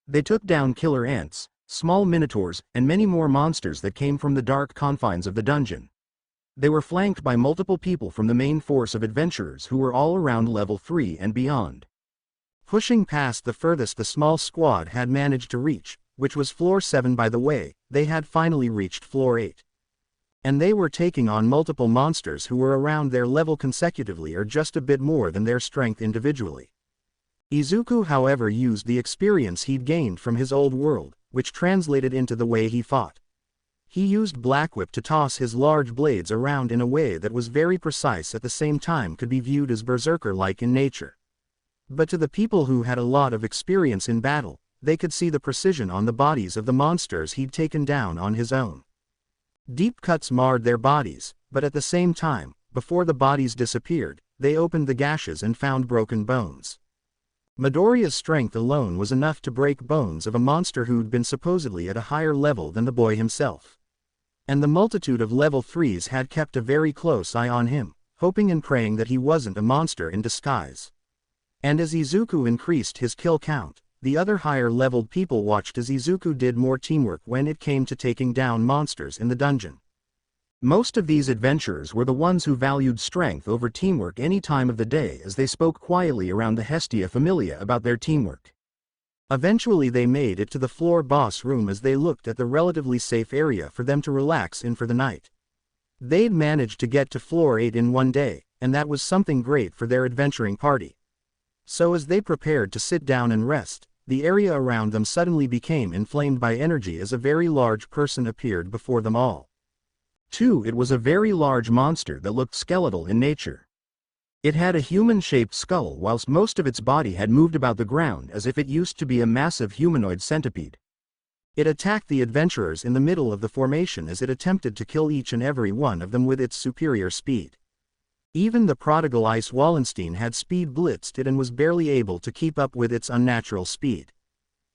S1: They took down killer ants, small minotaurs, and many more monsters that came from the dark confines of the dungeon. They were flanked by multiple people from the main force of adventurers who were all around level 3 and beyond. Pushing past the furthest the small squad had managed to reach, which was floor 7 by the way, they had finally reached floor 8. And they were taking on multiple monsters who were around their level consecutively or just a bit more than their strength individually. Izuku however used the experience he'd gained from his old world, which translated into the way he fought. He used Black Whip to toss his large blades around in a way that was very precise at the same time could be viewed as berserker-like in nature. But to the people who had a lot of experience in battle, they could see the precision on the bodies of the monsters he'd taken down on his own. Deep cuts marred their bodies, but at the same time, before the bodies disappeared, they opened the gashes and found broken bones. Midoriya's strength alone was enough to break bones of a monster who'd been supposedly at a higher level than the boy himself. And the multitude of level 3s had kept a very close eye on him, hoping and praying that he wasn't a monster in disguise. And as Izuku increased his kill count, the other higher-leveled people watched as Izuku did more teamwork when it came to taking down monsters in the dungeon. Most of these adventurers were the ones who valued strength over teamwork any time of the day as they spoke quietly around the Hestia Familia about their teamwork. Eventually they made it to the floor boss room as they looked at the relatively safe area for them to relax in for the night. They'd managed to get to floor 8 in one day, and that was something great for their adventuring party. So as they prepared to sit down and rest, the area around them suddenly became inflamed by energy as a very large person appeared before them all. 2. It was a very large monster that looked skeletal in nature. It had a human-shaped skull whilst most of its body had moved about the ground as if it used to be a massive humanoid centipede. It attacked the adventurers in the middle of the formation as it attempted to kill each and every one of them with its superior speed. Even the prodigal Ice Wallenstein had speed blitzed it and was barely able to keep up with its unnatural speed.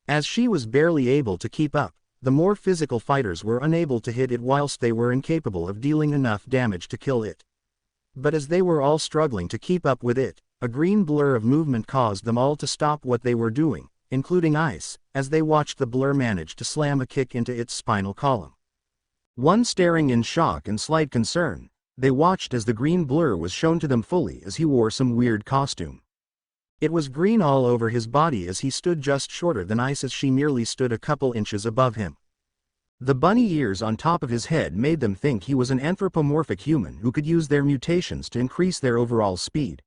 S1: As she was barely able to keep up, the more physical fighters were unable to hit it whilst they were incapable of dealing enough damage to kill it. But as they were all struggling to keep up with it, a green blur of movement caused them all to stop what they were doing, including Ice, as they watched the blur manage to slam a kick into its spinal column. One staring in shock and slight concern, they watched as the green blur was shown to them fully as he wore some weird costume. It was green all over his body as he stood just shorter than Ice as she merely stood a couple inches above him. The bunny ears on top of his head made them think he was an anthropomorphic human who could use their mutations to increase their overall speed.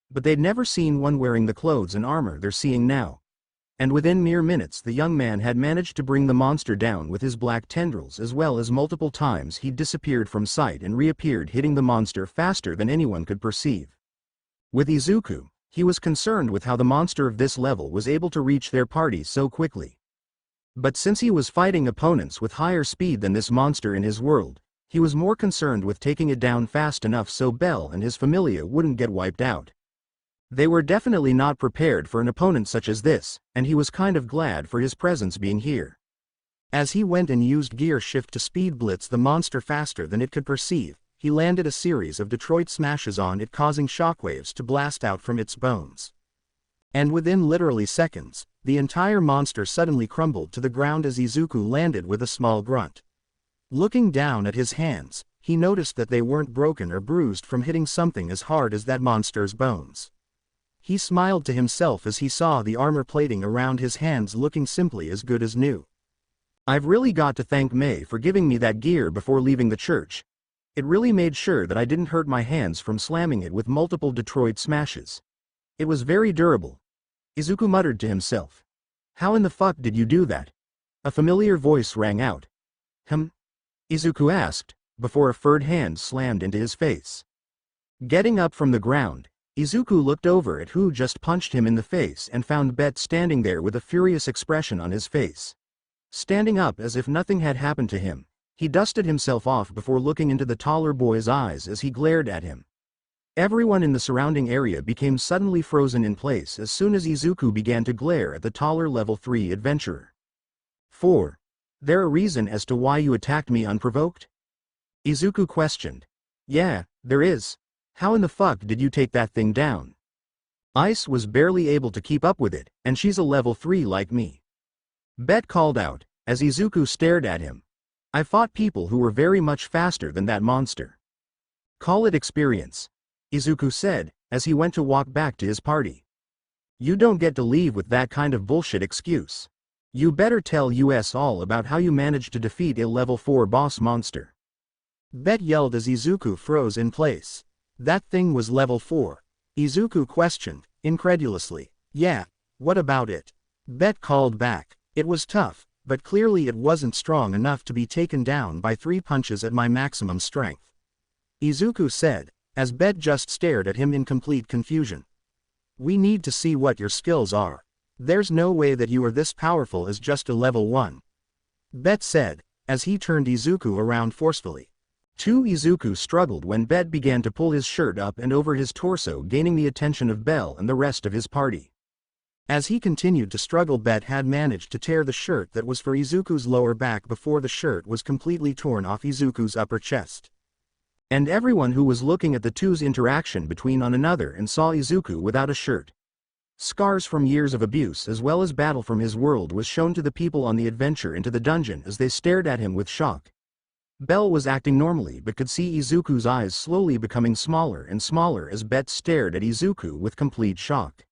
S1: But they'd never seen one wearing the clothes and armor they're seeing now. And within mere minutes the young man had managed to bring the monster down with his black tendrils as well as multiple times he'd disappeared from sight and reappeared hitting the monster faster than anyone could perceive. With Izuku, he was concerned with how the monster of this level was able to reach their party so quickly. But since he was fighting opponents with higher speed than this monster in his world, he was more concerned with taking it down fast enough so Belle and his familia wouldn't get wiped out. They were definitely not prepared for an opponent such as this, and he was kind of glad for his presence being here. As he went and used gear shift to speed blitz the monster faster than it could perceive, he landed a series of Detroit smashes on it, causing shockwaves to blast out from its bones. And within literally seconds, the entire monster suddenly crumbled to the ground as Izuku landed with a small grunt. Looking down at his hands, he noticed that they weren't broken or bruised from hitting something as hard as that monster's bones. He smiled to himself as he saw the armor plating around his hands looking simply as good as new. I've really got to thank May for giving me that gear before leaving the church. It really made sure that I didn't hurt my hands from slamming it with multiple Detroit smashes. It was very durable. Izuku muttered to himself. How in the fuck did you do that? A familiar voice rang out. Izuku asked, before a furred hand slammed into his face. Getting up from the ground, Izuku looked over at who just punched him in the face and found Bet standing there with a furious expression on his face. Standing up as if nothing had happened to him, he dusted himself off before looking into the taller boy's eyes as he glared at him. Everyone in the surrounding area became suddenly frozen in place as soon as Izuku began to glare at the taller level 3 adventurer. 4. There a reason as to why you attacked me unprovoked? Izuku questioned. Yeah, there is. How in the fuck did you take that thing down? Ice was barely able to keep up with it, and she's a level 3 like me. Bet called out, as Izuku stared at him. I fought people who were very much faster than that monster. Call it experience, Izuku said, as he went to walk back to his party. You don't get to leave with that kind of bullshit excuse. You better tell us all about how you managed to defeat a level 4 boss monster. Bet yelled as Izuku froze in place. That thing was level 4. Izuku questioned, incredulously. Yeah, what about it? Bet called back. It was tough, but clearly it wasn't strong enough to be taken down by 3 punches at my maximum strength. Izuku said, as Bet just stared at him in complete confusion. We need to see what your skills are. There's no way that you are this powerful as just a level 1. Bet said, as he turned Izuku around forcefully. Izuku struggled when Bet began to pull his shirt up and over his torso, gaining the attention of Bell and the rest of his party. As he continued to struggle, Bet had managed to tear the shirt that was for Izuku's lower back before the shirt was completely torn off Izuku's upper chest. And everyone who was looking at the two's interaction between one another and saw Izuku without a shirt. Scars from years of abuse as well as battle from his world was shown to the people on the adventure into the dungeon as they stared at him with shock. Bell was acting normally but could see Izuku's eyes slowly becoming smaller and smaller as Bet stared at Izuku with complete shock.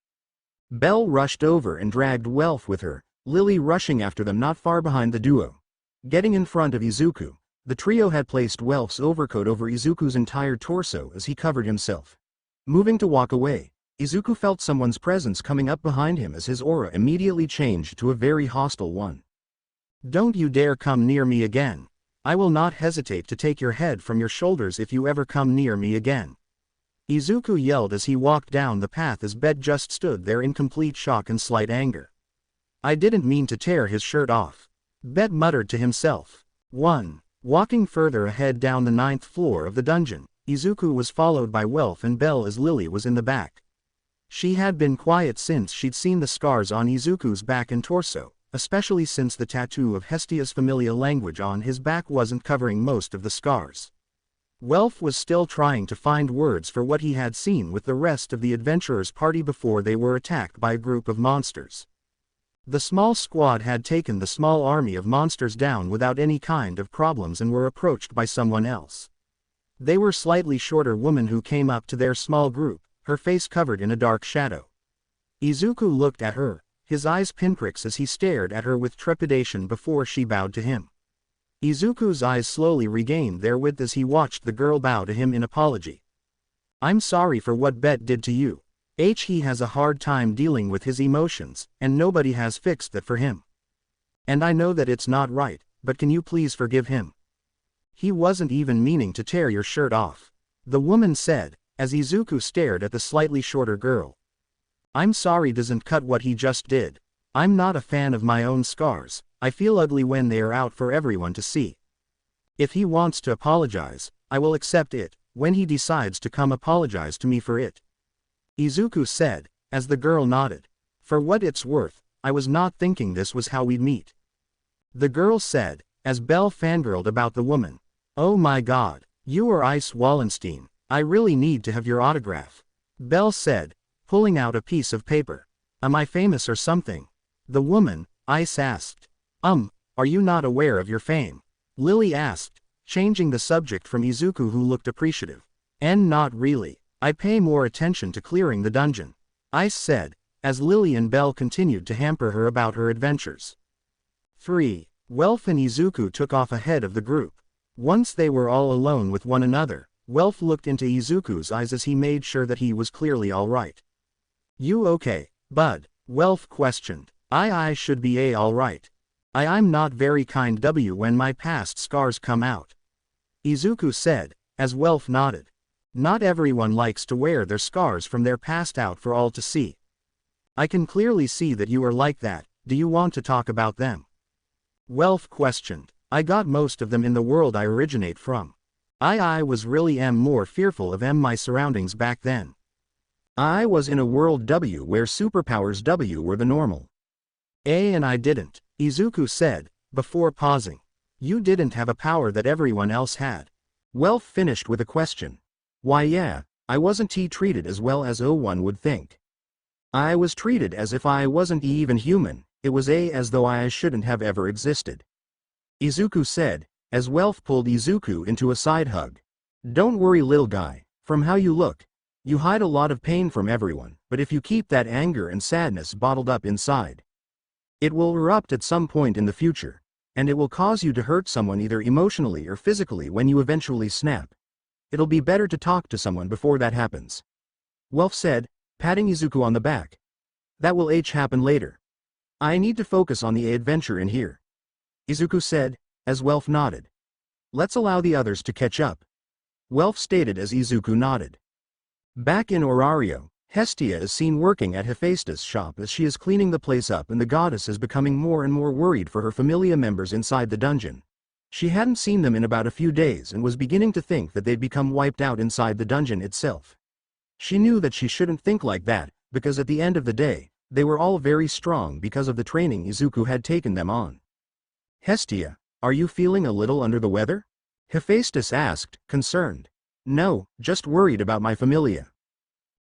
S1: Bell rushed over and dragged Welf with her, Lily rushing after them not far behind the duo. Getting in front of Izuku, the trio had placed Welf's overcoat over Izuku's entire torso as he covered himself. Moving to walk away, Izuku felt someone's presence coming up behind him as his aura immediately changed to a very hostile one. Don't you dare come near me again. I will not hesitate to take your head from your shoulders if you ever come near me again. Izuku yelled as he walked down the path as Bet just stood there in complete shock and slight anger. I didn't mean to tear his shirt off. Bet muttered to himself. 1. Walking further ahead down the 9th floor of the dungeon, Izuku was followed by Welf and Bell as Lily was in the back. She had been quiet since she'd seen the scars on Izuku's back and torso, especially since the tattoo of Hestia's Familia language on his back wasn't covering most of the scars. Welf was still trying to find words for what he had seen with the rest of the adventurers' party before they were attacked by a group of monsters. The small squad had taken the small army of monsters down without any kind of problems and were approached by someone else. They were slightly shorter woman who came up to their small group, her face covered in a dark shadow. Izuku looked at her, his eyes pinpricks as he stared at her with trepidation before she bowed to him. Izuku's eyes slowly regained their width as he watched the girl bow to him in apology. I'm sorry for what Bet did to you. He has a hard time dealing with his emotions, and nobody has fixed that for him. And I know that it's not right, but can you please forgive him? He wasn't even meaning to tear your shirt off, the woman said, as Izuku stared at the slightly shorter girl. I'm sorry doesn't cut what he just did. I'm not a fan of my own scars. I feel ugly when they are out for everyone to see. If he wants to apologize, I will accept it, when he decides to come apologize to me for it. Izuku said, as the girl nodded. For what it's worth, I was not thinking this was how we'd meet. The girl said, as Belle fangirled about the woman. Oh my god, you are Ice Wallenstein, I really need to have your autograph. Belle said, pulling out a piece of paper. Am I famous or something? The woman, Ice asked. Are you not aware of your fame? Lily asked, changing the subject from Izuku, who looked appreciative. Not really, I pay more attention to clearing the dungeon. Ice said, as Lily and Belle continued to hamper her about her adventures. 3. Welf and Izuku took off ahead of the group. Once they were all alone with one another, Welf looked into Izuku's eyes as he made sure that he was clearly alright. You okay, bud? Welf questioned. I should be alright. I'm not very kind when my past scars come out. Izuku said, as Welf nodded. Not everyone likes to wear their scars from their past out for all to see. I can clearly see that you are like that. Do you want to talk about them? Welf questioned. I got most of them in the world I originate from. I was really more fearful of my surroundings back then. I was in a world W where superpowers W were the normal. And I didn't, Izuku said, before pausing. You didn't have a power that everyone else had. Welf finished with a question. Why yeah, I wasn't treated as well as one would think. I was treated as if I wasn't even human, it was as though I shouldn't have ever existed. Izuku said, as Welf pulled Izuku into a side hug. Don't worry lil guy, from how you look. You hide a lot of pain from everyone, but if you keep that anger and sadness bottled up inside, it will erupt at some point in the future, and it will cause you to hurt someone either emotionally or physically when you eventually snap. It'll be better to talk to someone before that happens. Welf said, patting Izuku on the back. That will happen later. I need to focus on the adventure in here. Izuku said, as Welf nodded. Let's allow the others to catch up. Welf stated as Izuku nodded. Back in Orario, Hestia is seen working at Hephaestus' shop as she is cleaning the place up, and the goddess is becoming more and more worried for her familia members inside the dungeon. She hadn't seen them in about a few days and was beginning to think that they'd become wiped out inside the dungeon itself. She knew that she shouldn't think like that, because at the end of the day, they were all very strong because of the training Izuku had taken them on. Hestia, are you feeling a little under the weather? Hephaestus asked, concerned. No, just worried about my familia.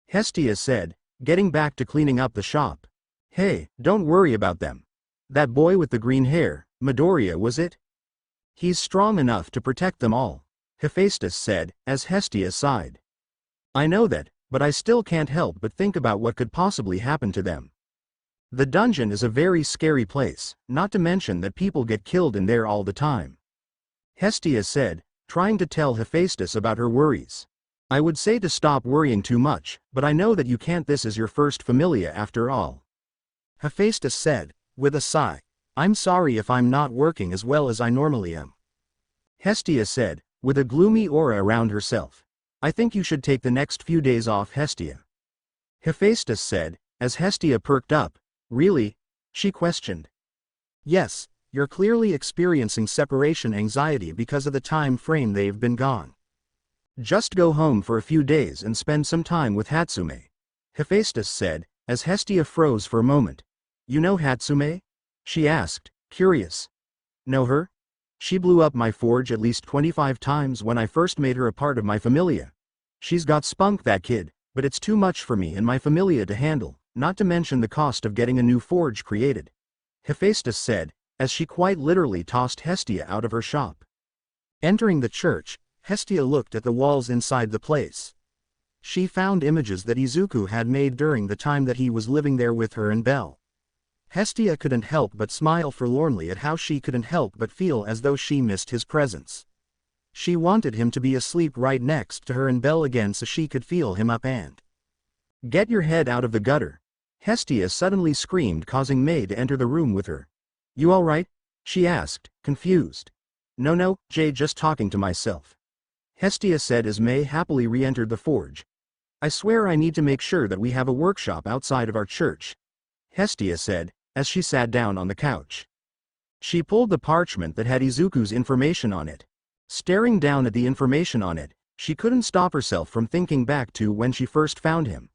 S1: Hestia said, getting back to cleaning up the shop. Hey, don't worry about them. That boy with the green hair, Midoriya was it? He's strong enough to protect them all, Hephaestus said, as Hestia sighed. I know that, but I still can't help but think about what could possibly happen to them. The dungeon is a very scary place, not to mention that people get killed in there all the time. Hestia said, trying to tell Hephaestus about her worries. I would say to stop worrying too much, but I know that you can't. This is your first familia after all. Hephaestus said, with a sigh. I'm sorry if I'm not working as well as I normally am. Hestia said, with a gloomy aura around herself. I think you should take the next few days off, Hestia. Hephaestus said, as Hestia perked up. Really? She questioned. Yes, you're clearly experiencing separation anxiety because of the time frame they've been gone. Just go home for a few days and spend some time with Hatsume. Hephaestus said, as Hestia froze for a moment. You know Hatsume? She asked, curious. Know her? She blew up my forge at least 25 times when I first made her a part of my familia. She's got spunk, that kid, but it's too much for me and my familia to handle, not to mention the cost of getting a new forge created. Hephaestus said, as she quite literally tossed Hestia out of her shop. Entering the church, Hestia looked at the walls inside the place. She found images that Izuku had made during the time that he was living there with her and Belle. Hestia couldn't help but smile forlornly at how she couldn't help but feel as though she missed his presence. She wanted him to be asleep right next to her and Belle again so she could feel him up and. Get your head out of the gutter. Hestia suddenly screamed, causing May to enter the room with her. You alright? She asked, confused. No, Jay, just talking to myself. Hestia said as May happily re-entered the forge. I swear I need to make sure that we have a workshop outside of our church. Hestia said, as she sat down on the couch. She pulled the parchment that had Izuku's information on it. Staring down at the information on it, she couldn't stop herself from thinking back to when she first found him.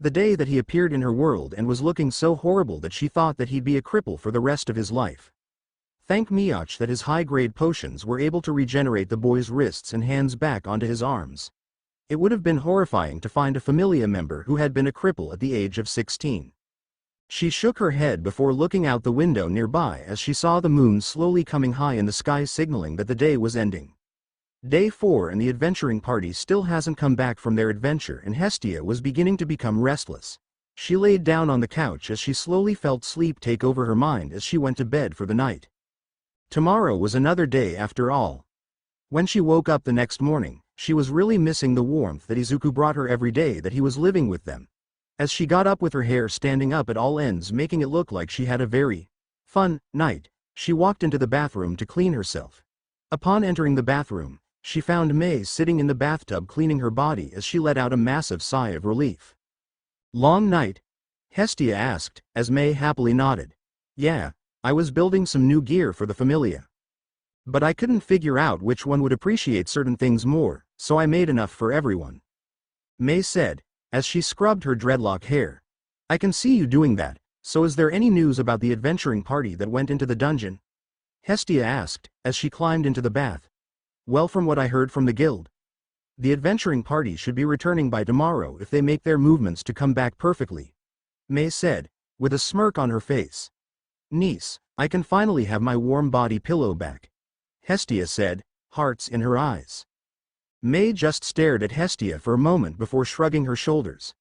S1: The day that he appeared in her world and was looking so horrible that she thought that he'd be a cripple for the rest of his life. Thank Miyach that his high-grade potions were able to regenerate the boy's wrists and hands back onto his arms. It would have been horrifying to find a Familia member who had been a cripple at the age of 16. She shook her head before looking out the window nearby as she saw the moon slowly coming high in the sky, signaling that the day was ending. Day 4 and the adventuring party still hasn't come back from their adventure, and Hestia was beginning to become restless. She laid down on the couch as she slowly felt sleep take over her mind as she went to bed for the night. Tomorrow was another day after all. When she woke up the next morning, she was really missing the warmth that Izuku brought her every day that he was living with them. As she got up with her hair standing up at all ends, making it look like she had a very fun night, she walked into the bathroom to clean herself. Upon entering the bathroom, she found Mei sitting in the bathtub cleaning her body as she let out a massive sigh of relief. "Long night?" Hestia asked, as Mei happily nodded. "Yeah, I was building some new gear for the Familia. But I couldn't figure out which one would appreciate certain things more, so I made enough for everyone," Mei said, as she scrubbed her dreadlock hair. "I can see you doing that, so is there any news about the adventuring party that went into the dungeon?" Hestia asked, as she climbed into the bath. "Well, from what I heard from the guild, the adventuring party should be returning by tomorrow if they make their movements to come back perfectly," Mei said, with a smirk on her face. "Niece, I can finally have my warm body pillow back," Hestia said, hearts in her eyes. Mei just stared at Hestia for a moment before shrugging her shoulders.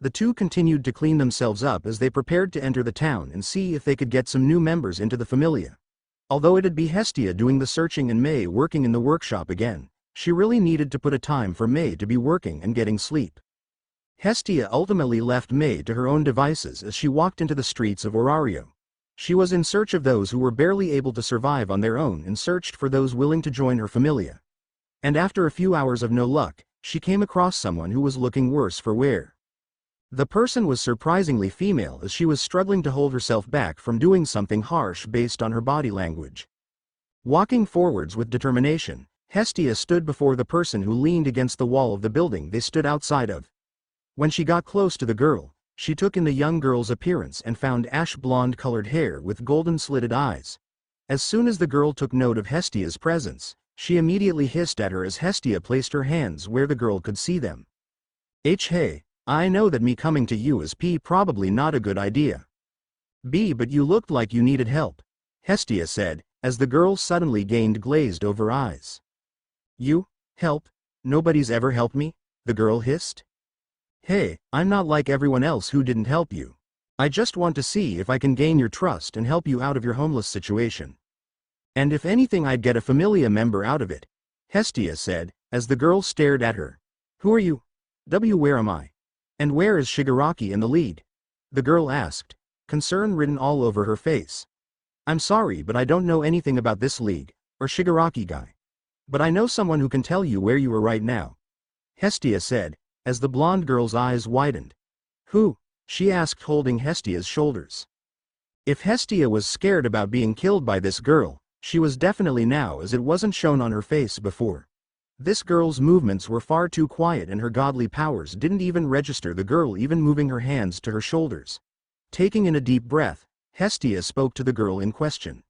S1: The two continued to clean themselves up as they prepared to enter the town and see if they could get some new members into the Familia. Although it'd be Hestia doing the searching and Mei working in the workshop again, she really needed to put a time for Mei to be working and getting sleep. Hestia ultimately left Mei to her own devices as she walked into the streets of Orario. She was in search of those who were barely able to survive on their own and searched for those willing to join her Familia. And after a few hours of no luck, she came across someone who was looking worse for wear. The person was surprisingly female as she was struggling to hold herself back from doing something harsh based on her body language. Walking forwards with determination, Hestia stood before the person who leaned against the wall of the building they stood outside of. When she got close to the girl, she took in the young girl's appearance and found ash-blonde colored hair with golden slitted eyes. As soon as the girl took note of Hestia's presence, she immediately hissed at her as Hestia placed her hands where the girl could see them. Hey, I know that me coming to you is probably not a good idea. But you looked like you needed help," Hestia said, as the girl suddenly gained glazed over eyes. "You? Help? Nobody's ever helped me," the girl hissed. "Hey, I'm not like everyone else who didn't help you. I just want to see if I can gain your trust and help you out of your homeless situation. And if anything, I'd get a Familia member out of it," Hestia said, as the girl stared at her. "Who are you? Where am I? And where is Shigaraki in the lead?" the girl asked, concern written all over her face. "I'm sorry, but I don't know anything about this league, or Shigaraki guy. But I know someone who can tell you where you are right now," Hestia said, as the blonde girl's eyes widened. "Who?" she asked, holding Hestia's shoulders. If Hestia was scared about being killed by this girl, she was definitely now, as it wasn't shown on her face before. This girl's movements were far too quiet and her godly powers didn't even register the girl even moving her hands to her shoulders. Taking in a deep breath, Hestia spoke to the girl in question.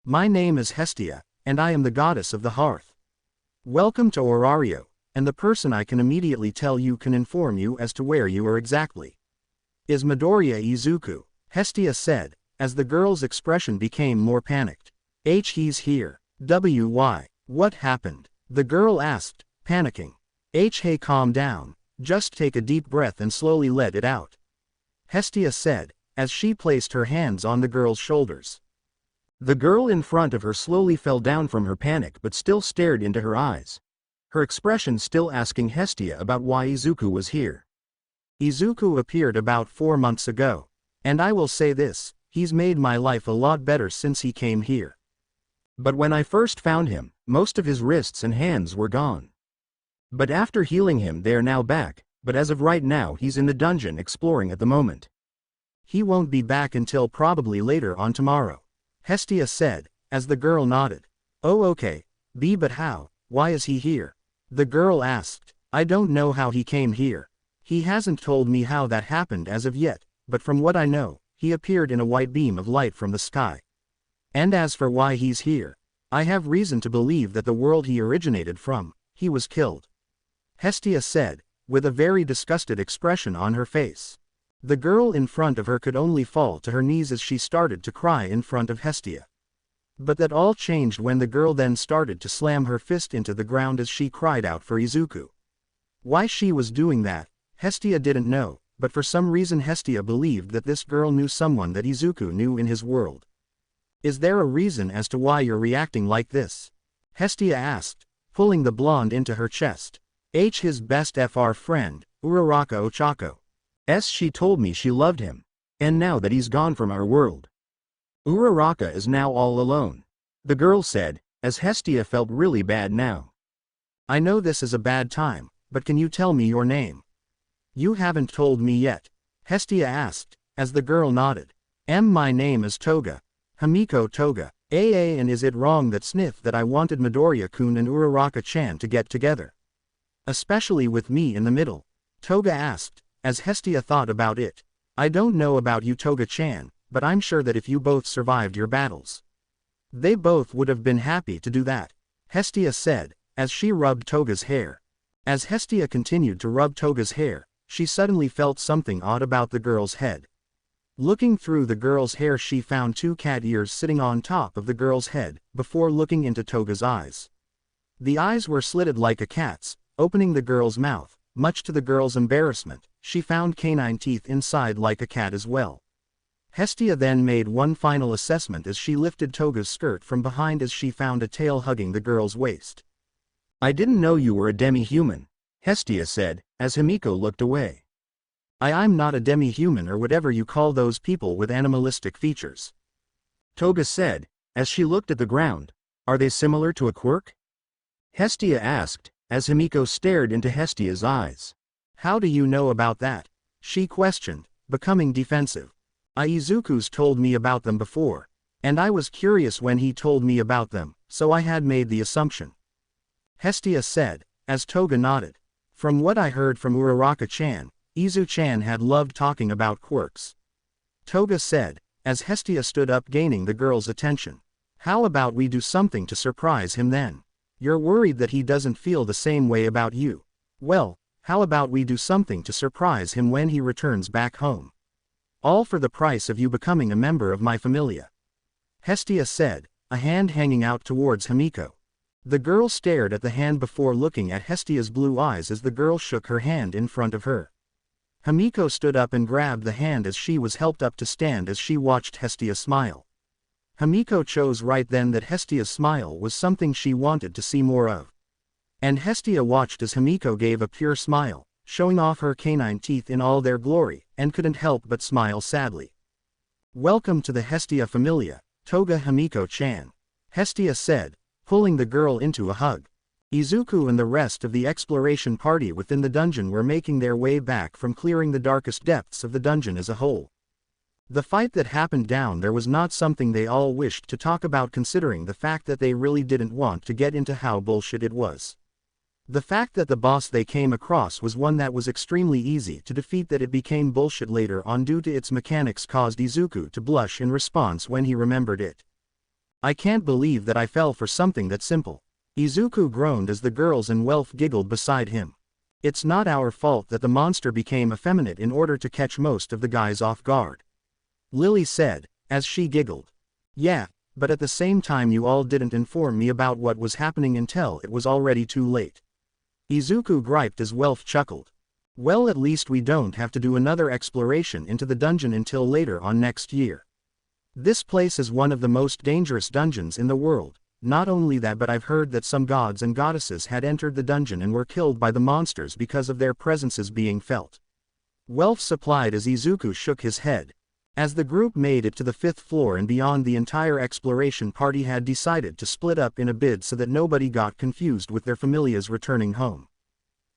S1: "My name is Hestia, and I am the goddess of the hearth. Welcome to Orario, and the person I can immediately tell you can inform you as to where you are exactly. Is Midoriya Izuku," Hestia said, as the girl's expression became more panicked. He's here. Why? What happened?" the girl asked, panicking. Hey, calm down, just take a deep breath and slowly let it out," Hestia said, as she placed her hands on the girl's shoulders. The girl in front of her slowly fell down from her panic but still stared into her eyes. Her expression still asking Hestia about why Izuku was here. "Izuku appeared about 4 months ago. And I will say this, he's made my life a lot better since he came here. But when I first found him, most of his wrists and hands were gone. But after healing him they are now back, but as of right now he's in the dungeon exploring at the moment. He won't be back until probably later on tomorrow," Hestia said, as the girl nodded. "Oh okay, but how, why is he here?" the girl asked. "I don't know how he came here," He hasn't told me how that happened as of yet, but from what I know, he appeared in a white beam of light from the sky. And as for why he's here, I have reason to believe that the world he originated from, he was killed. Hestia said, with a very disgusted expression on her face. The girl in front of her could only fall to her knees as she started to cry in front of Hestia. But that all changed when the girl then started to slam her fist into the ground as she cried out for Izuku. Why she was doing that, Hestia didn't know, but for some reason Hestia believed that this girl knew someone that Izuku knew in his world. Is there a reason as to why you're reacting like this? Hestia asked, pulling the blonde into her chest. His best FR friend, Uraraka Ochako. She told me she loved him. And now that he's gone from our world, Uraraka is now all alone. The girl said, as Hestia felt really bad now. I know this is a bad time, but can you tell me your name? You haven't told me yet. Hestia asked, as the girl nodded. My name is Toga. Himiko Toga. And is it wrong that sniff that I wanted Midoriya-kun and Uraraka-chan to get together? Especially with me in the middle? Toga asked, as Hestia thought about it. I don't know about you Toga-chan, but I'm sure that if you both survived your battles, they both would have been happy to do that, Hestia said, as she rubbed Toga's hair. As Hestia continued to rub Toga's hair, she suddenly felt something odd about the girl's head. Looking through the girl's hair she found 2 cat ears sitting on top of the girl's head, before looking into Toga's eyes. The eyes were slitted like a cat's, opening the girl's mouth. Much to the girl's embarrassment, she found canine teeth inside like a cat as well. Hestia then made one final assessment as she lifted Toga's skirt from behind as she found a tail hugging the girl's waist. I didn't know you were a demi-human, Hestia said, as Himiko looked away. I'm not a demi-human or whatever you call those people with animalistic features, Toga said, as she looked at the ground. Are they similar to a quirk? Hestia asked, as Himiko stared into Hestia's eyes. How do you know about that? She questioned, becoming defensive. Izuku's told me about them before, and I was curious when he told me about them, so I had made the assumption, Hestia said, as Toga nodded. From what I heard from Uraraka-chan, Izu-chan had loved talking about quirks, Toga said, as Hestia stood up gaining the girl's attention. How about we do something to surprise him then? You're worried that he doesn't feel the same way about you. Well, how about we do something to surprise him when he returns back home? All for the price of you becoming a member of my familia, Hestia said, a hand hanging out towards Himiko. The girl stared at the hand before looking at Hestia's blue eyes as the girl shook her hand in front of her. Himiko stood up and grabbed the hand as she was helped up to stand as she watched Hestia smile. Himiko chose right then that Hestia's smile was something she wanted to see more of. And Hestia watched as Himiko gave a pure smile, showing off her canine teeth in all their glory, and couldn't help but smile sadly. Welcome to the Hestia Familia, Toga Himiko-chan, Hestia said, pulling the girl into a hug. Izuku and the rest of the exploration party within the dungeon were making their way back from clearing the darkest depths of the dungeon as a whole. The fight that happened down there was not something they all wished to talk about considering the fact that they really didn't want to get into how bullshit it was. The fact that the boss they came across was one that was extremely easy to defeat that it became bullshit later on due to its mechanics caused Izuku to blush in response when he remembered it. I can't believe that I fell for something that simple. Izuku groaned as the girls and Welf giggled beside him. It's not our fault that the monster became effeminate in order to catch most of the guys off guard, Lily said, as she giggled. Yeah, but at the same time you all didn't inform me about what was happening until it was already too late, Izuku griped as Welf chuckled. Well, at least we don't have to do another exploration into the dungeon until later on next year. This place is one of the most dangerous dungeons in the world. Not only that, but I've heard that some gods and goddesses had entered the dungeon and were killed by the monsters because of their presences being felt, Welf supplied as Izuku shook his head. As the group made it to the 5th floor and beyond, the entire exploration party had decided to split up in a bid so that nobody got confused with their familias returning home.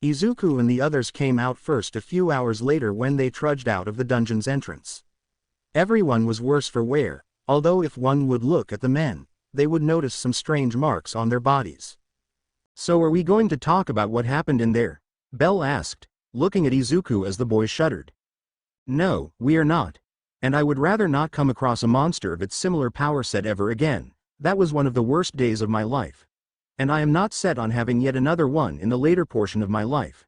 S1: Izuku and the others came out first a few hours later when they trudged out of the dungeon's entrance. Everyone was worse for wear, although if one would look at the men, they would notice some strange marks on their bodies. So are we going to talk about what happened in there? Belle asked, looking at Izuku as the boy shuddered. No, we are not. And I would rather not come across a monster of its similar power set ever again. That was one of the worst days of my life. And I am not set on having yet another one in the later portion of my life.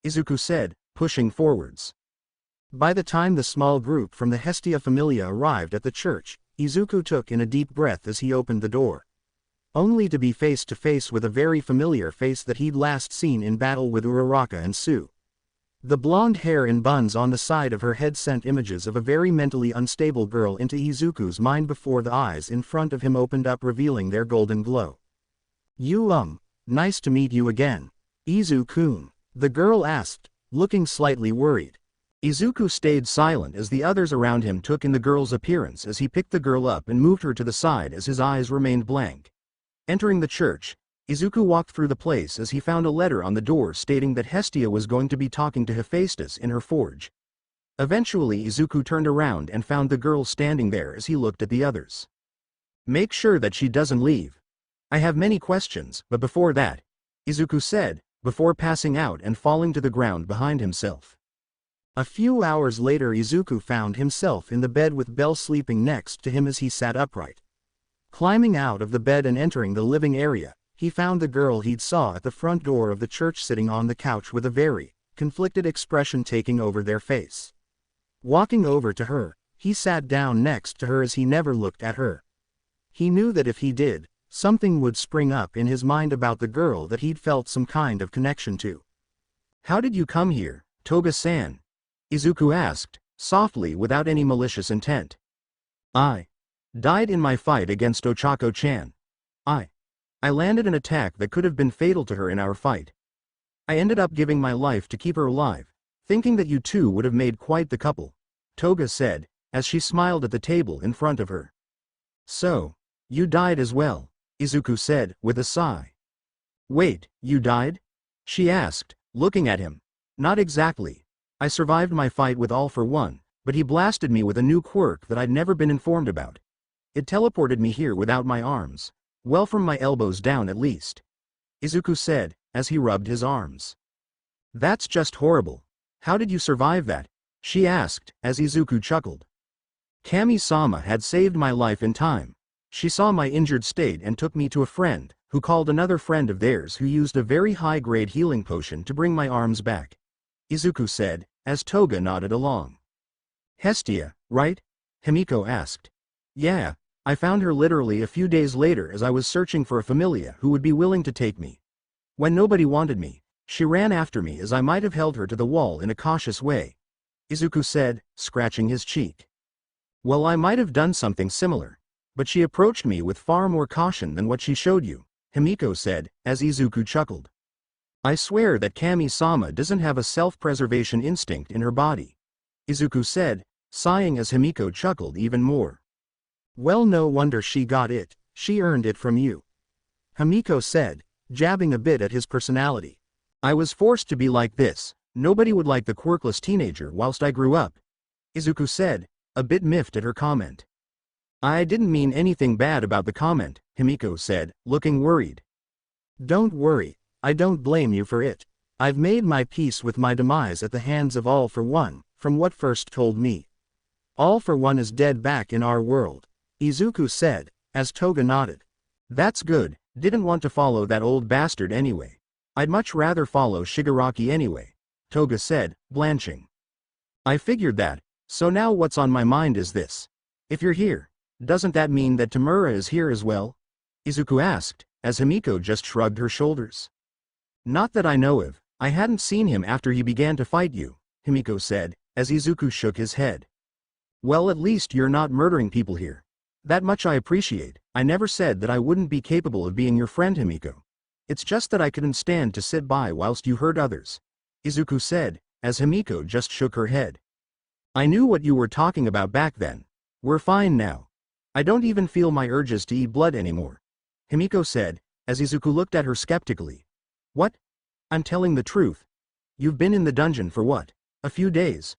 S1: Izuku said, pushing forwards. By the time the small group from the Hestia Familia arrived at the church, Izuku took in a deep breath as he opened the door. Only to be face to face with a very familiar face that he'd last seen in battle with Uraraka and Sue. The blonde hair in buns on the side of her head sent images of a very mentally unstable girl into Izuku's mind before the eyes in front of him opened up, revealing their golden glow. Nice to meet you again. Izu-kun, the girl asked, looking slightly worried. Izuku stayed silent as the others around him took in the girl's appearance as he picked the girl up and moved her to the side as his eyes remained blank. Entering the church, Izuku walked through the place as he found a letter on the door stating that Hestia was going to be talking to Hephaestus in her forge. Eventually Izuku turned around and found the girl standing there as he looked at the others. Make sure that she doesn't leave. I have many questions, but before that, Izuku said, before passing out and falling to the ground behind himself. A few hours later Izuku found himself in the bed with Belle sleeping next to him as he sat upright. Climbing out of the bed and entering the living area, he found the girl he'd saw at the front door of the church sitting on the couch with a very conflicted expression taking over their face. Walking over to her, he sat down next to her as he never looked at her. He knew that if he did, something would spring up in his mind about the girl that he'd felt some kind of connection to. How did you come here, Toga-san? Izuku asked, softly without any malicious intent. I died in my fight against Ochako-chan. I landed an attack that could have been fatal to her in our fight. I ended up giving my life to keep her alive, thinking that you two would have made quite the couple, Toga said, as she smiled at the table in front of her. So, you died as well, Izuku said, with a sigh. Wait, you died? She asked, looking at him. Not exactly. I survived my fight with All for One, but he blasted me with a new quirk that I'd never been informed about. It teleported me here without my arms. Well, from my elbows down at least. Izuku said, as he rubbed his arms. That's just horrible. How did you survive that? She asked, as Izuku chuckled. Kami-sama had saved my life in time. She saw my injured state and took me to a friend, who called another friend of theirs who used a very high-grade healing potion to bring my arms back. Izuku said, as Toga nodded along. Hestia, right? Himiko asked. Yeah. I found her literally a few days later as I was searching for a familia who would be willing to take me. When nobody wanted me, she ran after me as I might have held her to the wall in a cautious way. Izuku said, scratching his cheek. Well, I might have done something similar. But she approached me with far more caution than what she showed you, Himiko said, as Izuku chuckled. I swear that Kami-sama doesn't have a self-preservation instinct in her body. Izuku said, sighing as Himiko chuckled even more. Well, no wonder she got it, she earned it from you. Himiko said, jabbing a bit at his personality. I was forced to be like this, nobody would like the quirkless teenager whilst I grew up. Izuku said, a bit miffed at her comment. I didn't mean anything bad about the comment, Himiko said, looking worried. Don't worry, I don't blame you for it. I've made my peace with my demise at the hands of All for One, from what first told me. All for One is dead back in our world. Izuku said, as Toga nodded. That's good, didn't want to follow that old bastard anyway. I'd much rather follow Shigaraki anyway, Toga said, blanching. I figured that, so now what's on my mind is this. If you're here, doesn't that mean that Tamura is here as well? Izuku asked, as Himiko just shrugged her shoulders. Not that I know of, I hadn't seen him after he began to fight you, Himiko said, as Izuku shook his head. Well, at least you're not murdering people here. That much I appreciate. I never said that I wouldn't be capable of being your friend, Himiko. It's just that I couldn't stand to sit by whilst you hurt others, Izuku said, as Himiko just shook her head. I knew what you were talking about back then. We're fine now. I don't even feel my urges to eat blood anymore, Himiko said, as Izuku looked at her skeptically. What? I'm telling the truth. You've been in the dungeon for what? A few days.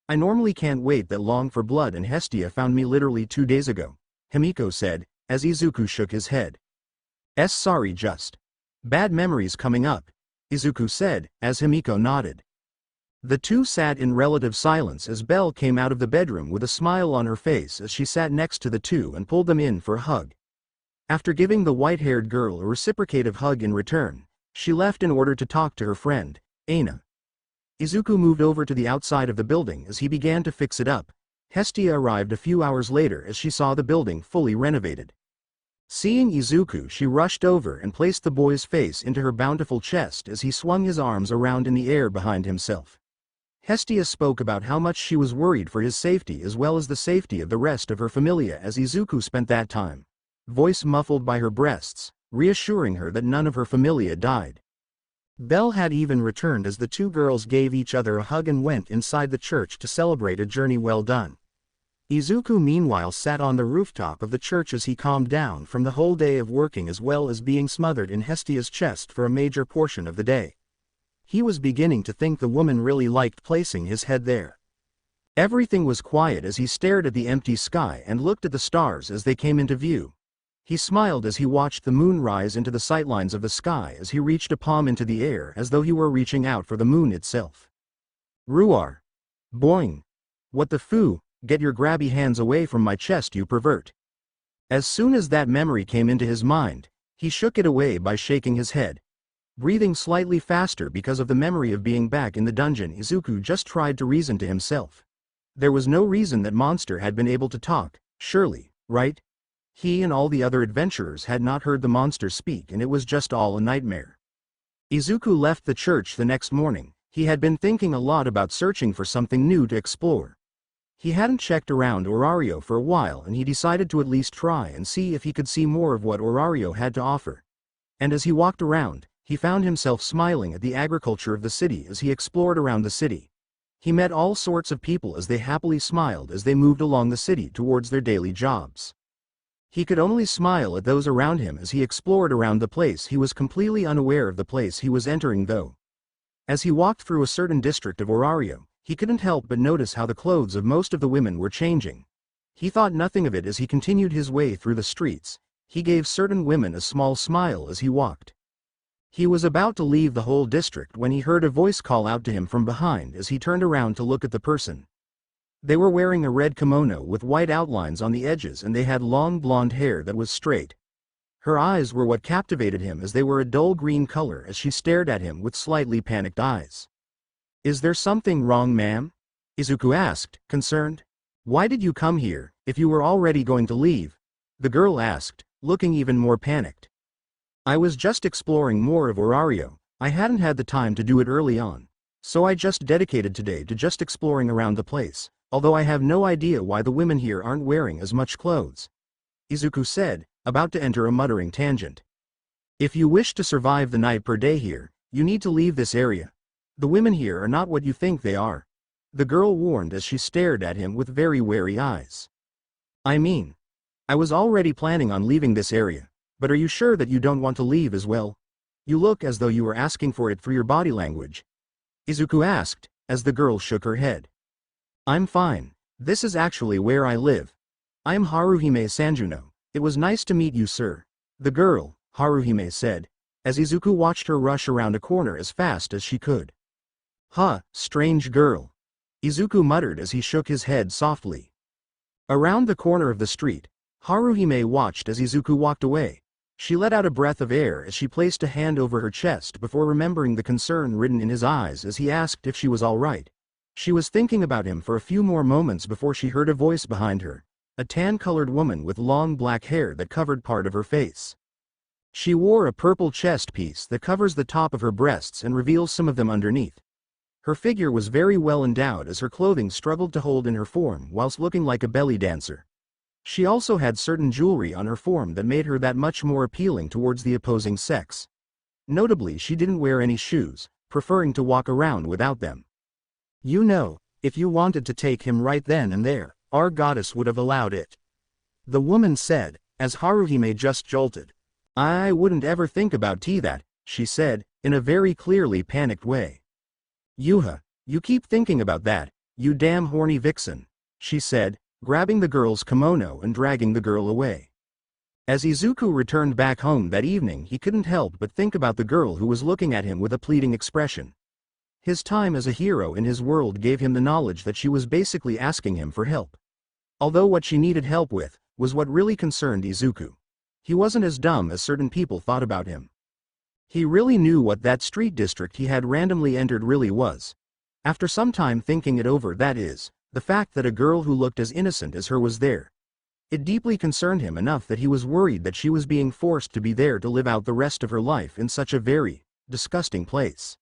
S1: I normally can't wait that long for blood, and Hestia found me literally 2 days ago, Himiko said, as Izuku shook his head. Sorry, just bad memories coming up, Izuku said, as Himiko nodded. The two sat in relative silence as Belle came out of the bedroom with a smile on her face as she sat next to the two and pulled them in for a hug. After giving the white-haired girl a reciprocative hug in return, she left in order to talk to her friend, Aina. Izuku moved over to the outside of the building as he began to fix it up. Hestia arrived a few hours later as she saw the building fully renovated. Seeing Izuku, she rushed over and placed the boy's face into her bountiful chest as he swung his arms around in the air behind himself. Hestia spoke about how much she was worried for his safety as well as the safety of the rest of her familia as Izuku spent that time, voice muffled by her breasts, reassuring her that none of her familia died. Belle had even returned as the two girls gave each other a hug and went inside the church to celebrate a journey well done. Izuku meanwhile sat on the rooftop of the church as he calmed down from the whole day of working as well as being smothered in Hestia's chest for a major portion of the day. He was beginning to think the woman really liked placing his head there. Everything was quiet as he stared at the empty sky and looked at the stars as they came into view. He smiled as he watched the moon rise into the sightlines of the sky as he reached a palm into the air as though he were reaching out for the moon itself. Ruar. Boing. What the foo, get your grabby hands away from my chest, you pervert. As soon as that memory came into his mind, he shook it away by shaking his head. Breathing slightly faster because of the memory of being back in the dungeon, Izuku just tried to reason to himself. There was no reason that monster had been able to talk, surely, right? He and all the other adventurers had not heard the monster speak and it was just all a nightmare. Izuku left the church the next morning. He had been thinking a lot about searching for something new to explore. He hadn't checked around Orario for a while and he decided to at least try and see if he could see more of what Orario had to offer. And as he walked around, he found himself smiling at the agriculture of the city as he explored around the city. He met all sorts of people as they happily smiled as they moved along the city towards their daily jobs. He could only smile at those around him as he explored around the place. He was completely unaware of the place he was entering though. As he walked through a certain district of Orario, he couldn't help but notice how the clothes of most of the women were changing. He thought nothing of it as he continued his way through the streets. He gave certain women a small smile as he walked. He was about to leave the whole district when he heard a voice call out to him from behind as he turned around to look at the person. They were wearing a red kimono with white outlines on the edges and they had long blonde hair that was straight. Her eyes were what captivated him as they were a dull green color as she stared at him with slightly panicked eyes. "Is there something wrong, ma'am?" Izuku asked, concerned. "Why did you come here, if you were already going to leave?" the girl asked, looking even more panicked. "I was just exploring more of Orario. I hadn't had the time to do it early on. So I just dedicated today to just exploring around the place, although I have no idea why the women here aren't wearing as much clothes," Izuku said, about to enter a muttering tangent. "If you wish to survive the night per day here, you need to leave this area. The women here are not what you think they are," the girl warned as she stared at him with very wary eyes. "I mean, I was already planning on leaving this area. But are you sure that you don't want to leave as well? You look as though you were asking for it through your body language," Izuku asked, as the girl shook her head. "I'm fine. This is actually where I live. I am Haruhime Sanjuno. It was nice to meet you, sir," the girl, Haruhime, said, as Izuku watched her rush around a corner as fast as she could. "Huh, strange girl," Izuku muttered as he shook his head softly. Around the corner of the street, Haruhime watched as Izuku walked away. She let out a breath of air as she placed a hand over her chest before remembering the concern written in his eyes as he asked if she was all right. She was thinking about him for a few more moments before she heard a voice behind her, a tan-colored woman with long black hair that covered part of her face. She wore a purple chest piece that covers the top of her breasts and reveals some of them underneath. Her figure was very well endowed as her clothing struggled to hold in her form whilst looking like a belly dancer. She also had certain jewelry on her form that made her that much more appealing towards the opposing sex. Notably, she didn't wear any shoes, preferring to walk around without them. "You know, if you wanted to take him right then and there, our goddess would have allowed it," the woman said, as Haruhime just jolted. "I wouldn't ever think about that," she said, in a very clearly panicked way. "Yuha, you keep thinking about that, you damn horny vixen," she said, grabbing the girl's kimono and dragging the girl away. As Izuku returned back home that evening, he couldn't help but think about the girl who was looking at him with a pleading expression. His time as a hero in his world gave him the knowledge that she was basically asking him for help. Although what she needed help with was what really concerned Izuku. He wasn't as dumb as certain people thought about him. He really knew what that street district he had randomly entered really was. After some time thinking it over, that is, the fact that a girl who looked as innocent as her was there. It deeply concerned him enough that he was worried that she was being forced to be there to live out the rest of her life in such a very disgusting place.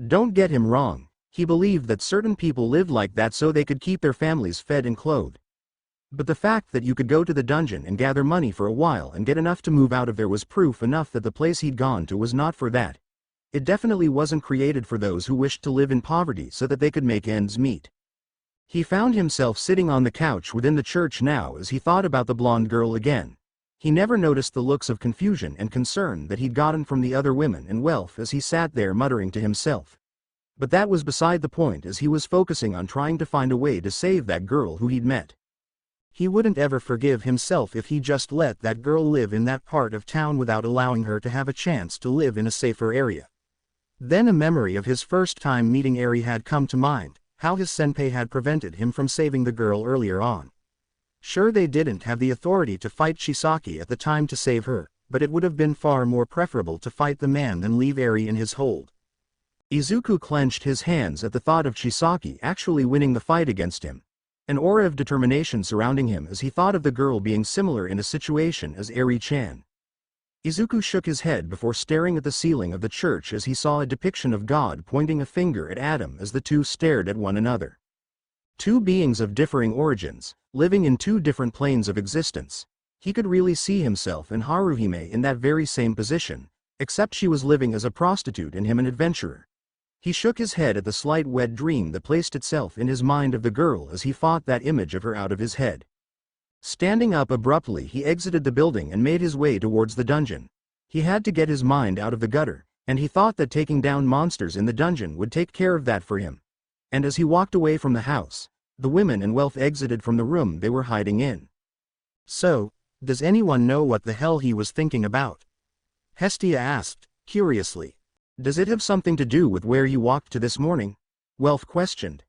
S1: Don't get him wrong, he believed that certain people lived like that so they could keep their families fed and clothed. But the fact that you could go to the dungeon and gather money for a while and get enough to move out of there was proof enough that the place he'd gone to was not for that. It definitely wasn't created for those who wished to live in poverty so that they could make ends meet. He found himself sitting on the couch within the church now as he thought about the blonde girl again. He never noticed the looks of confusion and concern that he'd gotten from the other women and Welf as he sat there muttering to himself. But that was beside the point as he was focusing on trying to find a way to save that girl who he'd met. He wouldn't ever forgive himself if he just let that girl live in that part of town without allowing her to have a chance to live in a safer area. Then a memory of his first time meeting Eri had come to mind, how his senpai had prevented him from saving the girl earlier on. Sure, they didn't have the authority to fight Chisaki at the time to save her, but it would have been far more preferable to fight the man than leave Eri in his hold. Izuku clenched his hands at the thought of Chisaki actually winning the fight against him. An aura of determination surrounding him as he thought of the girl being similar in a situation as Eri-chan. Izuku shook his head before staring at the ceiling of the church as he saw a depiction of God pointing a finger at Adam as the two stared at one another. Two beings of differing origins, living in two different planes of existence. He could really see himself and Haruhime in that very same position, except she was living as a prostitute and him an adventurer. He shook his head at the slight wet dream that placed itself in his mind of the girl as he fought that image of her out of his head. Standing up abruptly, he exited the building and made his way towards the dungeon. He had to get his mind out of the gutter, and he thought that taking down monsters in the dungeon would take care of that for him. And as he walked away from the house, the women and Welf exited from the room they were hiding in. So, does anyone know what the hell he was thinking about? Hestia asked, curiously. Does it have something to do with where you walked to this morning? Welf questioned.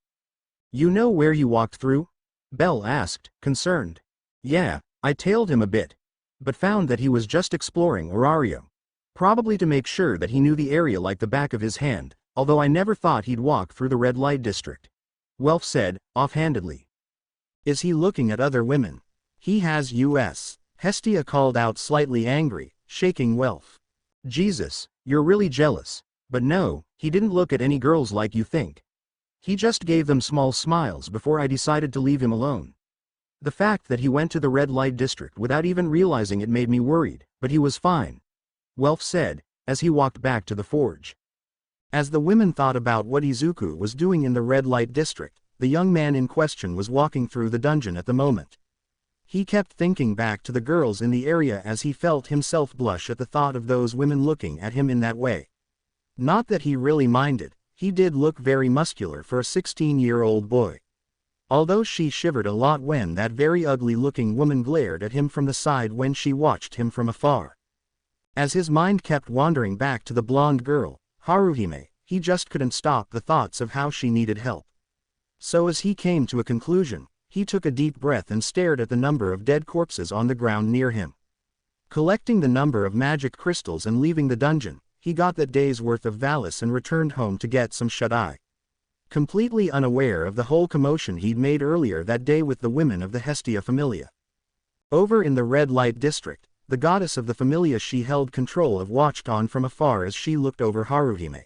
S1: You know where you walked through? Belle asked, concerned. Yeah, I tailed him a bit, but found that he was just exploring Orario. Probably to make sure that he knew the area like the back of his hand, although I never thought he'd walk through the red light district. Welf said, offhandedly. Is he looking at other women? He has us. Hestia called out, slightly angry, shaking Welf. Jesus, you're really jealous. But no, he didn't look at any girls like you think. He just gave them small smiles before I decided to leave him alone. The fact that he went to the red light district without even realizing it made me worried, but he was fine. Welf said, as he walked back to the forge. As the women thought about what Izuku was doing in the red light district, the young man in question was walking through the dungeon at the moment. He kept thinking back to the girls in the area as he felt himself blush at the thought of those women looking at him in that way. Not that he really minded, he did look very muscular for a 16-year-old boy. Although she shivered a lot when that very ugly-looking woman glared at him from the side when she watched him from afar. As his mind kept wandering back to the blonde girl, Haruhime, he just couldn't stop the thoughts of how she needed help. So as he came to a conclusion, he took a deep breath and stared at the number of dead corpses on the ground near him. Collecting the number of magic crystals and leaving the dungeon, he got that day's worth of Valis and returned home to get some shut-eye. Completely unaware of the whole commotion he'd made earlier that day with the women of the Hestia Familia. Over in the red light district, the goddess of the Familia she held control of watched on from afar as she looked over Haruhime.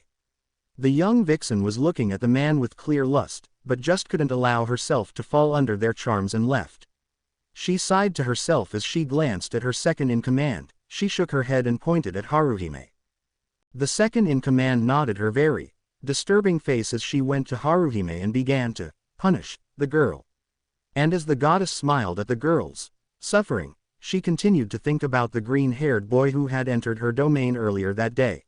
S1: The young vixen was looking at the man with clear lust, but just couldn't allow herself to fall under their charms and left. She sighed to herself as she glanced at her second-in-command. She shook her head and pointed at Haruhime. The second-in-command nodded her very disturbing face as she went to Haruhime and began to punish the girl. And as the goddess smiled at the girl's suffering, she continued to think about the green-haired boy who had entered her domain earlier that day.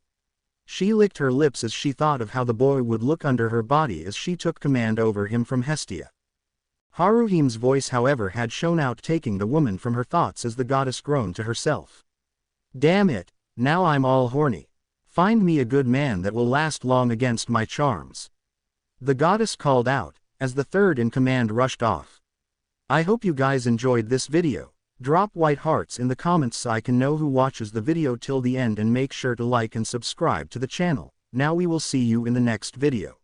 S1: She licked her lips as she thought of how the boy would look under her body as she took command over him from Hestia. Haruhime's voice, however, had shown out, taking the woman from her thoughts as the goddess groaned to herself. Damn it, now I'm all horny. Find me a good man that will last long against my charms." The goddess called out, as the third in command rushed off. I hope you guys enjoyed this video. Drop white hearts in the comments so I can know who watches the video till the end, and make sure to like and subscribe to the channel. Now we will see you in the next video.